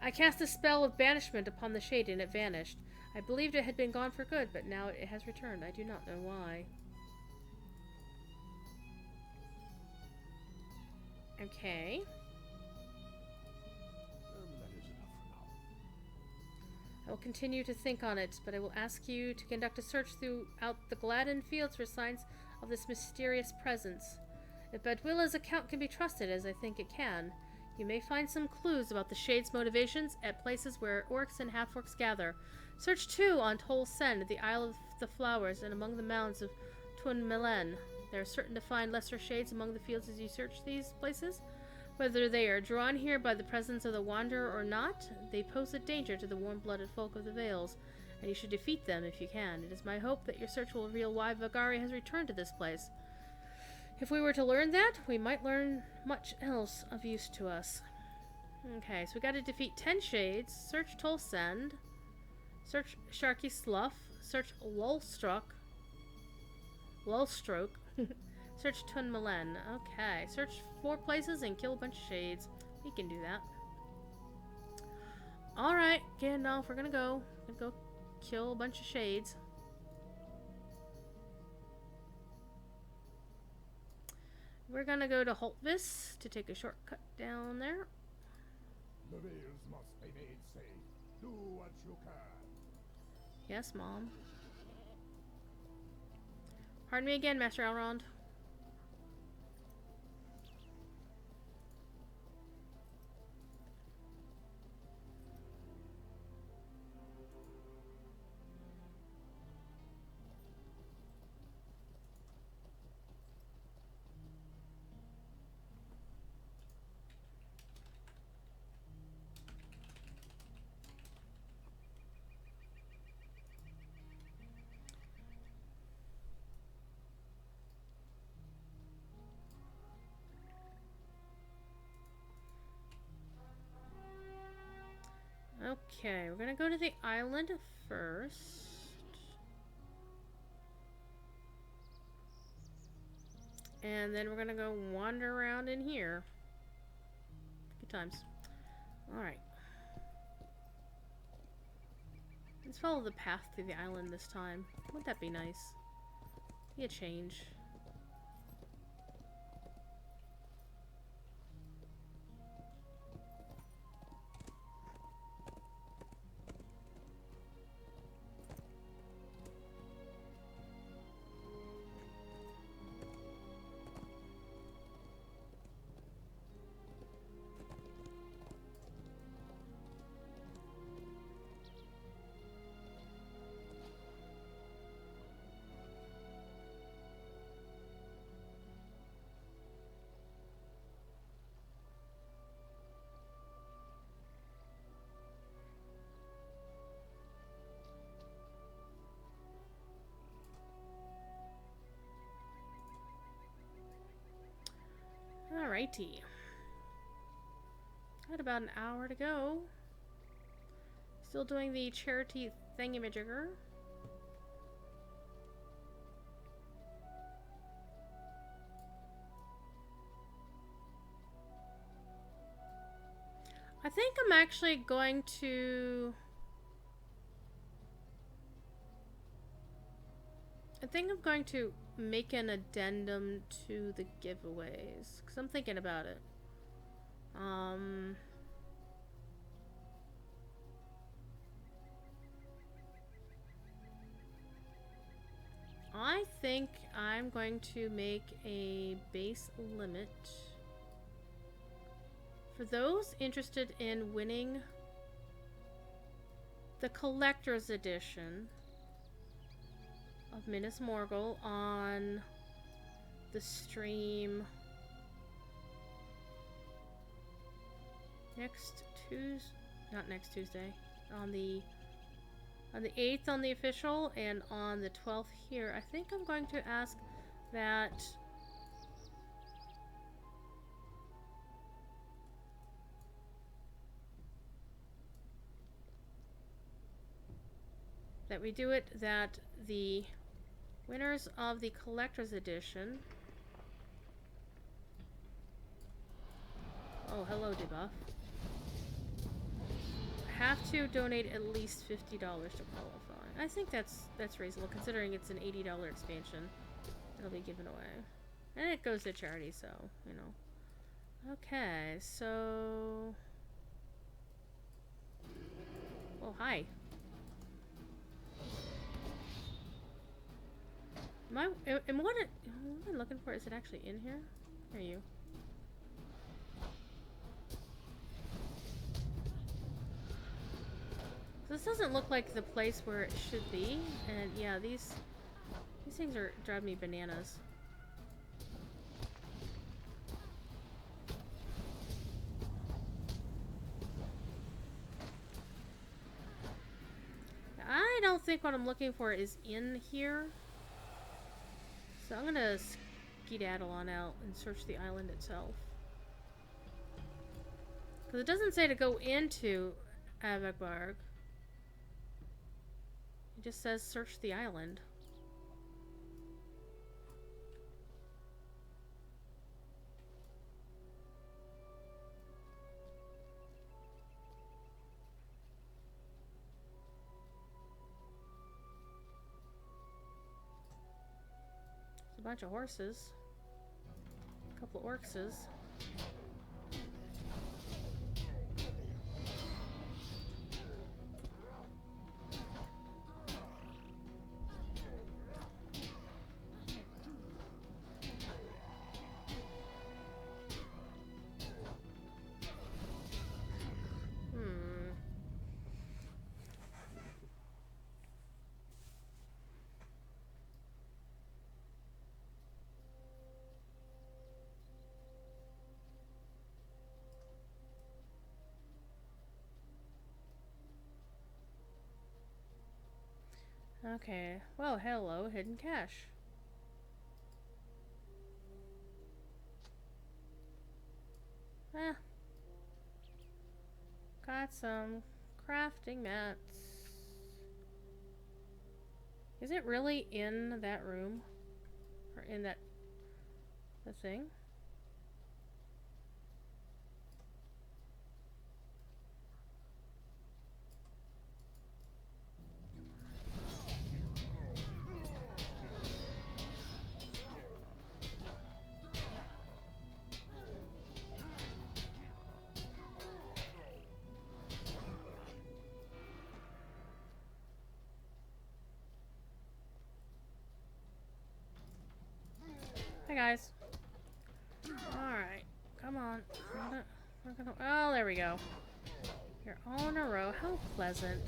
I cast a spell of banishment upon the shade, and it vanished. I believed it had been gone for good, but now it has returned. I do not know why. Okay. That is enough for now. I will continue to think on it, but I will ask you to conduct a search throughout the Gladden fields for signs of this mysterious presence. If Badwilla's account can be trusted, as I think it can, you may find some clues about the Shade's motivations at places where orcs and half-orcs gather. Search too on Tol Sen, the Isle of the Flowers, and among the mounds of Tun Melen. They are certain to find lesser shades among the fields as you search these places. Whether they are drawn here by the presence of the Wanderer or not, they pose a danger to the warm-blooded folk of the Vales, and you should defeat them if you can. It is my hope that your search will reveal why Vagari has returned to this place. If we were to learn that, we might learn much else of use to us. Okay, so we got to defeat 10 shades, search Tolsend, search Sharky Slough, search Lulstroke, search Tun Malen. Okay, search 4 places and kill a bunch of shades. We can do that. Alright, Gandalf, we're gonna go kill a bunch of shades. We're gonna go to Holtvis to take a shortcut down there. The Vales must be made safe. Do what you can. Yes, Mom. Pardon me again, Master Elrond. Okay, we're gonna go to the island first. And then we're gonna go wander around in here. Good times. Alright. Let's follow the path through the island this time. Wouldn't that be nice? Be a change. Alrighty. Got about an hour to go. Still doing the charity thingamajigger. I think I'm actually going to... I think I'm going to make an addendum to the giveaways. Because I'm thinking about it. I think I'm going to make a base limit for those interested in winning the collector's edition of Minas Morgul on the stream next Tuesday, not next Tuesday, on the 8th on the official and on the 12th here. I think I'm going to ask that we do it, that the winners of the collector's edition, oh hello debuff, have to donate at least $50 to qualify. I think that's reasonable considering it's an $80 expansion. It'll be given away. And it goes to charity, so, you know. Okay, so... Oh, hi. What am I looking for? Is it actually in here? Where are you? This doesn't look like the place where it should be, and yeah, these things are driving me bananas. I don't think what I'm looking for is in here, so I'm gonna skedaddle on out and search the island itself. Because it doesn't say to go into Avagbarg. It just says search the island. There's a bunch of horses. A couple of orcses. Okay, well, hello, hidden cache. Got some crafting mats. Is it really in that room? Or in the thing? Hi guys. Alright, come on. We're gonna, oh, there we go. You're all in a row. How pleasant.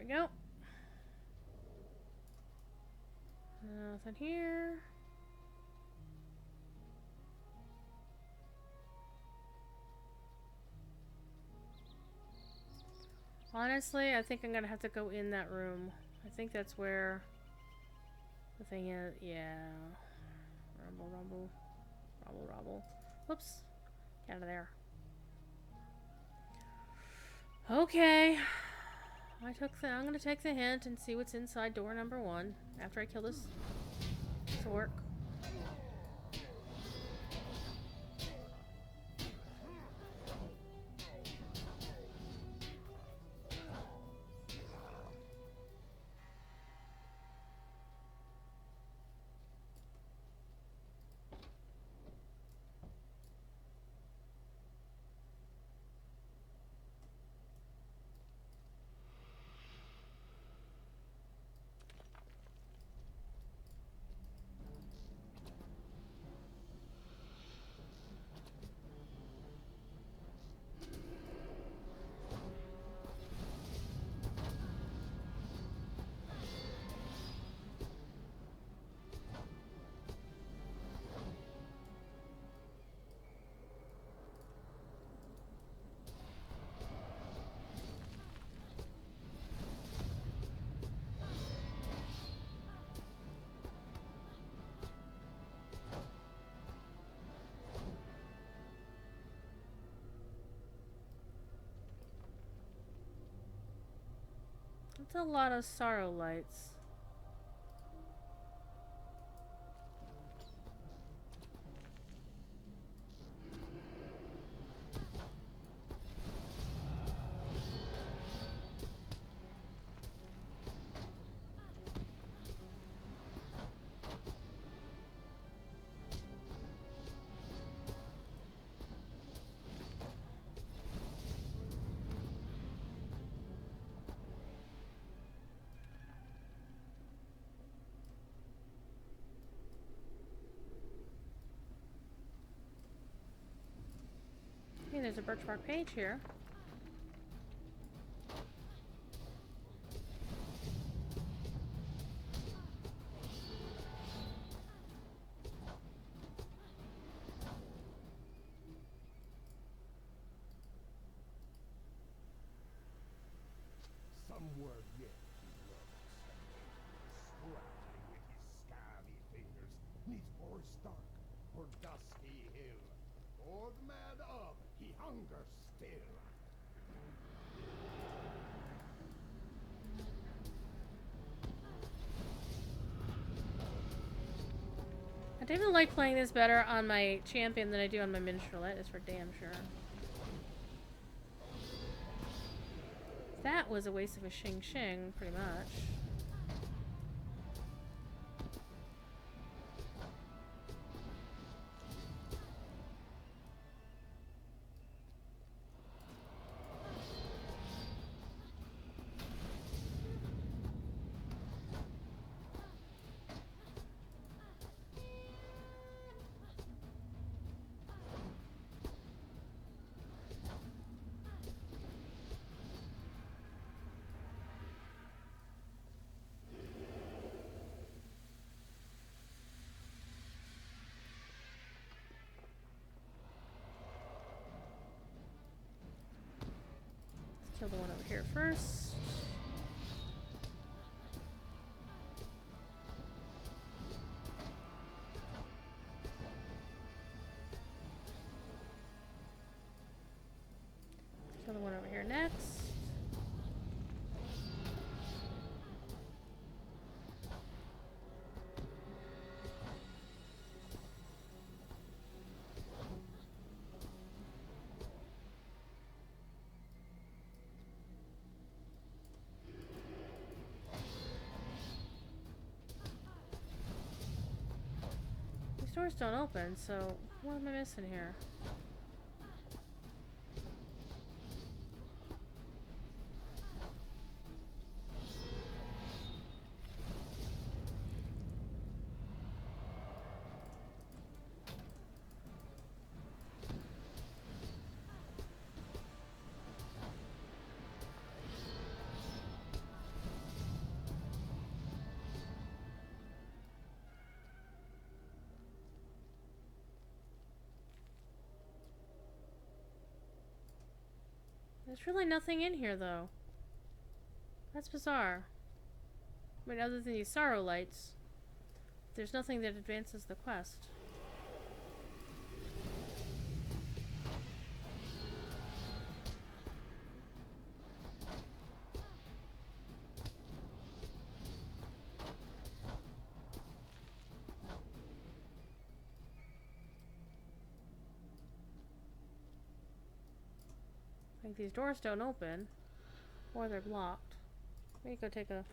go. Nothing here. Honestly, I think I'm gonna have to go in that room. I think that's where the thing is. Yeah. Rumble, rumble. Rumble, rumble. Whoops. Get out of there. Okay. I'm gonna take the hint and see what's inside door number 1 after I kill this orc. That's a lot of sorrow lights. Hey, there's a birch bark page here. Somewhere yet he lurks, scrabbling with his scabby fingers, neath forest dark or dusky hill. For the mad of he hungers still. I definitely like playing this better on my champion than I do on my minstrelette, that's for damn sure. That was a waste of a Xing Xing, pretty much. Kill the one over here first. Kill the one over here next. These doors don't open, so what am I missing here? There's really nothing in here, though. That's bizarre. I mean, other than these sorrow lights, there's nothing that advances the quest. Like, these doors don't open, or they're blocked. Let me go take a...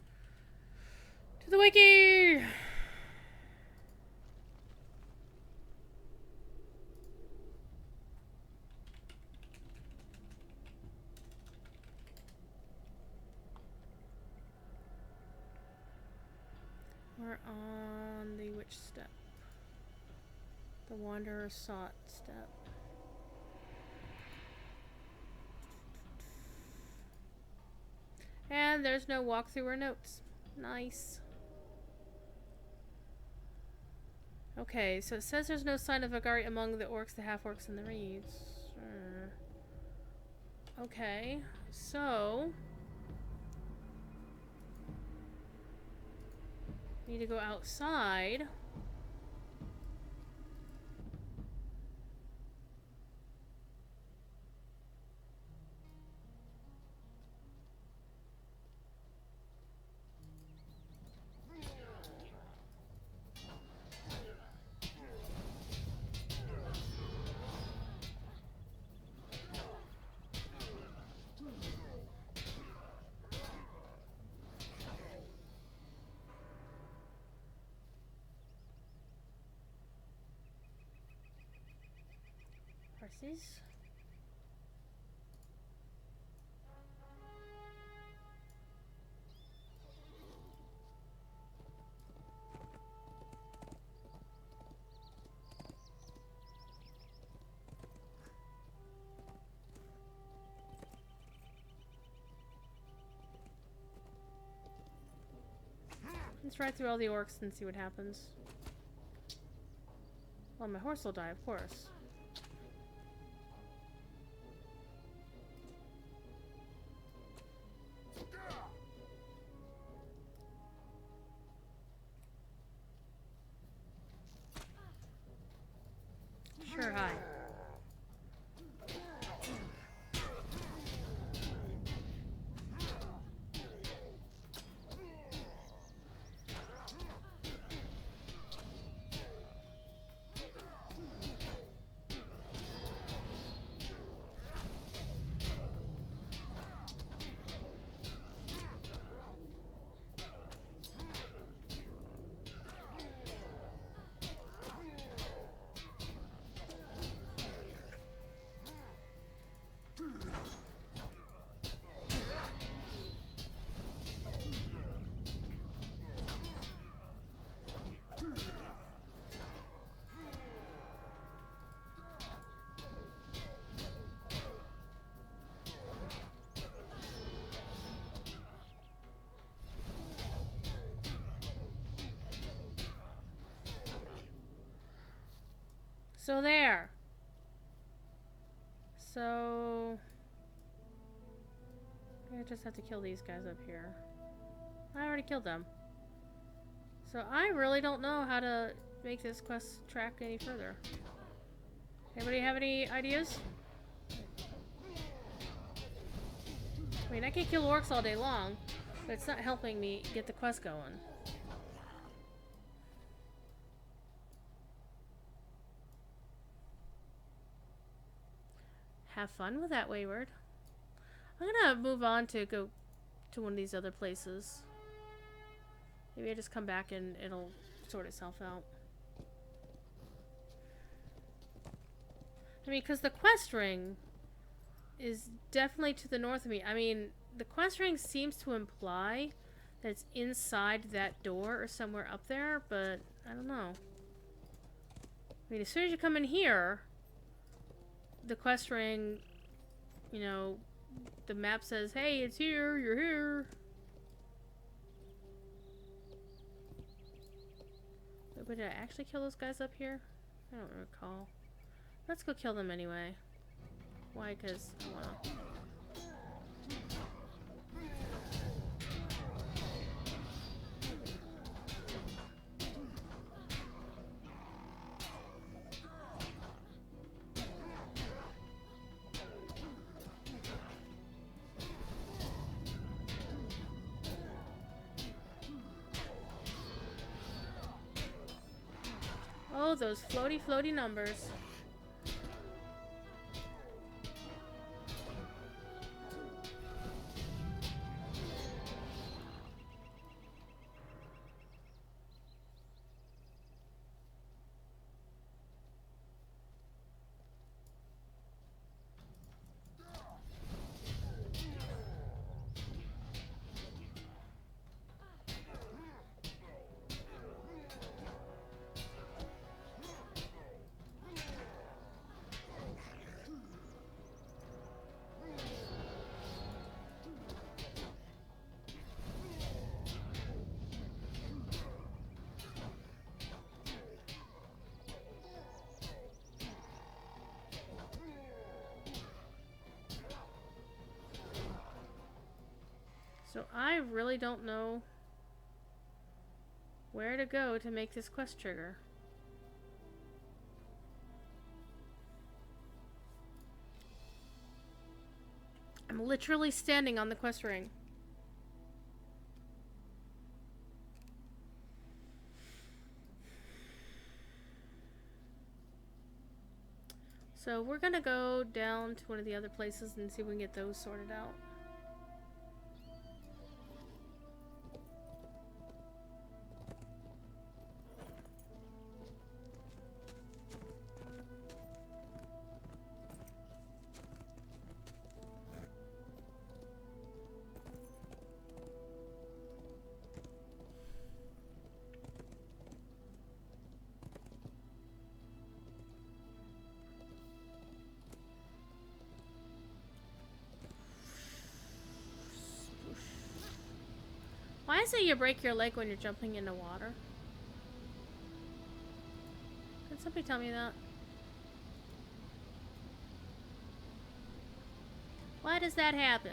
to the wiki! We're on the which step? The Wanderer Sought step. And there's no walkthrough or notes. Nice. Okay, so it says there's no sign of Vagari among the orcs, the half-orcs, and the reeds. Okay, so... need to go outside. Horses. Let's ride through all the orcs and see what happens. Well, my horse will die, of course. Sure, hi. So there. So I just have to kill these guys up here. I already killed them. So I really don't know how to make this quest track any further. Anybody have any ideas? I mean, I can kill orcs all day long, but it's not helping me get the quest going. Have fun with that, Wayward. I'm gonna move on to go to one of these other places. Maybe I just come back and it'll sort itself out. I mean, because the quest ring is definitely to the north of me. I mean, the quest ring seems to imply that it's inside that door or somewhere up there, but I don't know. I mean, as soon as you come in here, the quest ring, you know, the map says, hey, it's here, you're here. But did I actually kill those guys up here? I don't recall. Let's go kill them anyway. Why? Because I wanna. Oh, those floaty, floaty numbers. So I really don't know where to go to make this quest trigger. I'm literally standing on the quest ring. So we're gonna go down to one of the other places and see if we can get those sorted out. Why is it you break your leg when you're jumping into water? Can somebody tell me that? Why does that happen?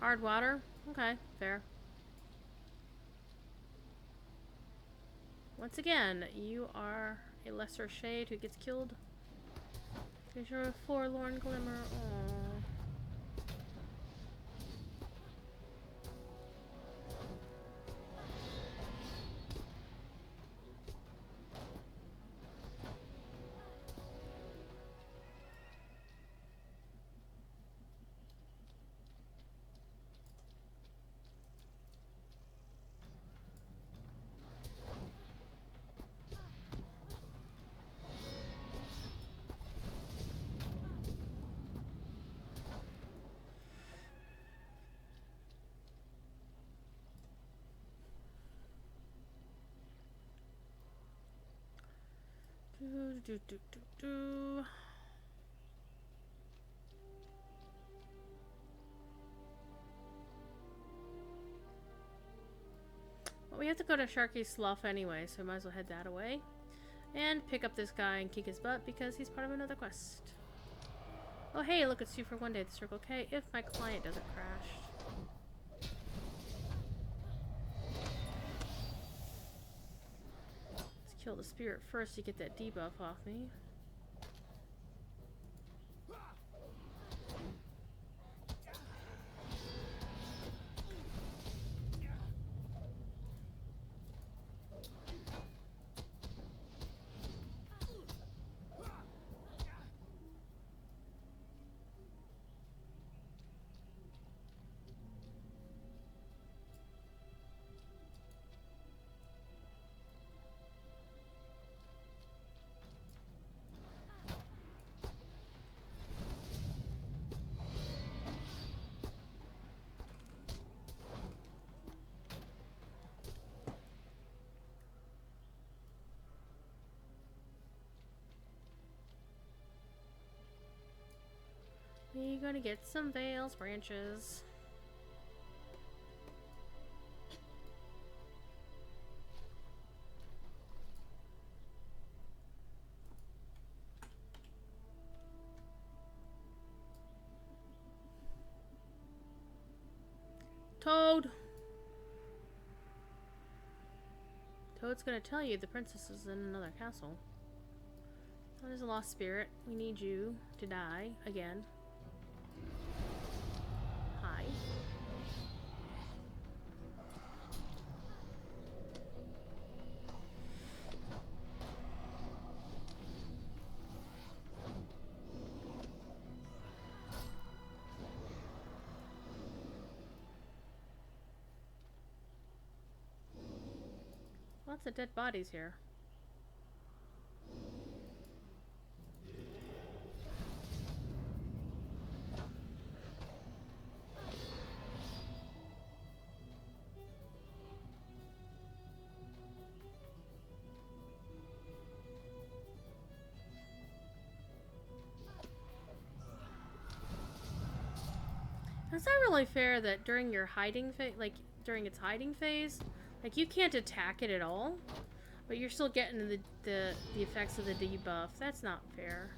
Hard water? Okay, fair. Once again, you are a lesser shade who gets killed. Because you're a forlorn glimmer. Aww. Do. Well, we have to go to Sharky's Slough anyway, so we might as well head that away. And pick up this guy and kick his butt because he's part of another quest. Oh hey, look, it's 2 for 1 day at the Circle K if my client doesn't crash. Let's kill the spirit first to get that debuff off me. You're gonna get some Vales branches. Toad! Toad's gonna tell you the princess is in another castle. That is a lost spirit. We need you to die again. Hi. Lots of dead bodies here. It's not really fair that during your hiding phase, like during its hiding phase, like you can't attack it at all, but you're still getting the effects of the debuff. That's not fair.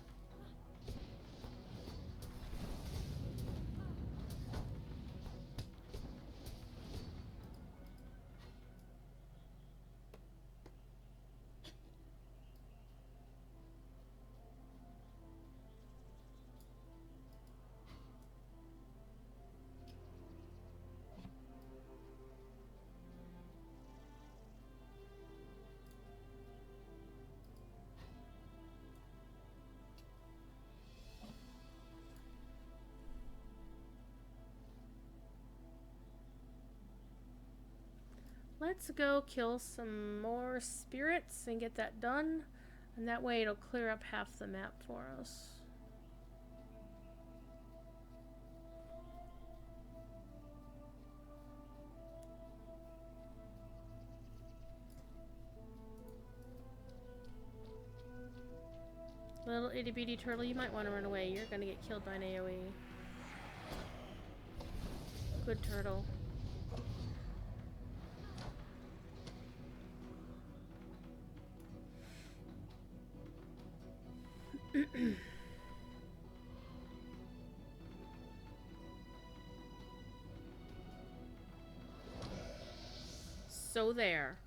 Let's go kill some more spirits and get that done. And that way it'll clear up half the map for us. Little itty bitty turtle, you might want to run away. You're gonna get killed by an AoE. Good turtle. So there.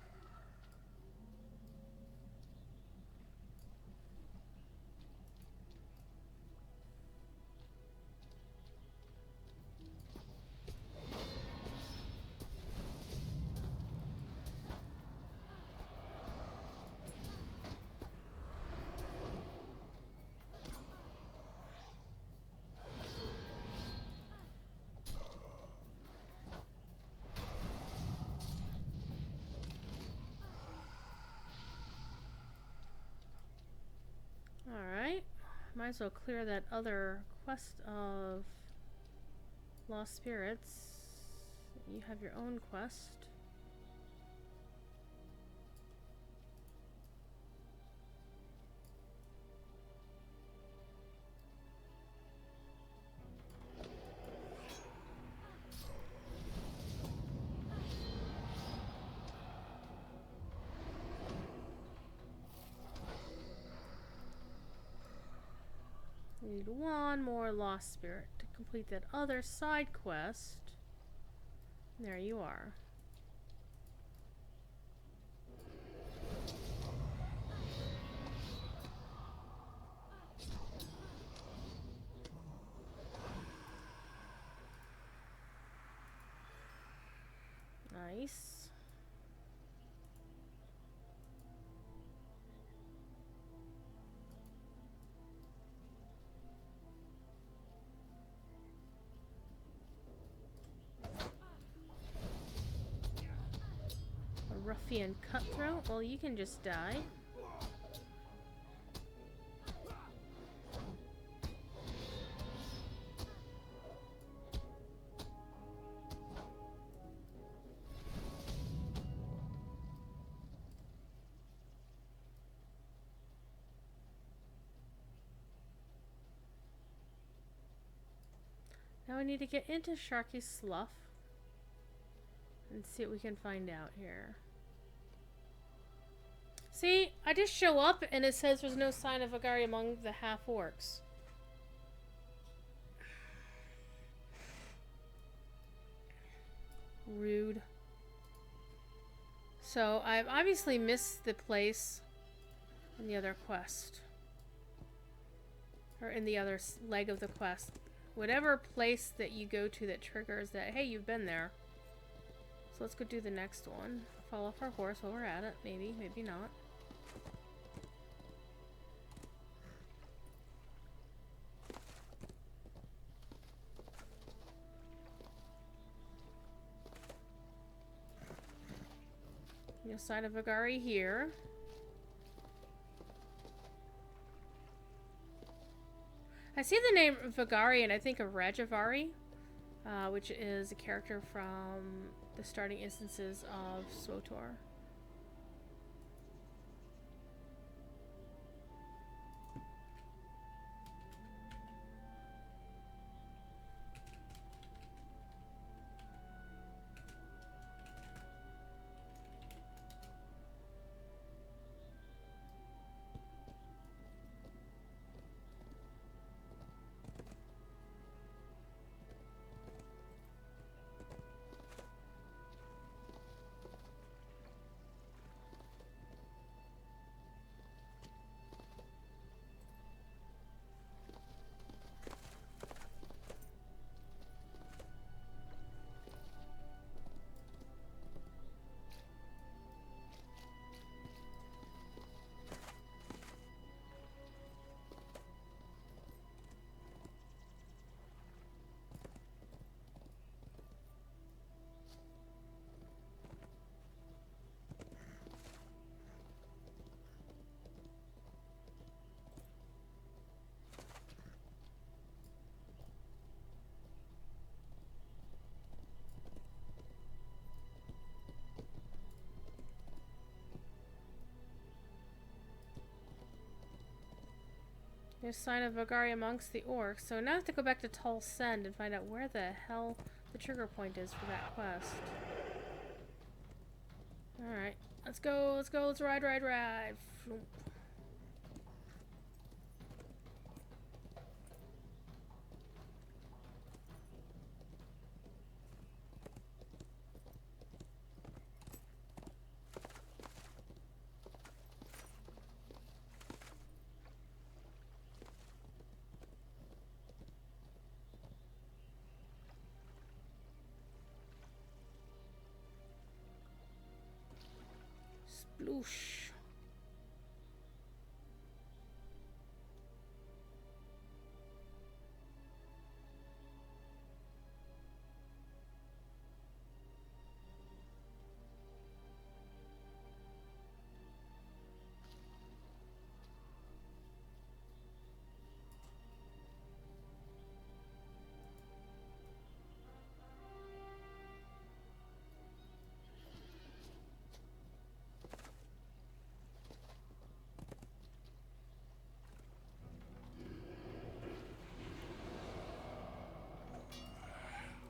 Alright. Might as well clear that other quest of lost spirits. You have your own quest. We need one more lost spirit to complete that other side quest. There you are. Nice. Ruffian cutthroat? Well, you can just die. Now we need to get into Sharky's Slough and see what we can find out here. See, I just show up and it says there's no sign of Vagari among the half-orcs. Rude. So, I've obviously missed the place in the other quest. Or in the other leg of the quest. Whatever place that you go to that triggers that, hey, you've been there. So let's go do the next one. Fall off our horse while we're at it. Maybe, maybe not. No sign of Vagari here. I see the name Vagari and I think of Rajavari, which is a character from the starting instances of SWTOR. There's a sign of Vagari amongst the orcs. So now I have to go back to Tall Send and find out where the hell the trigger point is for that quest. Alright. Let's go, let's go, let's ride. Floop. Sploosh.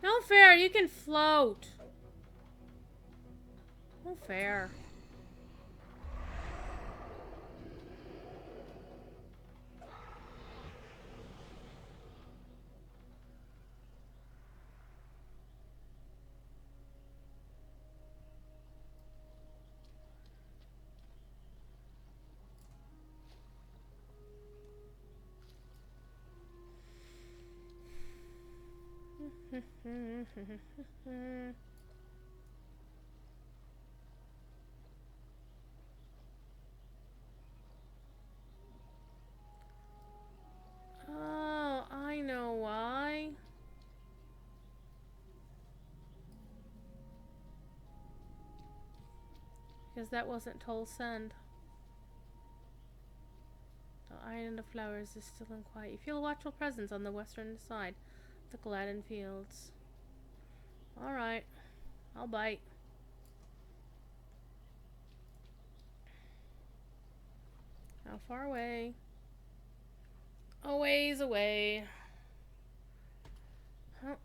No fair, you can float. No fair. Oh, I know why. Because that wasn't Toll Send. The Island of Flowers is still and quiet. You feel a watchful presence on the western side of the Gladden Fields. Alright. I'll bite. How far away? A ways away. Oh,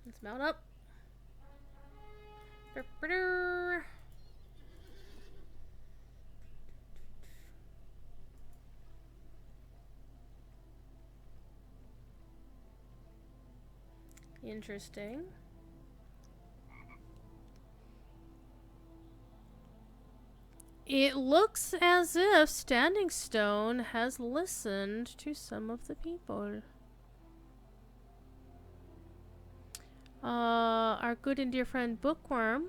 Let's mount up. Ba-ba-doo. Interesting. It looks as if Standing Stone has listened to some of the people. Our good and dear friend Bookworm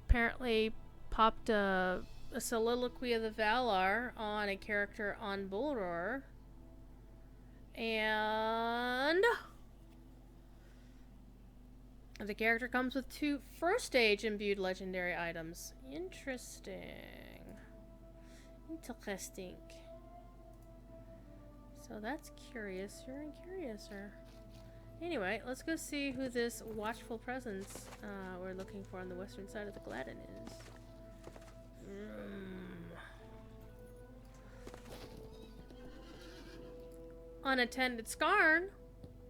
apparently popped a soliloquy of the Valar on a character on Mordor. And the character comes with 2 first stage imbued legendary items. Interesting. Interesting. So that's curiouser and curiouser. Anyway, let's go see who this watchful presence we're looking for on the western side of the Gladden is. Unattended Skarn.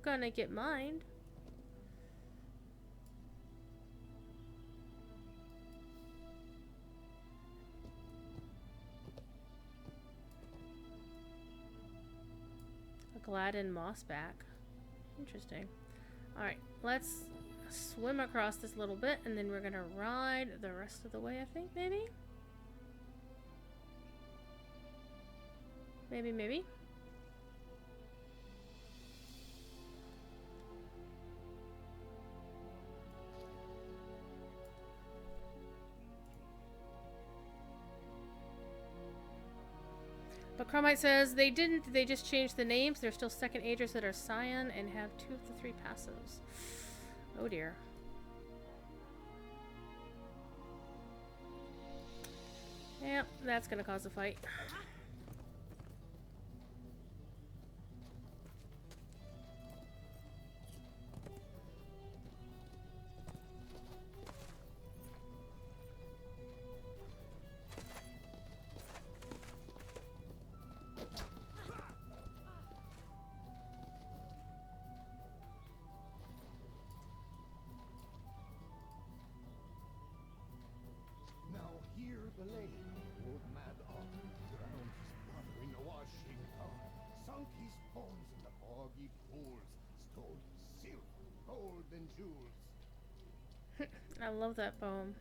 Gonna get mined. A Gladden Mossback. Interesting. Alright, let's swim across this little bit and then we're gonna ride the rest of the way, I think, maybe? Maybe. But Chromite says they didn't, they just changed the names. They're still second agers that are Scion and have 2 of the 3 passives. Oh dear. Yep, that's gonna cause a fight. Now hear the lane, old mad up, drowned his brother in the washing tub, sunk his bones in the boggy pools, stole his silver, gold, and jewels. I love that poem.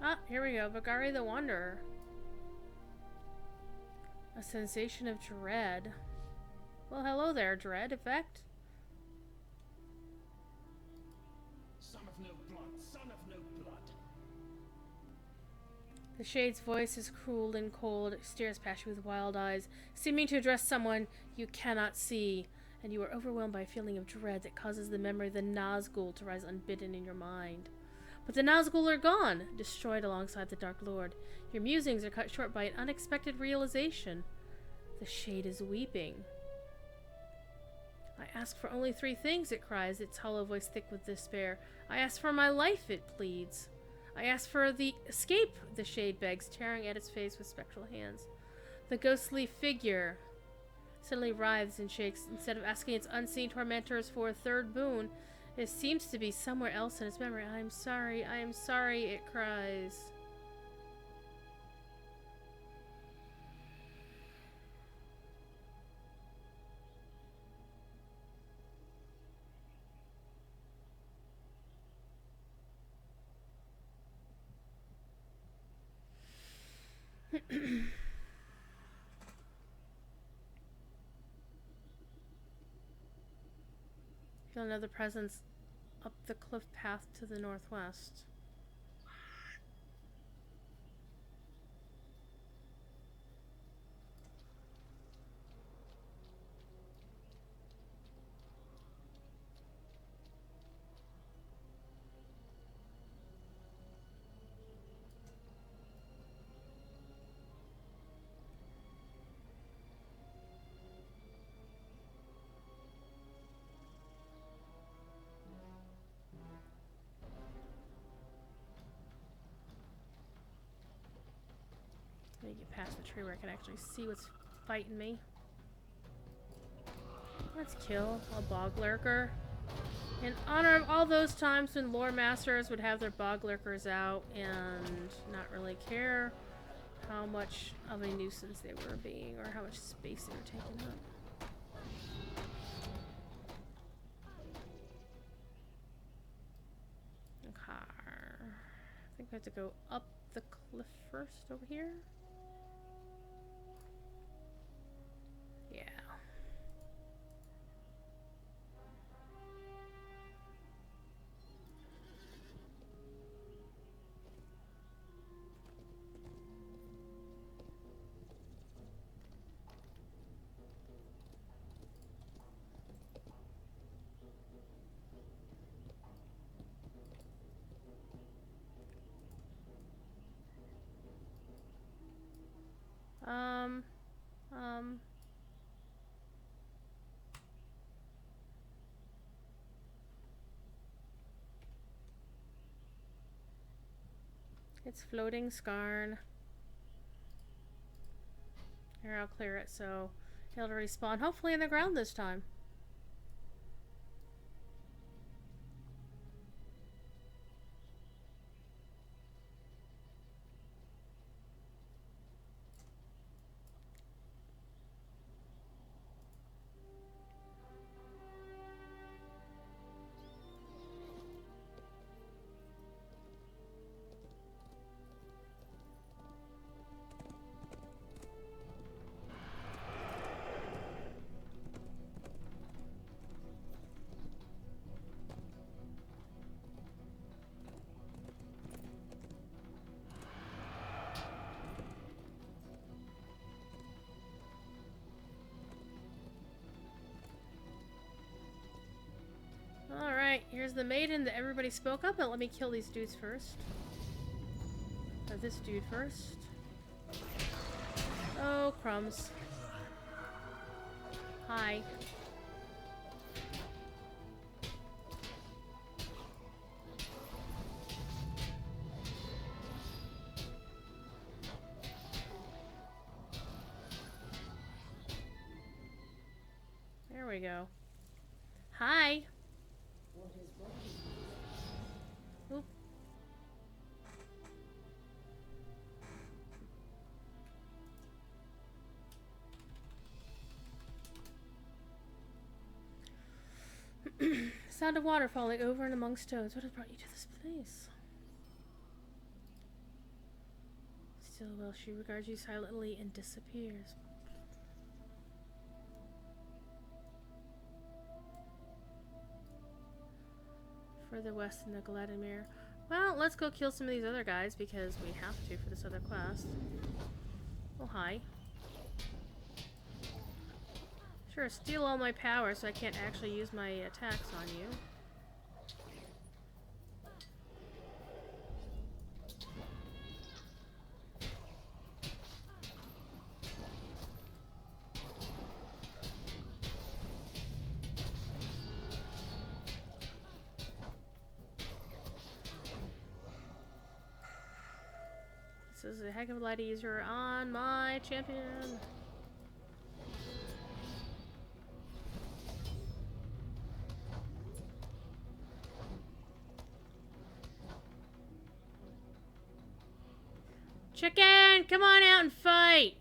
Ah, here we go. Bagari the Wanderer. A sensation of dread. Well, hello there, dread effect. Son of no blood, son of no blood. The Shade's voice is cruel and cold. It stares past you with wild eyes, seeming to address someone you cannot see, and you are overwhelmed by a feeling of dread that causes the memory of the Nazgul to rise unbidden in your mind. But the Nazgul are gone, destroyed alongside the Dark Lord. Your musings are cut short by an unexpected realization. The Shade is weeping. I ask for only 3 things, it cries, its hollow voice thick with despair. I ask for my life, it pleads. I ask for the escape, the Shade begs, tearing at its face with spectral hands. The ghostly figure suddenly writhes and shakes. Instead of asking its unseen tormentors for a 3rd boon, it seems to be somewhere else in its memory. I am sorry, it cries. Feel another presence up the cliff path to the northwest. need to get past the tree where I can actually see what's fighting me. Let's kill a bog lurker. In honor of all those times when lore masters would have their bog lurkers out and not really care how much of a nuisance they were being or how much space they were taking up. Okay. I think we have to go up the cliff first over here. Yeah. Um, it's floating scarn. Here, I'll clear it so it'll respawn, hopefully in the ground this time. Alright, here's the maiden that everybody spoke up, but let me kill these dudes first. Or this dude first. Oh, crumbs. Hi. There we go. Hi. Oop. Sound of water falling over and among stones. What has brought you to this place? Still well, she regards you silently and disappears. Further west in the Gladimir. Well, let's go kill some of these other guys because we have to for this other quest. Oh, hi. Sure, steal all my power so I can't actually use my attacks on you. This is a heck of a lot easier on my champion. Chicken, come on out and fight.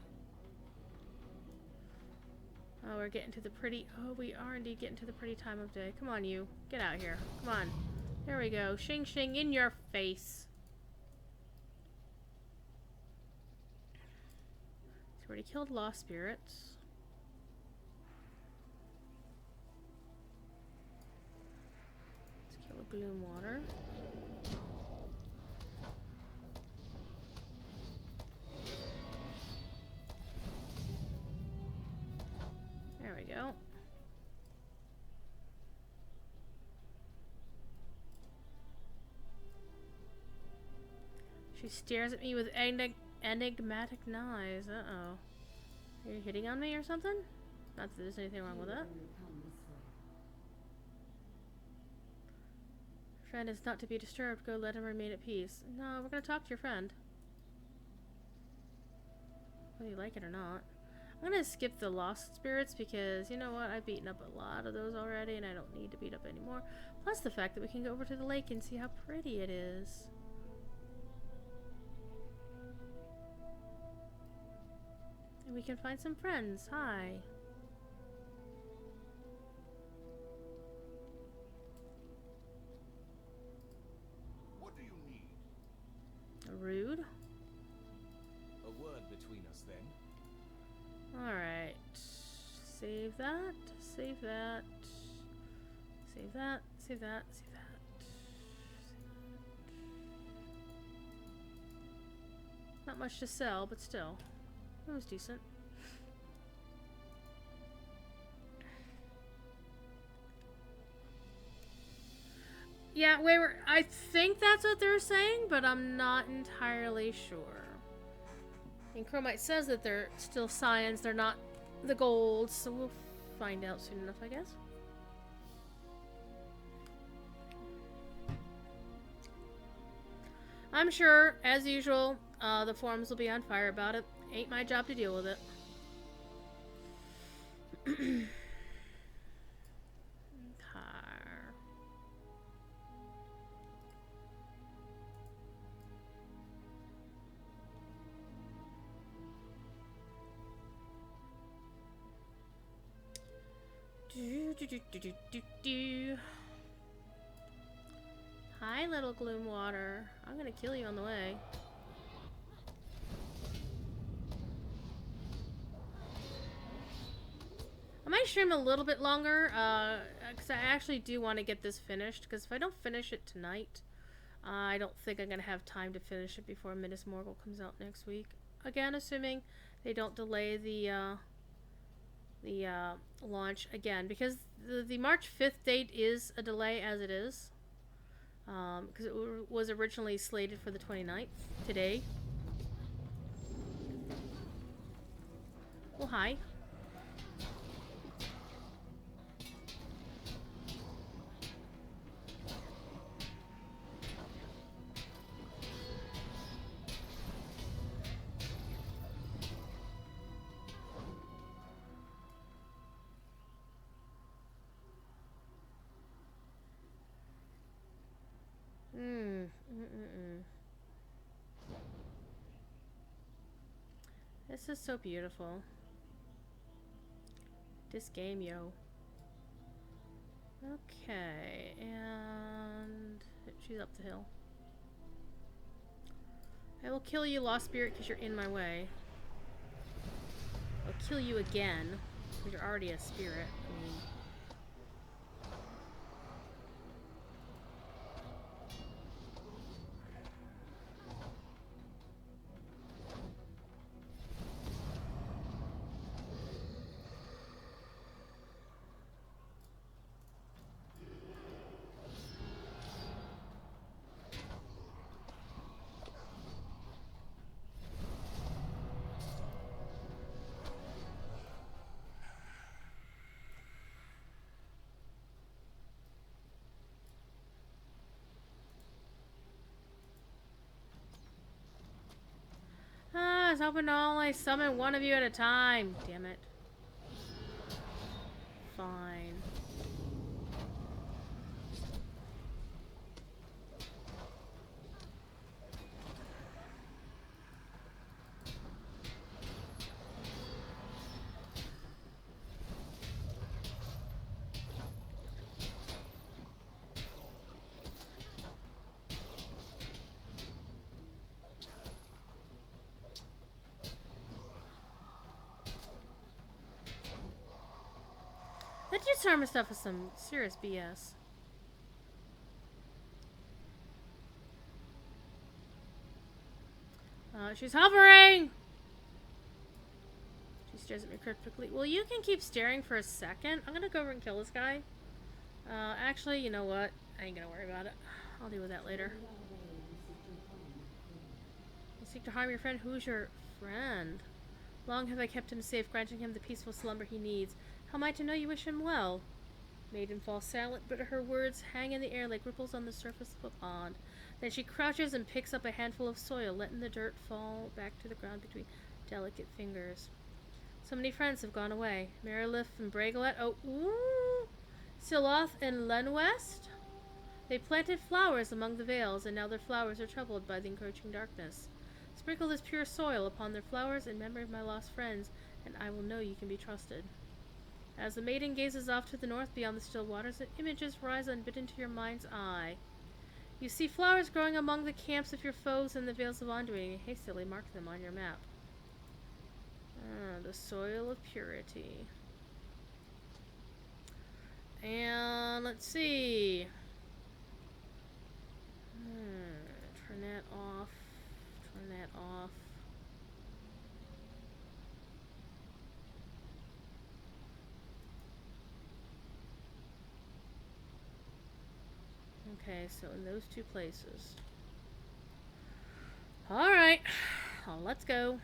Oh, we're getting to the pretty... Oh, we are indeed getting to the pretty time of day. Come on, you. Get out here. Come on. There we go. Shing shing in your face. So we already killed lost spirits. Let's kill a gloom water. There we go. She stares at me with enigmatic eyes. Uh-oh. Are you hitting on me or something? Not that there's anything wrong with that. Friend is not to be disturbed. Go let him remain at peace. No, we're gonna talk to your friend. whether you like it or not. I'm gonna skip the lost spirits because, you know what, I've beaten up a lot of those already and I don't need to beat up anymore. Plus the fact that we can go over to the lake and see how pretty it is. And we can find some friends. Hi. What do you need? Rude. A word between us then. Alright. Save that. Save that. Save that. Save that. Save that. Not much to sell, but still. It was decent. Yeah, I think that's what they're saying, but I'm not entirely sure. And Chromite says that they're still science, they're not the gold, so we'll find out soon enough, I guess. I'm sure, as usual, the forums will be on fire about it. Ain't my job to deal with it. Hi, little gloom water. I'm gonna kill you on the way. I might stream a little bit longer, because I actually do want to get this finished, because if I don't finish it tonight, I don't think I'm gonna have time to finish it before Minas Morgul comes out next week. Again, assuming they don't delay the launch again, because the March 5th date is a delay as it is, because it was originally slated for the 29th, today. Oh, hi. This is so beautiful. This game, yo. Okay, and she's up the hill. I will kill you, Lost Spirit, because you're in my way. I'll kill you again, because you're already a spirit. I mean... I was hoping to only summon one of you at a time. Damn it. Fine. That Disarmor stuff is some serious BS. She's hovering! She stares at me cryptically. Well, you can keep staring for a second. I'm gonna go over and kill this guy. Actually, you know what? I ain't gonna worry about it. I'll deal with that later. You seek to harm your friend? Who's your friend? Long have I kept him safe, granting him the peaceful slumber he needs. How am I to know you wish him well? Maiden falls silent, but her words hang in the air like ripples on the surface of a pond. Then she crouches and picks up a handful of soil, letting the dirt fall back to the ground between Delicate fingers. So many friends have gone away. Marilith and Bragolet. Oh, ooh. Siloth and Lenwest. They planted flowers among the vales, and now their flowers are troubled by the encroaching darkness. Sprinkle this pure soil upon their flowers in memory of my lost friends, and I will know you can be trusted. As the maiden gazes off to the north beyond the still waters, images rise unbidden to your mind's eye. You see flowers growing among the camps of your foes in the Vales of Anduin, and you hastily mark them on your map. The soil of purity. And let's see. Turn that off. Turn that off. Okay, so in those two places. Alright. Well, let's go.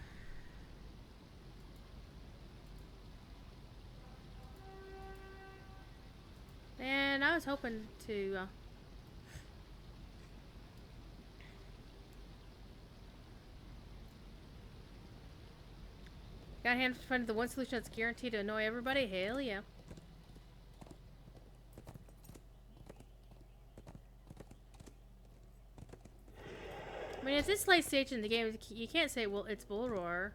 And I was hoping to got a hand in front of the one solution that's guaranteed to annoy everybody? Hell yeah. I mean, it's this late stage in the game, you can't say, well, it's Bullroar.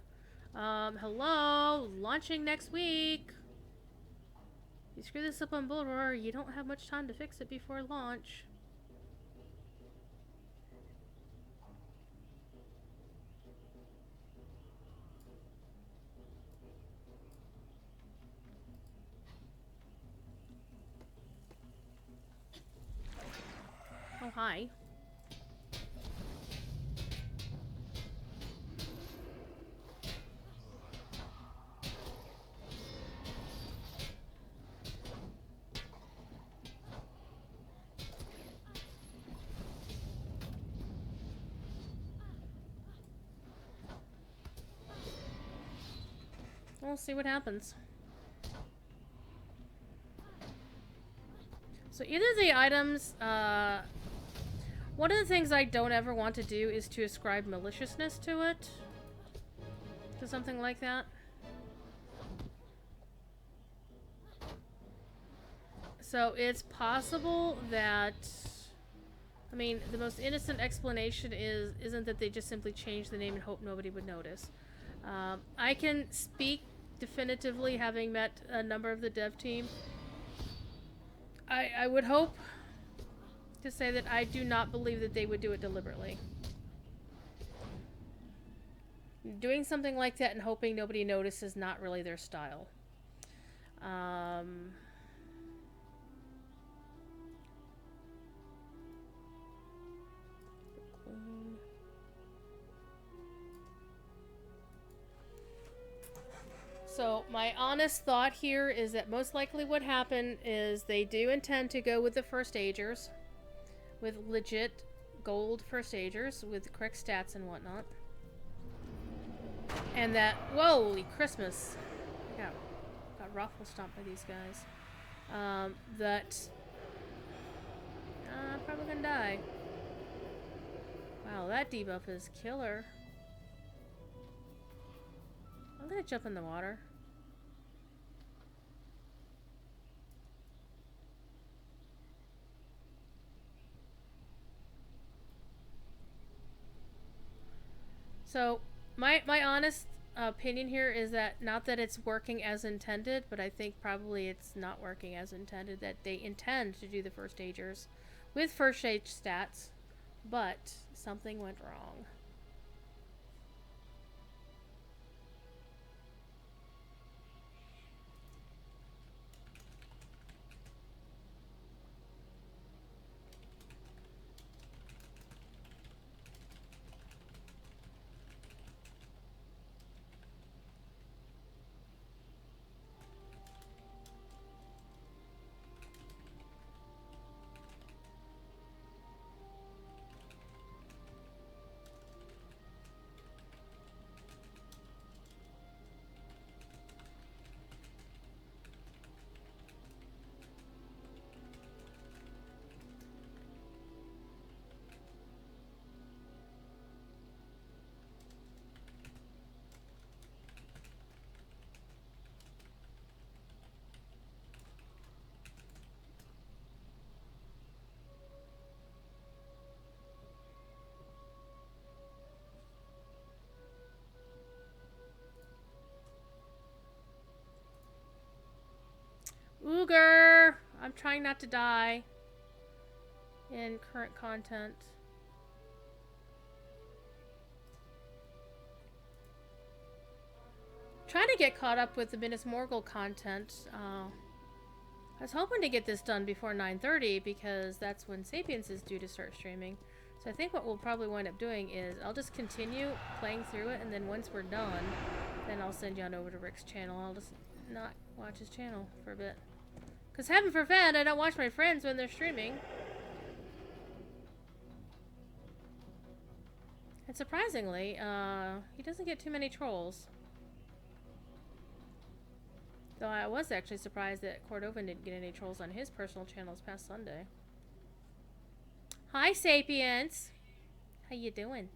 Hello? Launching next week. If you screw this up on Bullroar, you don't have much time to fix it before launch. Oh, hi. We'll see what happens. So either the items, one of the things I don't ever want to do is to ascribe maliciousness to it. To something like that. So it's possible that, I mean, the most innocent explanation isn't that they just simply changed the name and hope nobody would notice. I can speak definitively, having met a number of the dev team. I would hope to say that I do not believe that they would do it deliberately. Doing something like that and hoping nobody notices is not really their style. So my honest thought here is that most likely what happened is they do intend to go with the first agers, with legit gold first agers with the correct stats and whatnot, and that holy Christmas, I got ruffle stomped by these guys. That I'm probably gonna die. Wow, that debuff is killer. I'm gonna jump in the water. So, my honest opinion here is that not that it's working as intended, but I think probably it's not working as intended, that they intend to do the first agers with first age stats, but something went wrong. I'm trying not to die in current content. Trying to get caught up with the Minas Morgul content. I was hoping to get this done before 9:30 because that's when Sapiens is due to start streaming. So I think what we'll probably wind up doing is I'll just continue playing through it, and then once we're done, then I'll send you on over to Rick's channel. I'll just not watch his channel for a bit. Because heaven forbid, I don't watch my friends when they're streaming. And surprisingly, he doesn't get too many trolls. Though I was actually surprised that Cordovan didn't get any trolls on his personal channels past Sunday. Hi, Sapiens. How you doing?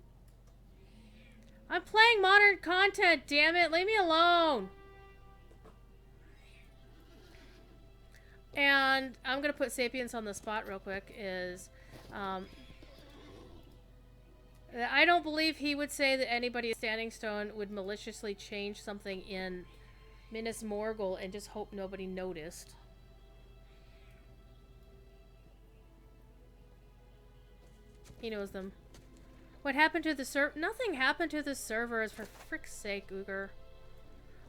I'm playing modern content, damn it. Leave me alone. And I'm going to put Sapiens on the spot real quick is... I don't believe he would say that anybody at Standing Stone would maliciously change something in Minas Morgul and just hope nobody noticed. He knows them. What happened to the server? Nothing happened to the servers, for frick's sake, Uger.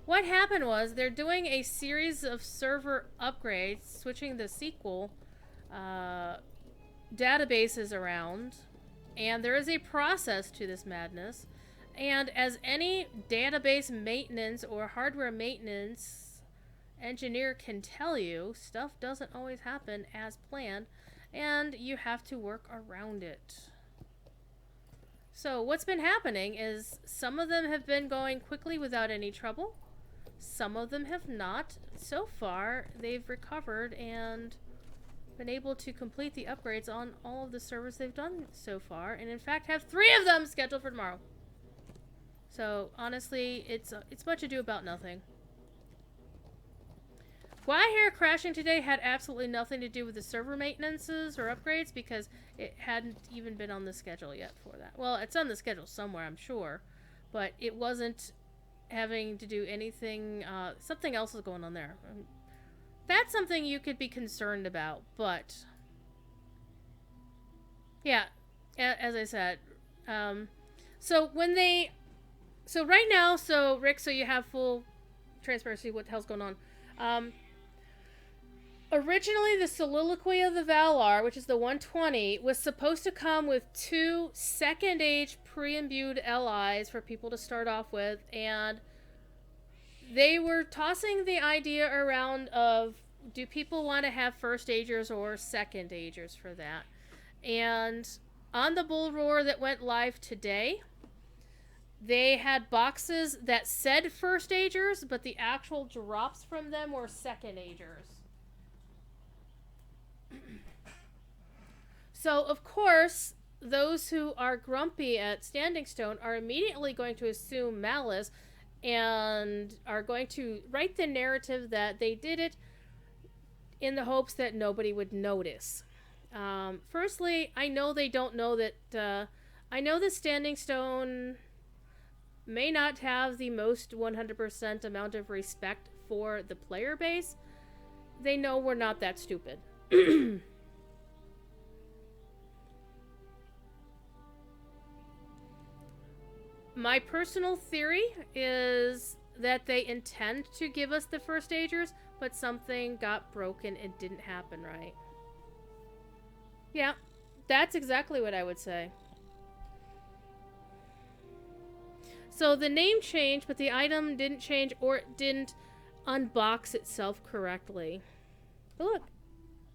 What happened was they're doing a series of server upgrades, switching the SQL databases around, and there is a process to this madness. And as any database maintenance or hardware maintenance engineer can tell you, stuff doesn't always happen as planned, and you have to work around it. So what's been happening is some of them have been going quickly without any trouble. Some of them have not. So far, they've recovered and been able to complete the upgrades on all of the servers they've done so far, and in fact have 3 of them scheduled for tomorrow. So honestly, it's much ado about nothing. Why here crashing today had absolutely nothing to do with the server maintenances or upgrades because it hadn't even been on the schedule yet for that. Well, it's on the schedule somewhere, I'm sure, but it wasn't having to do anything. Something else is going on there. That's something you could be concerned about, but yeah, as I said, so right now, Rick, so you have full transparency what the hell's going on. Originally, the Soliloquy of the Valar, which is the 120, was supposed to come with 2 second-age pre-imbued allies for people to start off with, and they were tossing the idea around of, do people want to have first-agers or second-agers for that? And on the Bull Roar that went live today, they had boxes that said first-agers, but the actual drops from them were second-agers. So, of course, those who are grumpy at Standing Stone are immediately going to assume malice and are going to write the narrative that they did it in the hopes that nobody would notice. Firstly, I know they don't know that... I know that Standing Stone may not have the most 100% amount of respect for the player base. They know we're not that stupid. My personal theory is that they intend to give us the first agers, but something got broken and didn't happen right. Yeah, that's exactly what I would say. So the name changed, but the item didn't change, or it didn't unbox itself correctly. But look,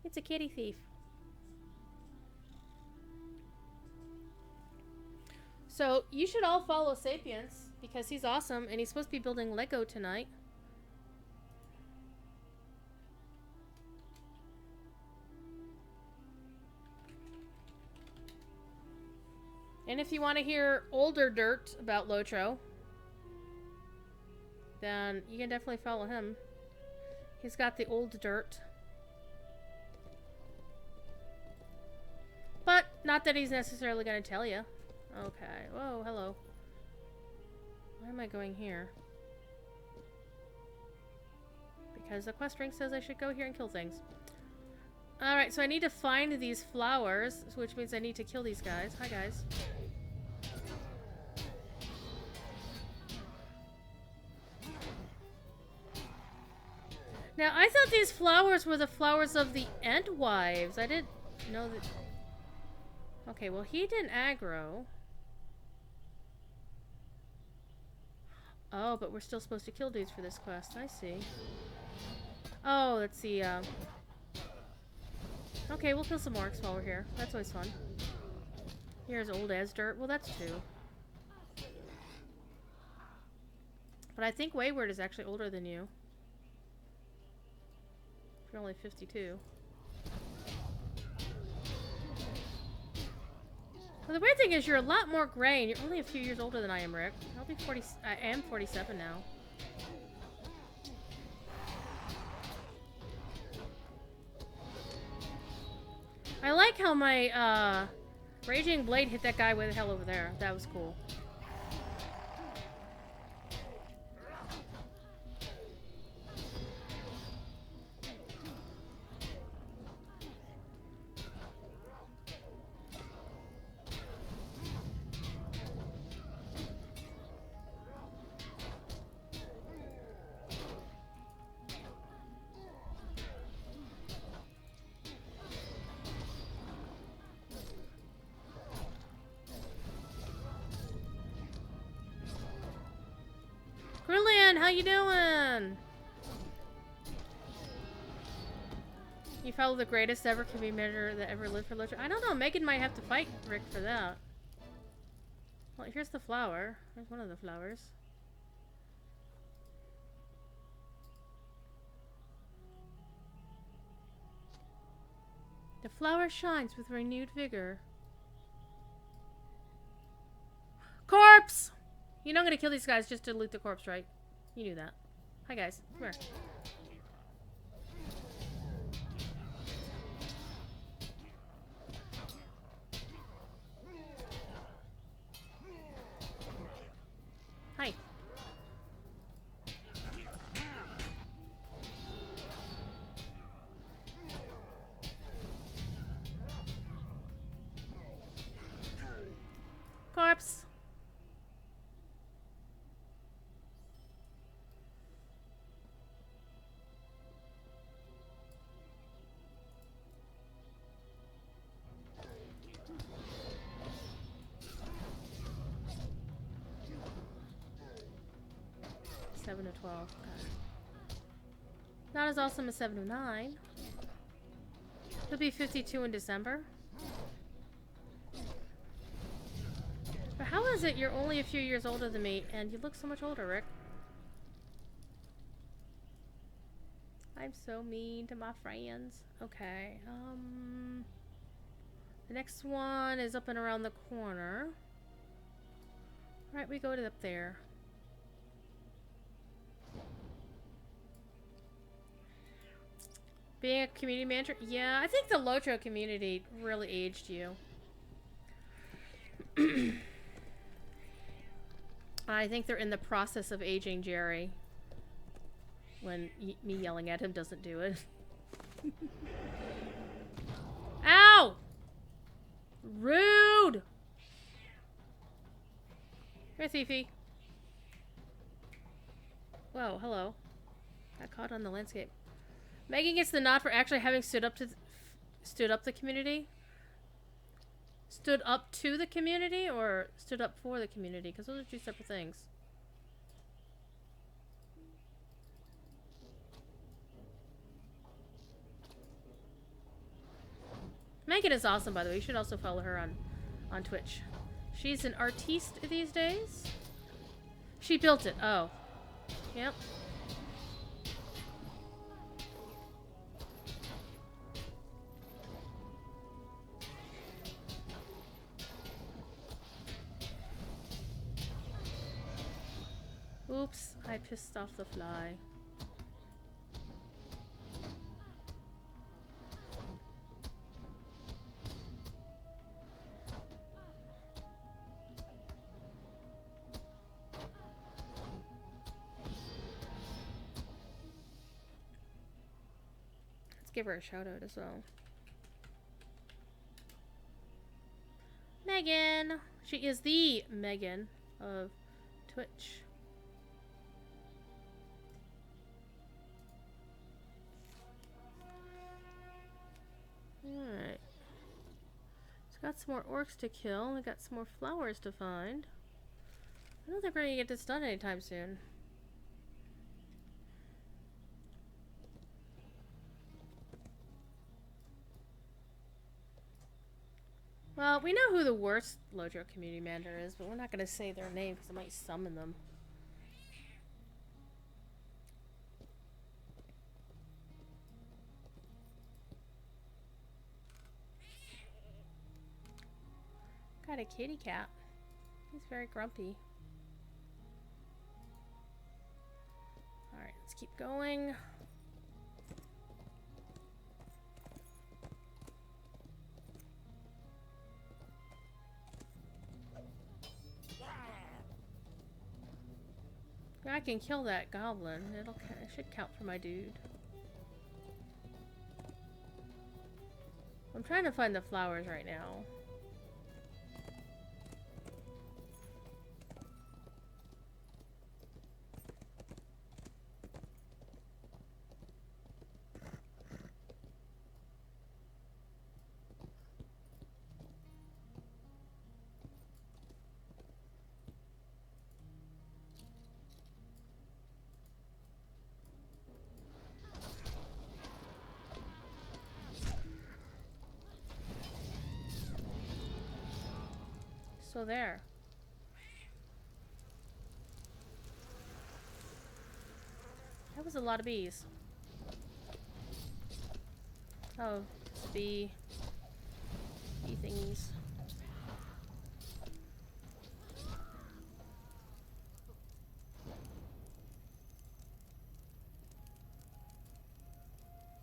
it's a kitty thief. So you should all follow Sapiens, because he's awesome, and he's supposed to be building Lego tonight. And if you want to hear older dirt about Lotro, then you can definitely follow him. He's got the old dirt. But not that he's necessarily going to tell you. Okay. Whoa, hello. Why am I going here? Because the quest ring says I should go here and kill things. Alright, so I need to find these flowers, which means I need to kill these guys. Hi, guys. Now, I thought these flowers were the flowers of the Endwives. I didn't know that... Okay, well, he didn't aggro. Oh, but we're still supposed to kill dudes for this quest. I see. Oh, let's see, okay, we'll kill some orcs while we're here. That's always fun. Here's old as dirt. Well, that's two. But I think Wayward is actually older than you. You're only 52. Well, the weird thing is you're a lot more gray, and you're only a few years older than I am, Rick. I'll be 40. I am 47 now. I like how my Raging Blade hit that guy way the hell over there. That was cool. How you doing? You follow the greatest ever can be measured that ever lived for literature. I don't know. Megan might have to fight Rick for that. Well, here's the flower. Here's one of the flowers. The flower shines with renewed vigor. Corpse! You know I'm gonna kill these guys just to loot the corpse, right? You knew that. Hi guys, come here. Hi. Corpse. Seven to 12. Okay. Not as awesome as 7 to 9. He'll be 52 in December. But how is it you're only a few years older than me and you look so much older, Rick? I'm so mean to my friends. Okay, the next one is up and around the corner. Alright, we go to up there. Being a community manager? Yeah, I think the Lotro community really aged you. I think they're in the process of aging Jerry. When me yelling at him doesn't do it. Ow! Rude! Here, Thiefy. Whoa, hello. Got caught on the landscape. Megan gets the nod for actually having stood up the community. Stood up to the community or stood up for the community? Because those are two separate things. Megan is awesome, by the way. You should also follow her on Twitch. She's an artiste these days. She built it. Oh. Yep. Oops, I pissed off the fly. Let's give her a shout out as well. Megan. She is the Megan of Twitch. Alright. It's got some more orcs to kill. We got some more flowers to find. I don't think we're gonna get this done anytime soon. Well, we know who the worst Lojo community manager is, but we're not gonna say their name because it might summon them. Got a kitty cat. He's very grumpy. Alright, let's keep going. I can kill that goblin. It should count for my dude. I'm trying to find the flowers right now. So there. That was a lot of bees. Oh, bee thingies.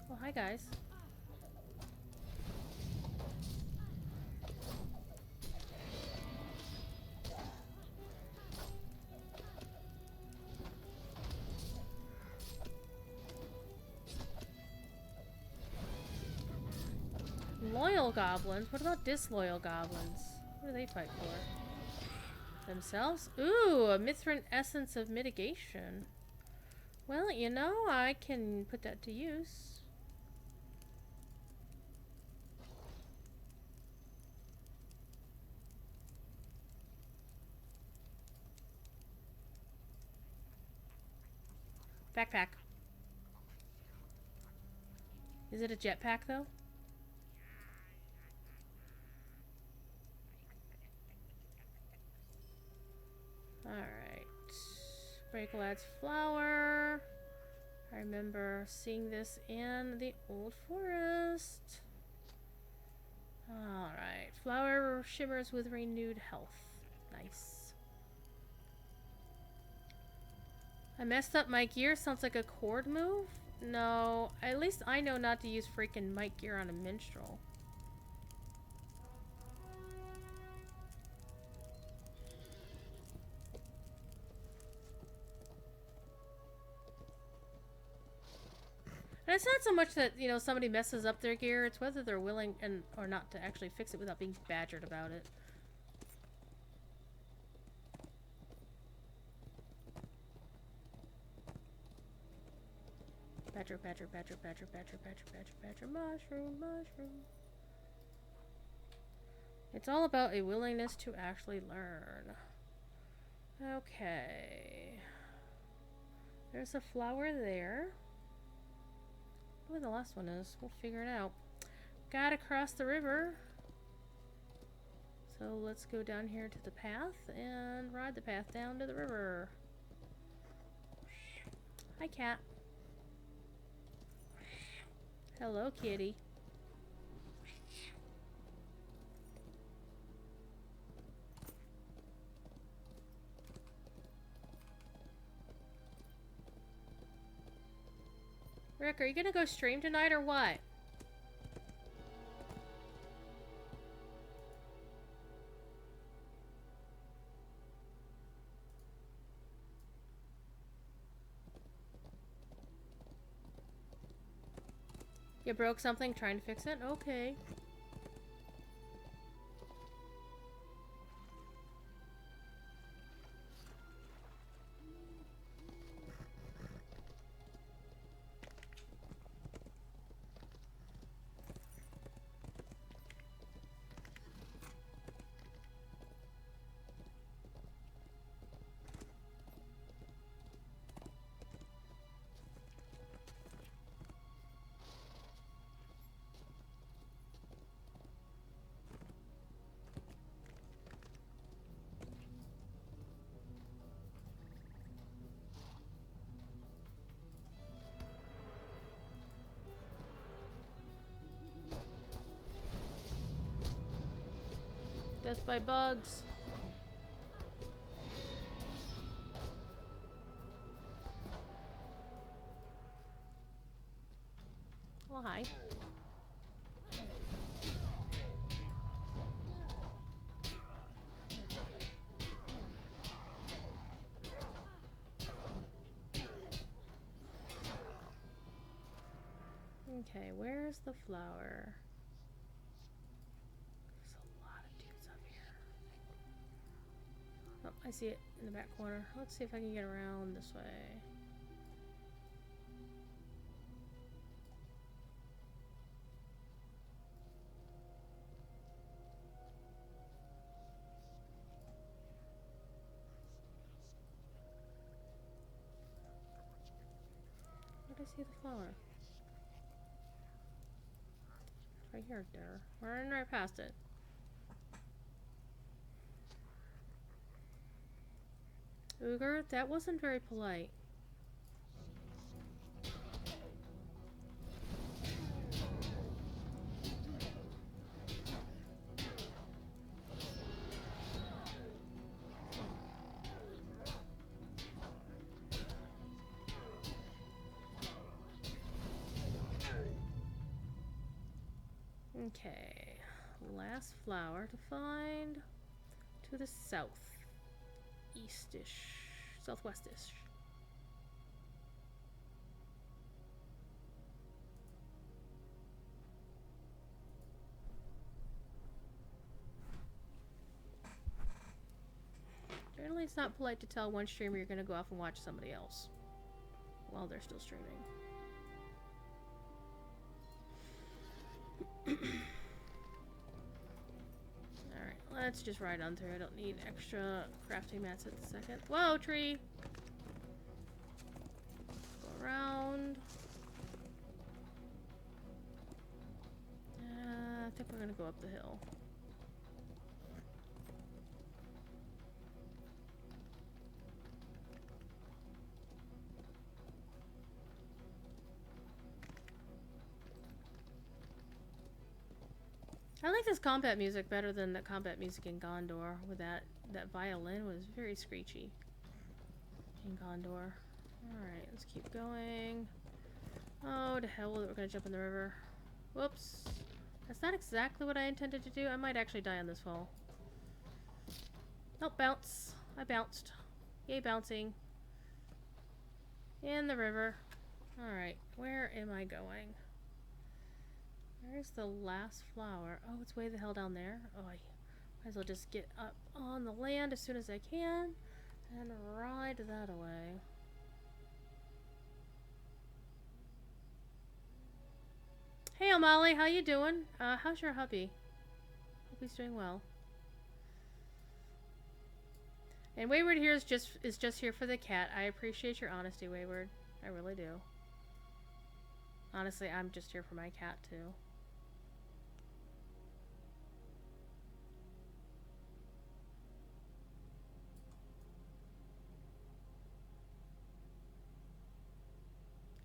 Well, hi guys. Loyal goblins? What about disloyal goblins? What do they fight for? Themselves? Ooh, a Mithrin essence of mitigation. Well, you know, I can put that to use. Backpack. Is it a jetpack, though? Alright. Breaklad's flower. I remember seeing this in the old forest. Alright. Flower shimmers with renewed health. Nice. I messed up my gear. Sounds like a cord move? No. At least I know not to use freaking mic gear on a minstrel. And it's not so much that, you know, somebody messes up their gear, it's whether they're willing or not to actually fix it without being badgered about it. Badger, badger, badger, badger, badger, badger, badger, badger, mushroom, mushroom. It's all about a willingness to actually learn. Okay. There's a flower there. Where the last one is. We'll figure it out. Gotta cross the river. So let's go down here to the path and ride the path down to the river. Hi, cat. Hello, kitty. Rick, are you gonna go stream tonight or what? You broke something, trying to fix it? Okay. Death by bugs. Well, hi. Okay, where's the flower? There's a lot of dudes up here. Oh, I see it in the back corner. Let's see if I can get around this way. Where did I see the flower? Right here, there. We're running right past it. Uger, that wasn't very polite. Okay, last flower to find to the south, eastish, southwestish. Generally, it's not polite to tell one streamer you're gonna go off and watch somebody else while they're still streaming. Alright, let's just ride on through. I don't need extra crafting mats at the second. Whoa, tree! Go around. I think we're gonna go up the hill. I like this combat music better than the combat music in Gondor. With that violin was very screechy in Gondor. Alright, let's keep going. Oh, to hell with it. We're gonna jump in the river. Whoops. That's not exactly what I intended to do. I might actually die on this fall. Oh, bounce. I bounced. Yay, bouncing. In the river. Alright, where am I going? Where's the last flower? Oh, it's way the hell down there. Oh, I might as well just get up on the land as soon as I can and ride that away. Hey, O'Malley, how you doing? How's your hubby? Hope he's doing well. And Wayward here is just here for the cat. I appreciate your honesty, Wayward. I really do. Honestly, I'm just here for my cat too.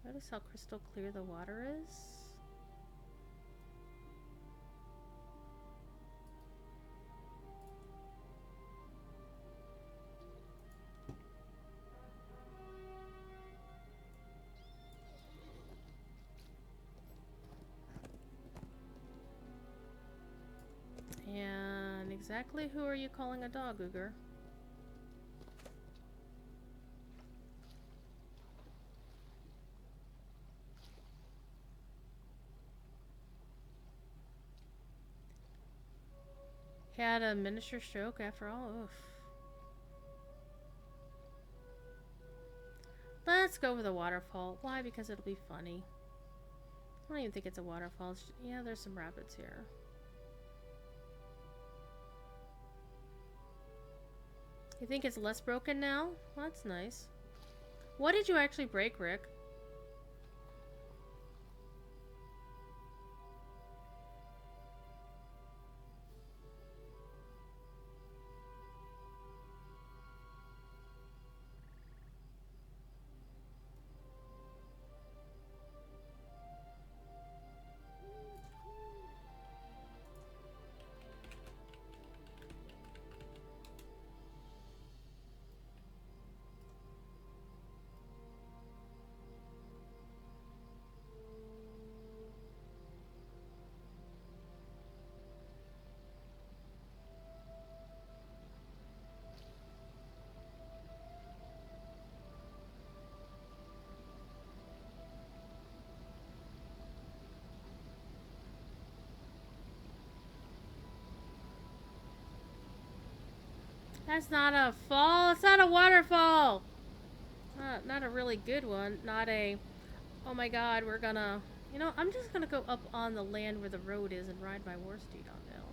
Notice how crystal clear the water is? And exactly who are you calling a dog, Uger? Had a miniature stroke after all? Oof. Let's go over the waterfall. Why? Because it'll be funny. I don't even think it's a waterfall. It's just, yeah, there's some rapids here. You think it's less broken now? Well, that's nice. What did you actually break, Rick? That's not a fall. It's not a waterfall. Not a really good one. Not a, oh my god, we're gonna... You know, I'm just gonna go up on the land where the road is and ride my war steed on down.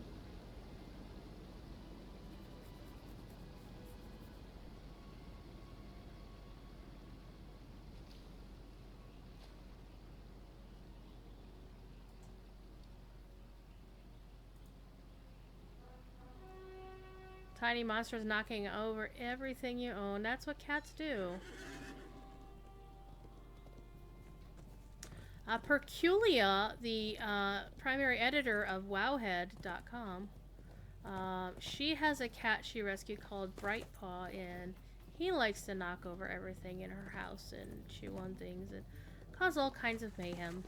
Tiny monsters knocking over everything you own. That's what cats do. Perculia, the primary editor of Wowhead.com, she has a cat she rescued called Brightpaw, and he likes to knock over everything in her house and chew on things and cause all kinds of mayhem.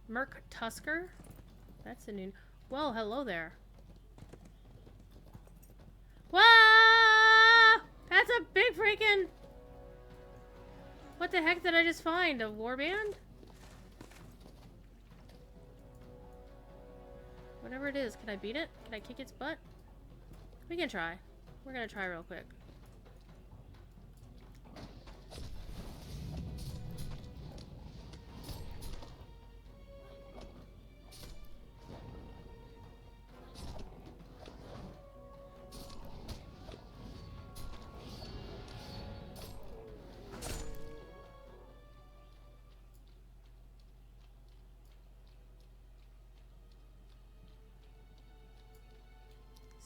Merc Tusker? That's a new... Whoa, hello there. Whoa! That's a big freaking... What the heck did I just find? A warband? Whatever it is, can I beat it? Can I kick its butt? We can try. We're gonna try real quick.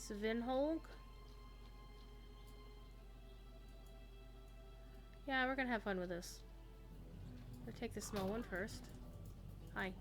Svinholg? Yeah, we're gonna have fun with this. We'll take the small one first. Hi.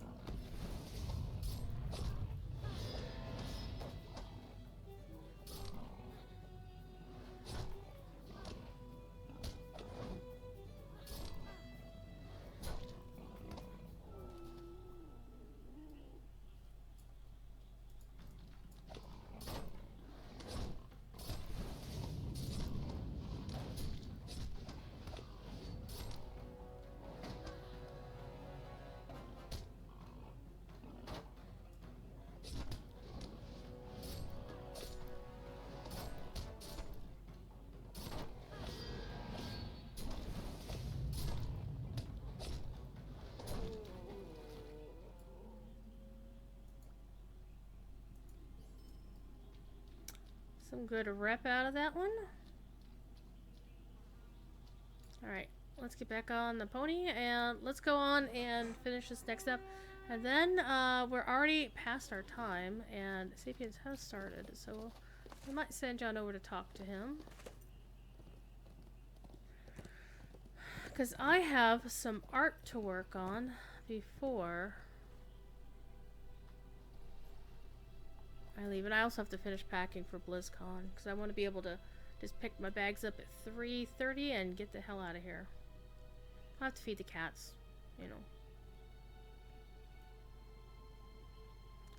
Some good rep out of that one. Alright, let's get back on the pony and let's go on and finish this next up. And then we're already past our time and Sapiens has started, so we might send John over to talk to him. Because I have some art to work on before I leave. And I also have to finish packing for BlizzCon because I want to be able to just pick my bags up at 3:30 and get the hell out of here. I'll have to feed the cats, you know.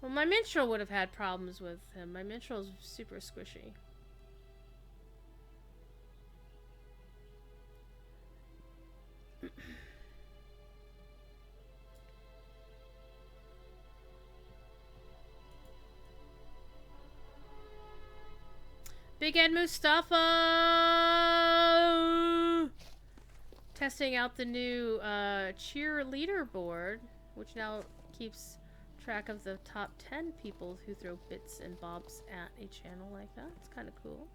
Well, my minstrel would have had problems with him. My minstrel's super squishy. Big Ed Mustafa! Testing out the new cheerleader board, which now keeps track of the top 10 people who throw bits and bobs at a channel like that. It's kind of cool.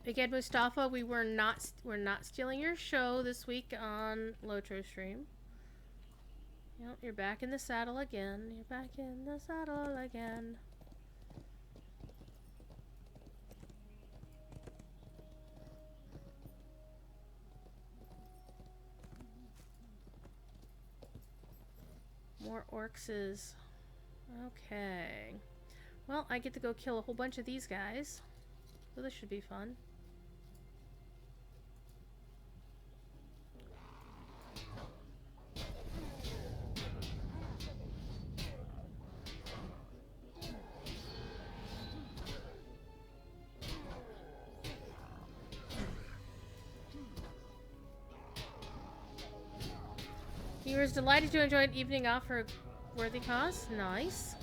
Big Ed Mustafa, we're not stealing your show this week on Lotro Stream. Yep, you're back in the saddle again. You're back in the saddle again. More orcs. Okay. Well, I get to go kill a whole bunch of these guys. So this should be fun. Viewers delighted to enjoy an evening off for a worthy cause. Nice.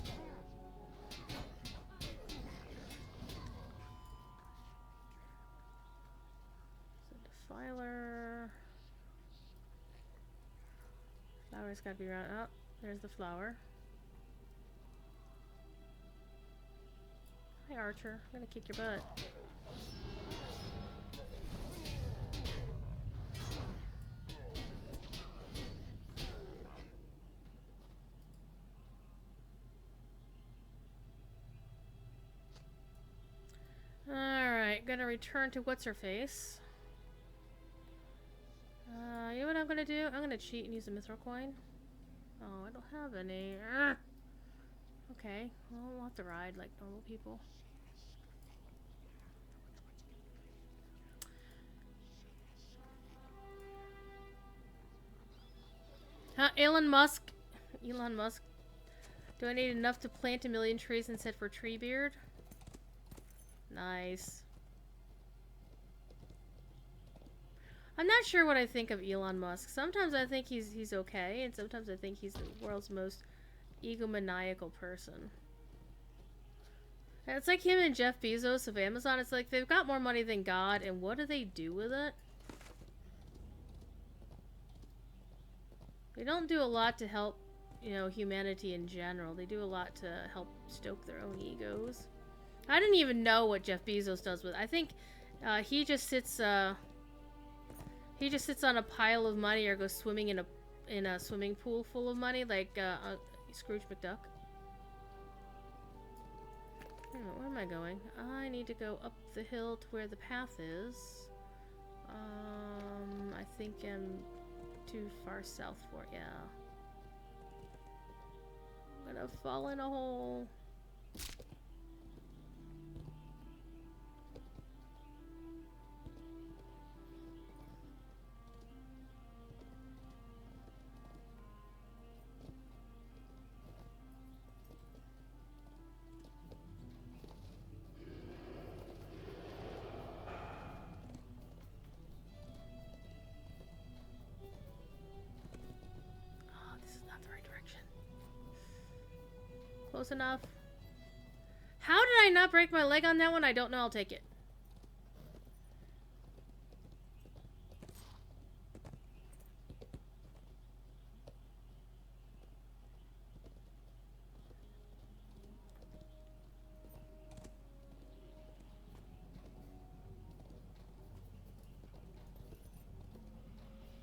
So defiler. Flower's gotta be around. Oh, there's the flower. Hi, Archer. I'm gonna kick your butt. Alright, gonna return to what's-her-face. You know what I'm gonna do? I'm gonna cheat and use a mithril coin. Oh, I don't have any. Ugh. Okay, well, we'll have to ride like normal people. Huh, Elon Musk. Do I need enough to plant 1,000,000 trees and set for Treebeard? Nice. I'm not sure what I think of Elon Musk. Sometimes I think he's okay, and sometimes I think he's the world's most egomaniacal person. And it's like him and Jeff Bezos of Amazon. It's like they've got more money than God, and what do they do with it? They don't do a lot to help, you know, humanity in general. They do a lot to help stoke their own egos. I didn't even know what Jeff Bezos does with it. I think he just sits on a pile of money or goes swimming in a swimming pool full of money like Scrooge McDuck. Where am I going? I need to go up the hill to where the path is. I think I'm too far south for it. Yeah. I'm gonna fall in a hole. Close enough. How did I not break my leg on that one? I don't know. I'll take it.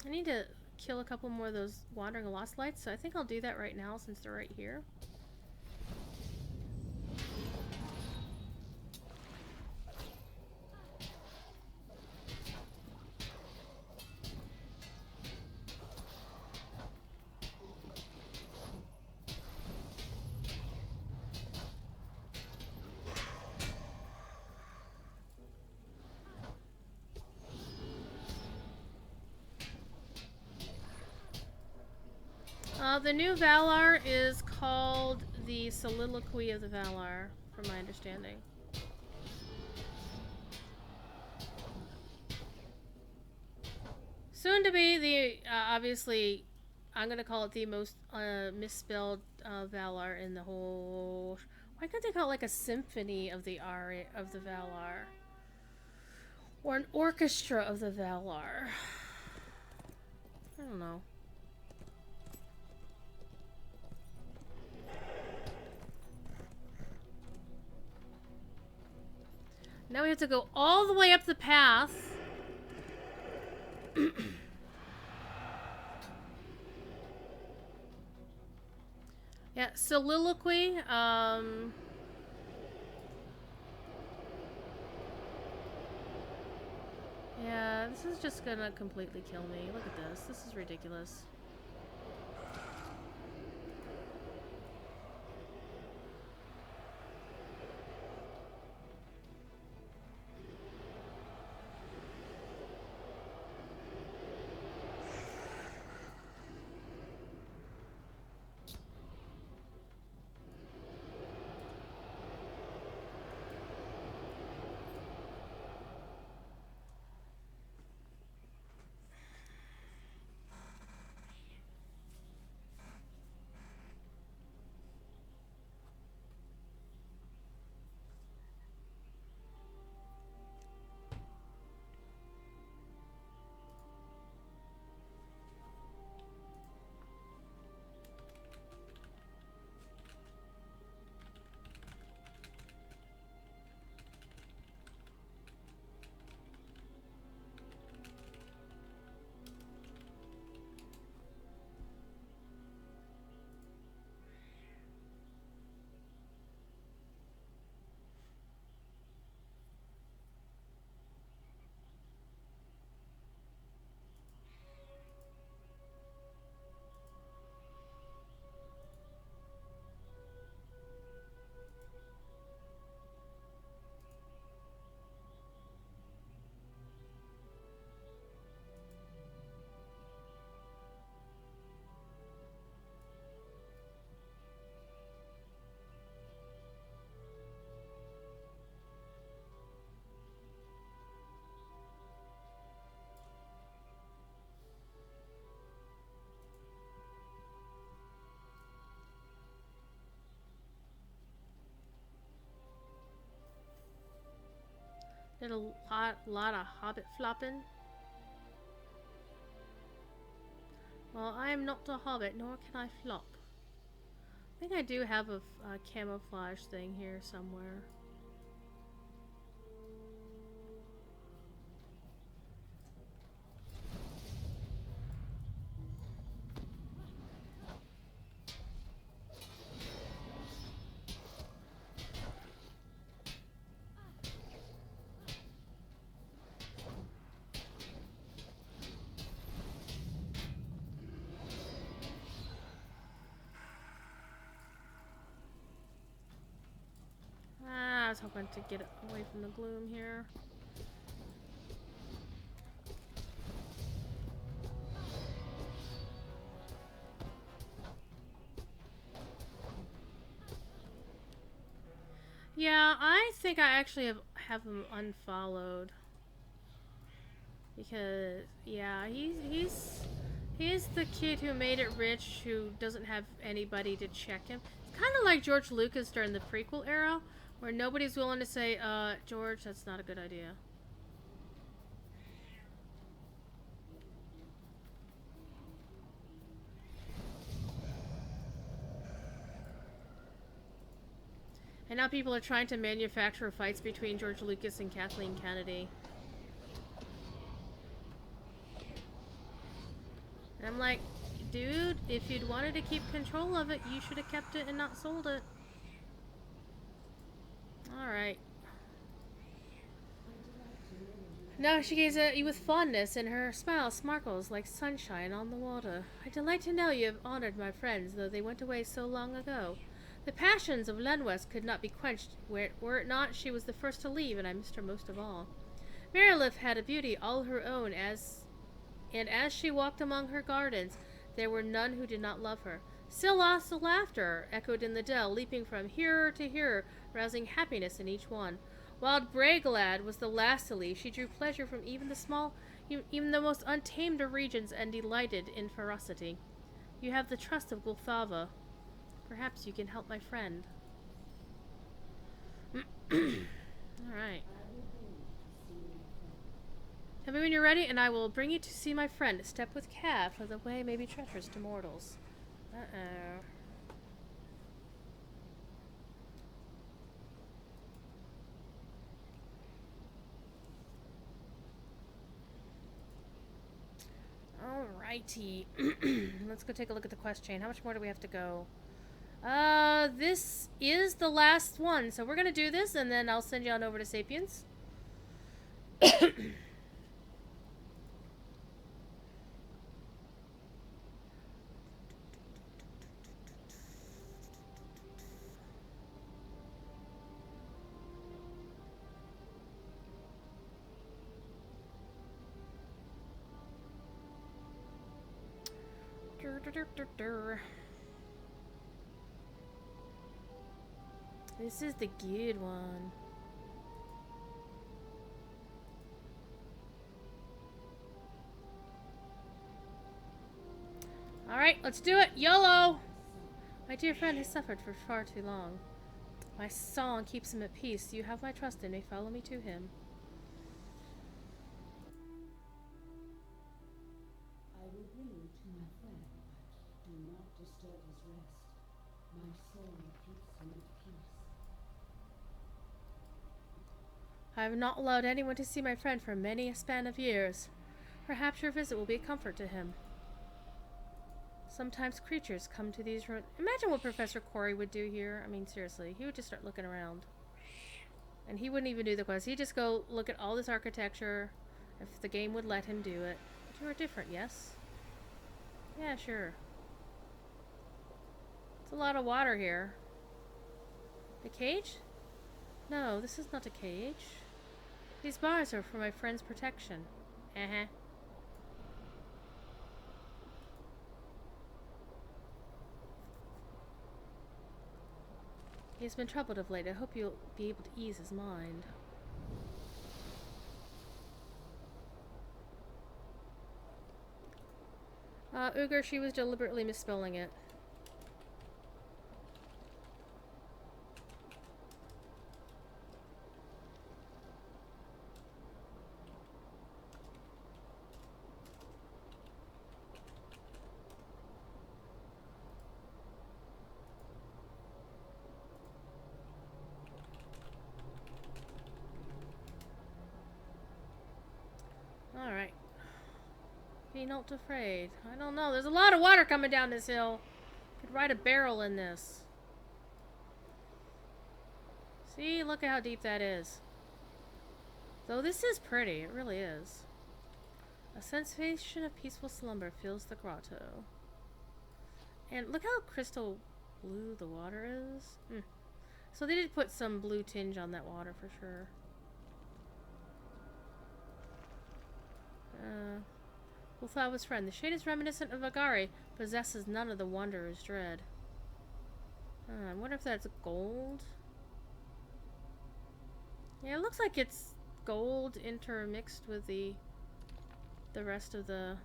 I need to kill a couple more of those wandering lost lights, so I think I'll do that right now since they're right here. The new Valar is called the Soliloquy of the Valar, from my understanding. Soon to be the, obviously, I'm gonna call it the most misspelled Valar in the whole... Why can't they call it like a symphony of the aria of the Valar? Or an orchestra of the Valar? I don't know. Now we have to go all the way up the path. Yeah, soliloquy. Yeah, this is just gonna completely kill me. Look at this. This is ridiculous. Did a lot of hobbit flopping. Well, I am not a hobbit, nor can I flop. I think I do have a camouflage thing here somewhere. I was hoping to get away from the gloom here. Yeah, I think I actually have him unfollowed. Because yeah, he's the kid who made it rich, who doesn't have anybody to check him. It's kind of like George Lucas during the prequel era, where nobody's willing to say, George, that's not a good idea. And now people are trying to manufacture fights between George Lucas and Kathleen Kennedy. And I'm like, dude, if you'd wanted to keep control of it, you should have kept it and not sold it. Alright. Now she gazes at you with fondness, and her smile sparkles like sunshine on the water. I delight to know you have honored my friends, though they went away so long ago. The passions of Lenwes could not be quenched, were it not she was the first to leave, and I missed her most of all. Marilith had a beauty all her own, and as she walked among her gardens, there were none who did not love her. Still lost the laughter echoed in the dell, leaping from hearer to hearer, rousing happiness in each one. Wild Braiglad was the last to leave. She drew pleasure from even the most untamed of regions, and delighted in ferocity. You have the trust of Gulthava. Perhaps you can help my friend. Alright. Tell me when you're ready, and I will bring you to see my friend. Step with care, for the way may be treacherous to mortals. Uh-oh. Alrighty. Let's go take a look at the quest chain. How much more do we have to go? This is the last one, so we're gonna do this, and then I'll send you on over to Sapiens. This is the good one. Alright, let's do it! YOLO! My dear friend has suffered for far too long. My song keeps him at peace. You have my trust and may follow me to him. I will bring you to my friend, but do not disturb his rest. My song keeps him at peace. I have not allowed anyone to see my friend for many a span of years. Perhaps your visit will be a comfort to him. Sometimes creatures come to these ruins. Imagine what Professor Corey would do here. I mean, seriously, he would just start looking around. And he wouldn't even do the quest. He'd just go look at all this architecture, if the game would let him do it. But you are different, yes? Yeah, sure. It's a lot of water here. A cage? No, this is not a cage. These bars are for my friend's protection. Uh-huh. He has been troubled of late. I hope you'll be able to ease his mind. Uger, she was deliberately misspelling it. Be not afraid. I don't know. There's a lot of water coming down this hill. Could ride a barrel in this. See, look at how deep that is. Though this is pretty, it really is. A sensation of peaceful slumber fills the grotto. And look how crystal blue the water is. So they did put some blue tinge on that water for sure. Gulthava's friend. The shade is reminiscent of Agari, possesses none of the Wanderer's dread. I wonder if that's gold. Yeah, it looks like it's gold intermixed with the rest of the...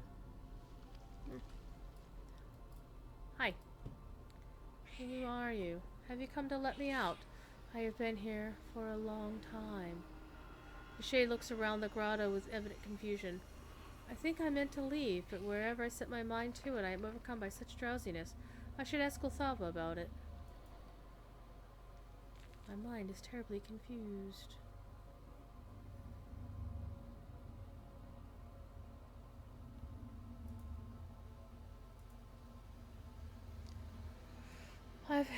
Hi. Who are you? Have you come to let me out? I have been here for a long time. The shade looks around the grotto with evident confusion. I think I meant to leave, but wherever I set my mind to it, I am overcome by such drowsiness. I should ask Gulthava about it. My mind is terribly confused. I've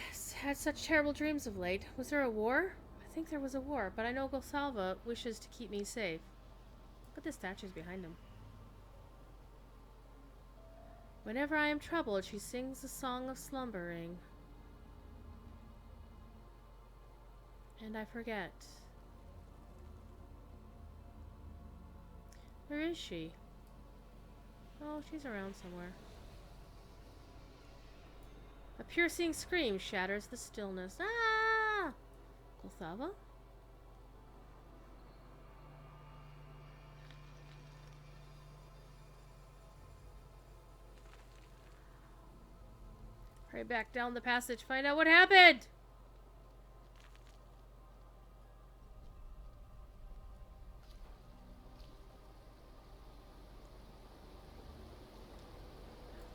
had such terrible dreams of late. Was there a war? I think there was a war, but I know Gulthava wishes to keep me safe. Look at the statues behind him. Whenever I am troubled, she sings the song of slumbering. And I forget. Where is she? Oh, she's around somewhere. A piercing scream shatters the stillness. Ah! Gulthava? Hurry back down the passage. Find out what happened!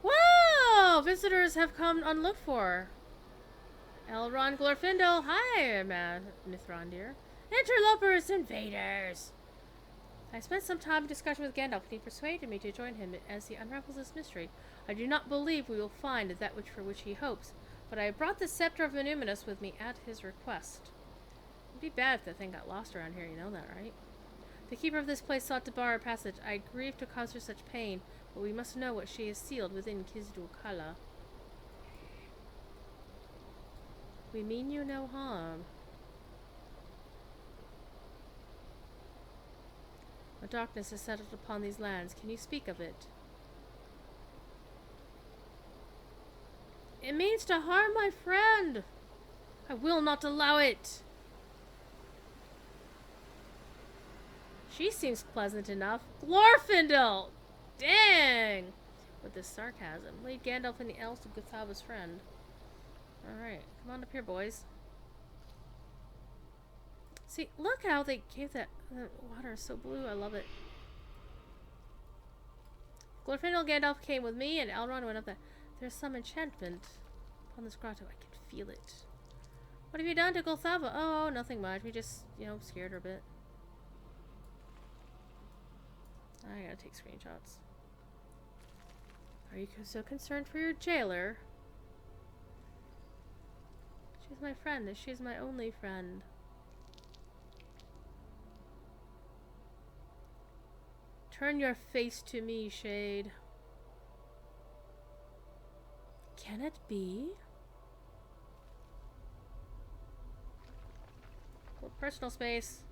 Whoa! Visitors have come unlooked for. Elrond Glorfindel. Hi, Mithrandir. Interlopers, invaders. I spent some time in discussion with Gandalf, and he persuaded me to join him as he unravels this mystery. I do not believe we will find that for which he hopes, but I have brought the Scepter of Numinous with me at his request. It'd be bad if the thing got lost around here, you know that, right? The keeper of this place sought to bar our passage. I grieve to cause her such pain, but we must know what she has sealed within Kizdul Kala. We mean you no harm. A darkness has settled upon these lands. Can you speak of it? It means to harm my friend. I will not allow it. She seems pleasant enough. Glorfindel! Dang! With this sarcasm. Lead Gandalf and the elves to Gulthava's friend. Alright, come on up here, boys. See, look how they gave that water so blue. I love it. Glorfindel and Gandalf came with me, and Elrond went up there. There's some enchantment upon this grotto. I can feel it. What have you done to Gulthava? Oh, nothing much. We just, scared her a bit. I gotta take screenshots. Are you so concerned for your jailer? She's my friend, and she's my only friend. Turn your face to me, Shade. Can it be? Well, personal space.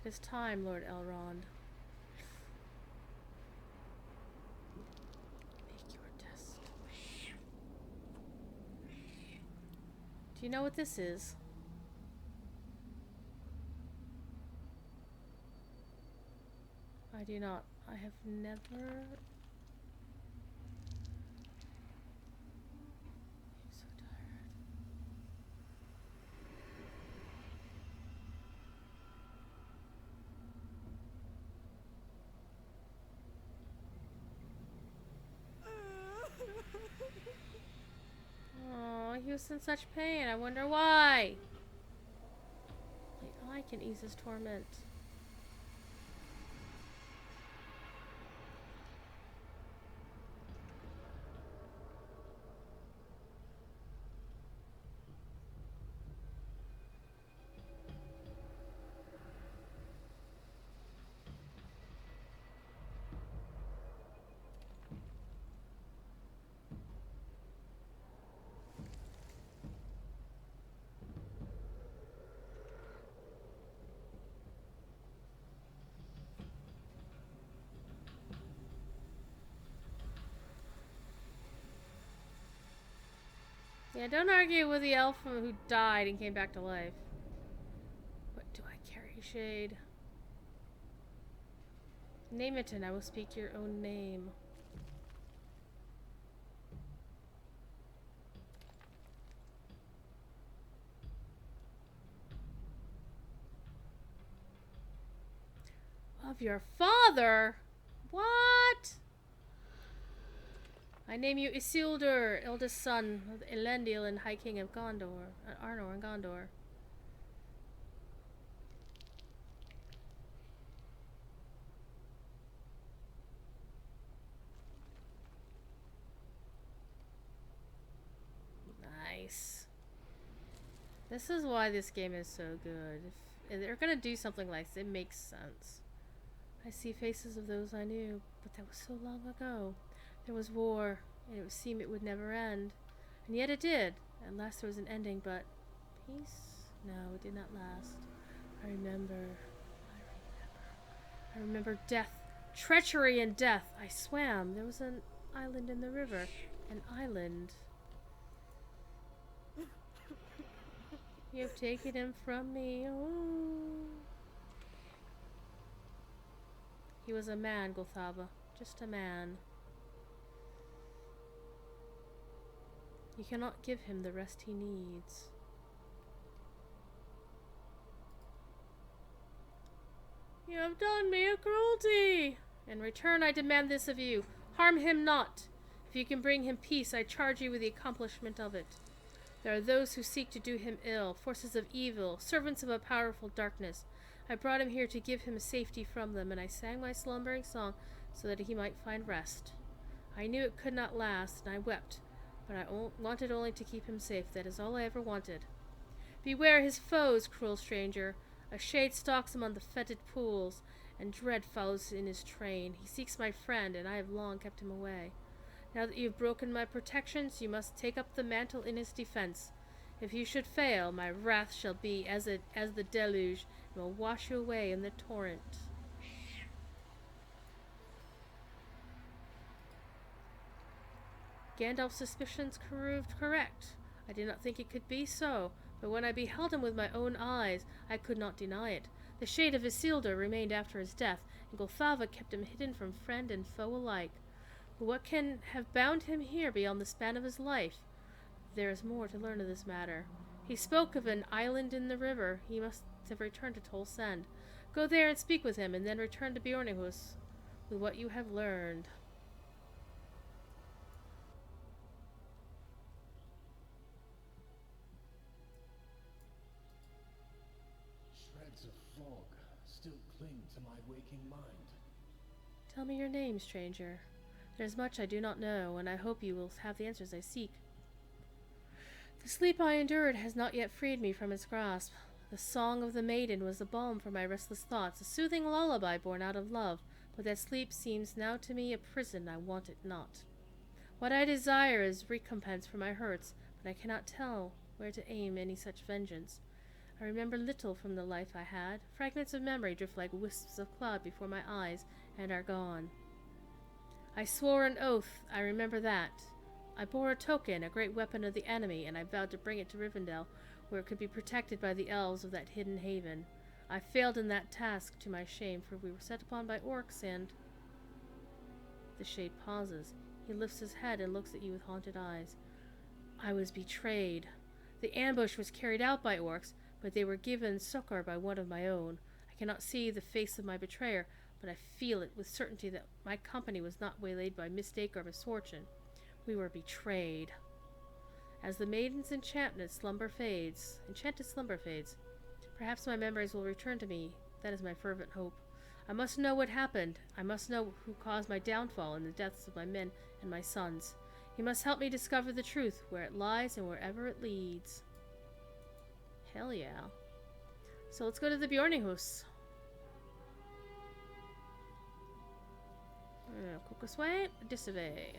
It is time, Lord Elrond. Make your test. Do you know what this is? I do not. I have never... I'm so tired. was in such pain. I wonder why. Only I can ease his torment. Yeah, don't argue with the elf who died and came back to life. What do I carry, Shade? Name it and I will speak your own name. Of your father? What? I name you Isildur, eldest son of Elendil and High King of Gondor, Arnor and Gondor. Nice. This is why this game is so good. If they're gonna do something like this, it makes sense. I see faces of those I knew, but that was so long ago. There was war, and it would seem it would never end. And yet it did. At last there was an ending, but peace? No, it did not last. I remember. I remember death. Treachery and death. I swam. There was an island in the river. An island. You've taken him from me. Oh. He was a man, Golthaba. Just a man. You cannot give him the rest he needs. You have done me a cruelty. In return, I demand this of you. Harm him not. If you can bring him peace, I charge you with the accomplishment of it. There are those who seek to do him ill, forces of evil, servants of a powerful darkness. I brought him here to give him safety from them, and I sang my slumbering song so that he might find rest. I knew it could not last, and I wept, but I wanted only to keep him safe. That is all I ever wanted. Beware his foes, cruel stranger. A shade stalks among the fetid pools, and dread follows in his train. He seeks my friend, and I have long kept him away. Now that you have broken my protections, you must take up the mantle in his defense. If you should fail, my wrath shall be as the deluge, and will wash you away in the torrent. Gandalf's suspicions proved correct. I did not think it could be so, but when I beheld him with my own eyes, I could not deny it. The shade of Isildur remained after his death, and Golthava kept him hidden from friend and foe alike. But what can have bound him here beyond the span of his life? There is more to learn of this matter. He spoke of an island in the river. He must have returned to Tol Send. Go there and speak with him, and then return to Bjornihus with what you have learned. Shreds of fog still cling to my waking mind. Tell me your name, stranger. There's much I do not know, and I hope you will have the answers I seek. The sleep I endured has not yet freed me from its grasp. The song of the maiden was the balm for my restless thoughts, a soothing lullaby born out of love, but that sleep seems now to me a prison. I want it not. What I desire is recompense for my hurts, but I cannot tell where to aim any such vengeance. I remember little from the life I had. Fragments of memory drift like wisps of cloud before my eyes and are gone. I swore an oath, I remember that. I bore a token, a great weapon of the enemy, and I vowed to bring it to Rivendell, where it could be protected by the elves of that hidden haven. I failed in that task, to my shame, for we were set upon by orcs, and... The shade pauses. He lifts his head and looks at you with haunted eyes. I was betrayed. The ambush was carried out by orcs, but they were given succor by one of my own. I cannot see the face of my betrayer, but I feel it with certainty that my company was not waylaid by mistake or misfortune. We were betrayed. As the maiden's enchanted slumber fades, perhaps my memories will return to me. That is my fervent hope. I must know what happened. I must know who caused my downfall and the deaths of my men and my sons. He must help me discover the truth, where it lies and wherever it leads. Hell yeah. So let's go to the Bjorninghus. Kokosway, Disave.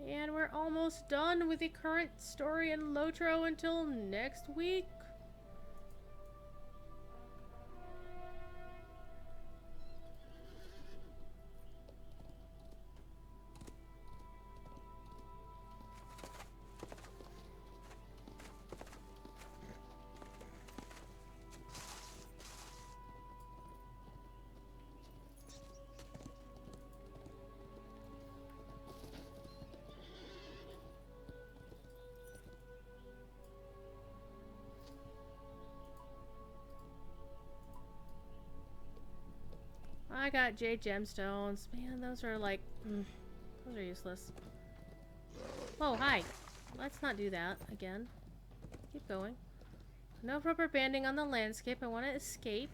And we're almost done with the current story in Lotro until next week. I got jade gemstones. Man, those are like... those are useless. Oh, hi. Let's not do that again. Keep going. No rubber banding on the landscape. I want to escape.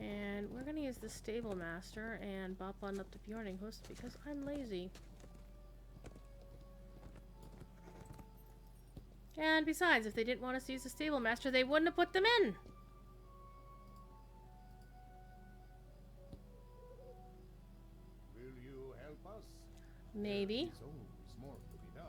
And we're gonna use the stable master and bop on up to Bjorninghus because I'm lazy. And besides, if they didn't want us to use the stable master, they wouldn't have put them in. Will you help us? Maybe. There's always more to be done.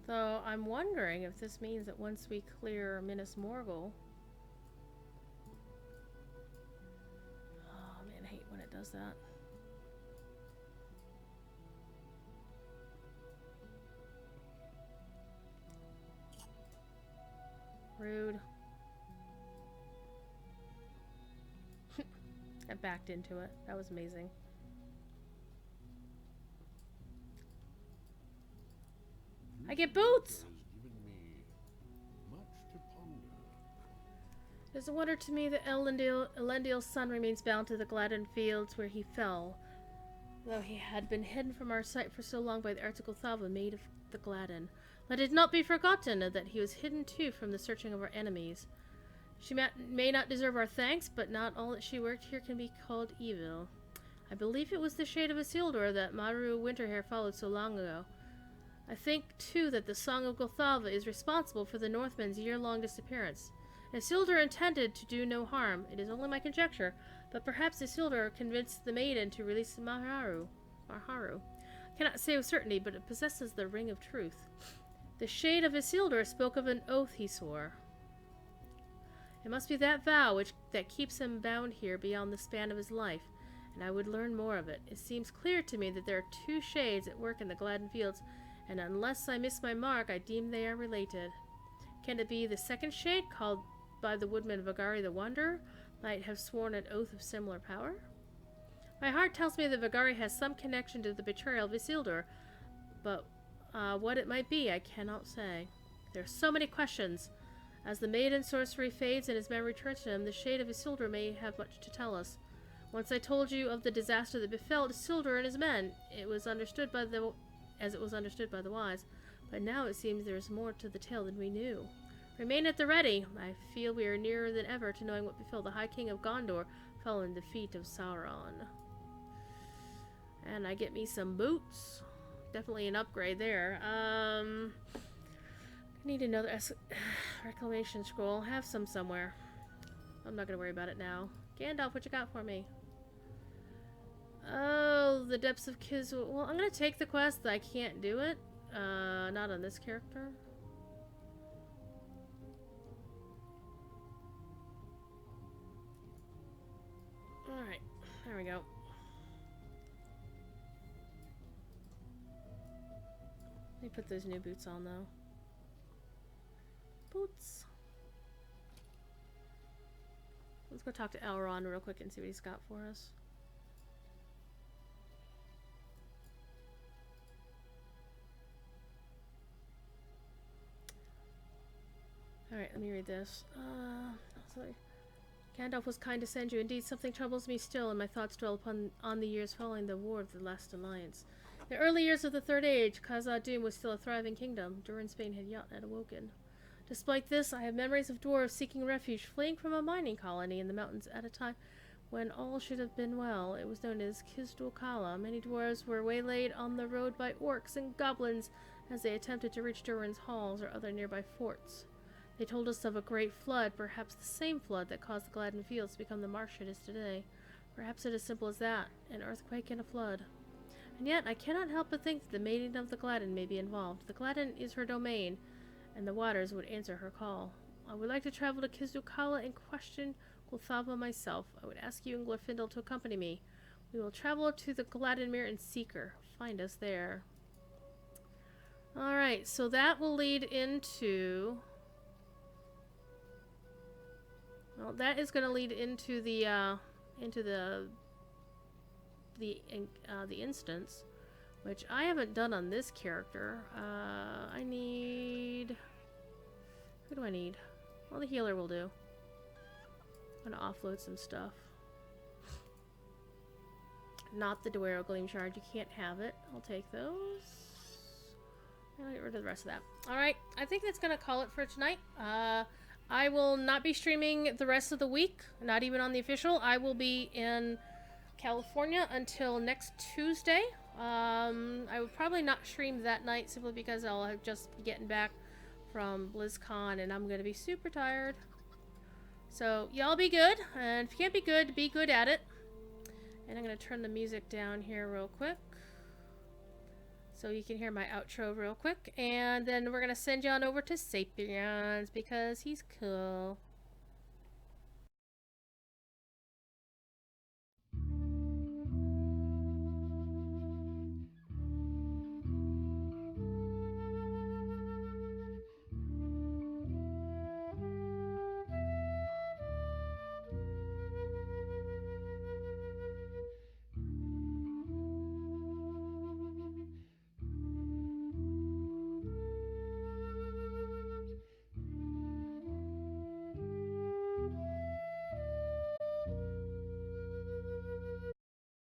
So I'm wondering if this means that once we clear Minas Morgul... Oh man, I hate when it does that. Rude. I backed into it. That was amazing. I get boots! Has given me much to ponder. It is a wonder to me that Elendil's son remains bound to the Gladden fields where he fell, though he had been hidden from our sight for so long by the article Thalva made of the Gladden. Let it not be forgotten that he was hidden too from the searching of our enemies. She may not deserve our thanks, but not all that she worked here can be called evil. I believe it was the shade of Isildur that Maru Winterhair followed so long ago. I think, too, that the Song of Gothalva is responsible for the Northmen's year-long disappearance. Isildur intended to do no harm. It is only my conjecture, but perhaps Isildur convinced the maiden to release Maharu. I cannot say with certainty, but it possesses the ring of truth. The shade of Isildur spoke of an oath he swore. It must be that vow that keeps him bound here beyond the span of his life, and I would learn more of it. It seems clear to me that there are two shades at work in the Gladden Fields, and unless I miss my mark, I deem they are related. Can it be the second shade, called by the woodman Vagari the Wanderer, might have sworn an oath of similar power? My heart tells me that Vagari has some connection to the betrayal of Isildur, but what it might be, I cannot say. There are so many questions. As the maiden sorcery fades and his memory returns to him, the shade of Isildur may have much to tell us. Once I told you of the disaster that befell Isildur and his men. It was understood by the as it was understood by the wise. But now it seems there is more to the tale than we knew. Remain at the ready. I feel we are nearer than ever to knowing what befell the High King of Gondor following the defeat of Sauron. And I get me some boots. Definitely an upgrade there. I need another reclamation scroll. Have some somewhere. I'm not gonna worry about it now. Gandalf, what you got for me? Oh, the depths of Kislev. Well, I'm gonna take the quest. I can't do it. Not on this character. Alright, there we go. Let me put those new boots on, though. Boots. Let's go talk to Elrond real quick and see what he's got for us. Alright, let me read this. Sorry. Gandalf was kind to send you. Indeed, something troubles me still, and my thoughts dwell on the years following the War of the Last Alliance. The early years of the Third Age, Khazad-dûm was still a thriving kingdom. Durin's Bane had yet awoken. Despite this, I have memories of dwarves seeking refuge, fleeing from a mining colony in the mountains at a time when all should have been well. It was known as Kisdul-Kala. Many dwarves were waylaid on the road by orcs and goblins as they attempted to reach Durin's halls or other nearby forts. They told us of a great flood, perhaps the same flood that caused the Gladden Fields to become the marsh it is today. Perhaps it is as simple as that, an earthquake and a flood. And yet, I cannot help but think that the maiden of the Gladden may be involved. The Gladden is her domain, and the waters would answer her call. I would like to travel to Kisdul-Kala and question Gulthava myself. I would ask you and Glorfindel to accompany me. We will travel to the Gladdenmere and seek her. Find us there. Alright, so that will lead into... Well, that is going to lead into the instance, which I haven't done on this character. I need... Who do I need? Well, the healer will do. I'm going to offload some stuff. Not the Duero Gleam Shard. You can't have it. I'll take those. I'll get rid of the rest of that. Alright, I think that's going to call it for tonight. I will not be streaming the rest of the week, not even on the official. I will be in California until next Tuesday. I would probably not stream that night simply because I'll just be getting back from BlizzCon and I'm going to be super tired. So, y'all be good, and if you can't be good at it. And I'm going to turn the music down here real quick so you can hear my outro real quick. And then we're going to send you on over to Sapiens because he's cool.